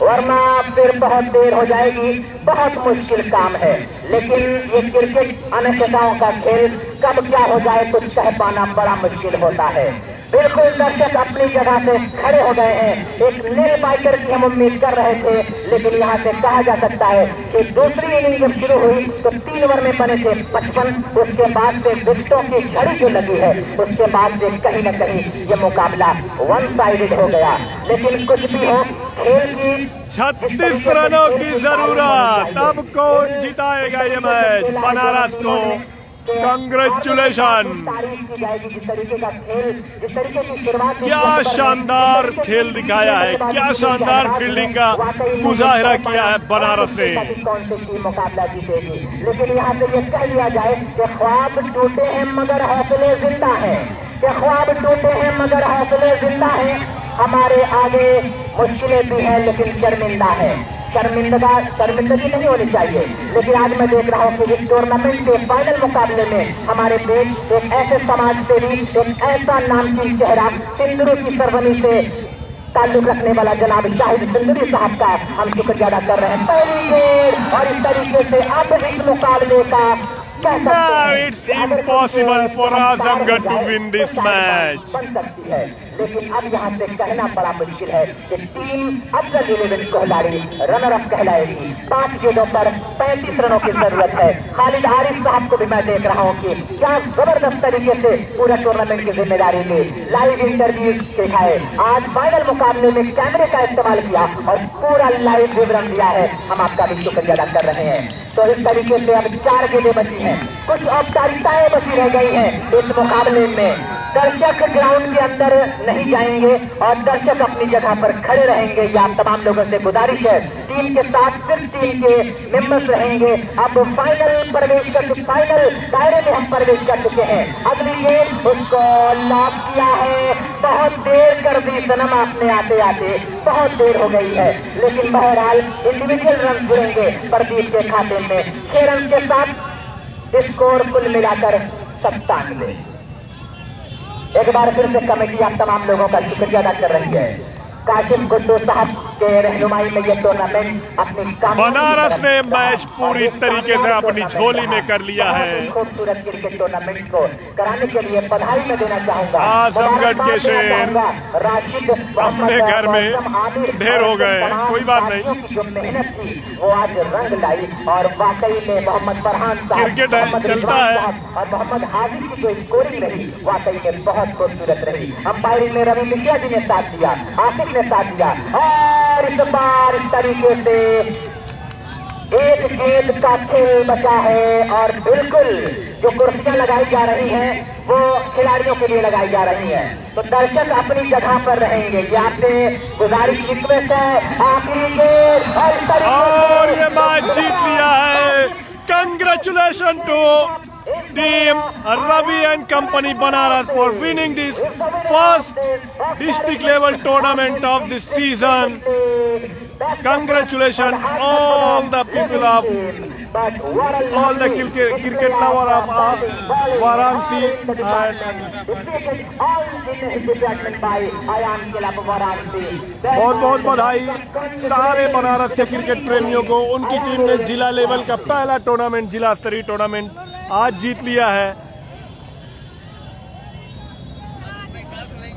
वरना फिर बहुत देर हो जाएगी। बहुत मुश्किल काम है, लेकिन ये क्रिकेट अनिश्चितताओं का खेल, कब क्या हो जाए कुछ कह पाना बड़ा मुश्किल होता है। बिल्कुल दर्शक अपनी जगह से खड़े हो गए हैं। एक नेल बाइटर की हम उम्मीद कर रहे थे, लेकिन यहाँ से कहा जा सकता है कि दूसरी इनिंग जब शुरू हुई तो 3 ओवर में बने थे 55। उसके बाद से विकेटों की झड़ी जो लगी है, उसके बाद से कहीं न कहीं ये मुकाबला 1 साइडेड हो गया। लेकिन कुछ भी हो, खेल की 36 रनों की जरूरत, तब कौन जिताएगा ये मैच बनारस को। कंग्रेचुलेशन। तारीफ की जाएगी जिस तरीके का खेल, जिस तरीके की शुरुआत, क्या शानदार खेल दिखाया है, क्या शानदार फील्डिंग का मुजाहिरा किया है बनारस ने। कौन सी टीम मुकाबला जीतेगी, लेकिन यहाँ से ये कह दिया जाए कि ख्वाब टूटे हैं मगर हौसले जिंदा हैं, कि ख्वाब टूटे हैं मगर हौसले जिंदा हैं। हमारे आगे मुश्किलें भी हैं लेकिन शर्मिंदा है। शर्मिंदगी नहीं होनी चाहिए, लेकिन आज मैं देख रहा हूँ कि इस टूर्नामेंट के फाइनल मुकाबले में हमारे देश एक ऐसे समाज सेवी, एक ऐसा नामचीन चेहरा, सिंदूर की सरजमी से ताल्लुक रखने वाला जनाब शाहिद सिंदूरी साहब का हम शुक्रिया अदा कर रहे हैं। पहली गेंद और इस तरीके से अब इस मुकाबले का Now it's impossible for Azamgarh to win this match. बन सकती है। लेकिन अब यहाँ से कहना बड़ा मुश्किल है कि टीम अफजल 11 कोहलाड़ी रनर अप कहलाएगी। 5 गेंदों पर 35 रनों की जरूरत है। खालिद आरिफ साहब को भी मैं देख रहा हूँ कि क्या जबरदस्त तरीके से पूरा टूर्नामेंट की जिम्मेदारी ली, लाइव इंटरव्यूज दिखाए, आज फाइनल मुकाबले में कैमरे का इस्तेमाल किया और पूरा लाइव विवरण दिया है। हम आपका भी शुक्रिया अदा कर रहे हैं। तो इस तरीके से अब 4 गेंदें बची हैं, कुछ औपचारिकताएं बची रह गई हैं इस मुकाबले में। दर्शक ग्राउंड के अंदर नहीं जाएंगे और दर्शक अपनी जगह पर खड़े रहेंगे। ये आप तमाम लोगों से गुजारिश है। टीम के साथ सिर्फ टीम के मेंबर्स रहेंगे। अब फाइनल दायरे में हम प्रवेश कर चुके हैं। अगली गेंद उसको लॉक किया है। बहुत देर कर दी सनम आपने आते आते, बहुत देर हो गई है, लेकिन बहरहाल इंडिविजुअल रन जुड़ेंगे प्रदीप के खाते में। 6 रन के साथ स्कोर कुल मिलाकर 97। एक बार फिर से कमेटी आप तमाम लोगों का शुक्रिया अदा कर रही है। काशिम गुड्डू साहब के रहनुमाई में ये टूर्नामेंट अपनी बनारस ने मैच पूरी तरीके से अपनी झोली में कर लिया है। खूबसूरत क्रिकेट टूर्नामेंट को कराने के लिए बधाई में देना चाहूंगा। आजमगढ़ के शेर राशिद अपने घर में ढेर हो गए, कोई बात नहीं, जो मेहनत थी वो आज रंग लाई और वाकई में मोहम्मद फरहान साहब, क्रिकेट चलता है और मोहम्मद हाजिर की जो स्कोरिंग रही वाकई में बहुत खूबसूरत रही। अंपायरिंग में रवि मिश्रा जी ने साथ दिया, आसिफ ने साथ दिया और इस बार इस तरीके से एक गेंद का खेल बचा है और बिल्कुल जो कुर्सियां लगाई जा रही हैं वो खिलाड़ियों के लिए लगाई जा रही हैं। तो दर्शक अपनी जगह पर रहेंगे। ये आपसे गुजारिश रिक्वेस्ट है। आखिरी गेंद और इस तरीके और ये मैच जीत लिया है। Congratulation to team Ravi and Company Banaras for winning this first district level tournament of this season. Congratulations all the people of all the cricket lover of Varanasi and बहुत बहुत बधाई सारे बनारस के क्रिकेट प्रेमियों को। उनकी टीम ने जिला लेवल का पहला टूर्नामेंट, जिला स्तरीय टूर्नामेंट आज जीत लिया है।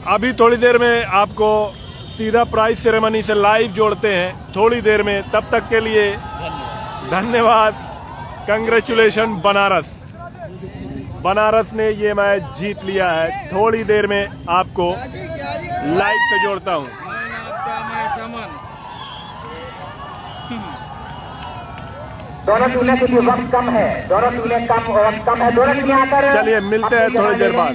अभी थोड़ी देर में आपको सीधा प्राइज सेरेमनी से लाइव जोड़ते हैं, थोड़ी देर में। तब तक के लिए धन्यवाद। कंग्रेचुलेशन बनारस। बनारस ने ये मैच जीत लिया है। थोड़ी देर में आपको लाइव से जोड़ता हूं। दोनों टीमें के लिए वक्त कम है, दोनों टीमें कम है, दोनों टीमें आकर चलिए मिलते हैं थोड़ी देर बाद।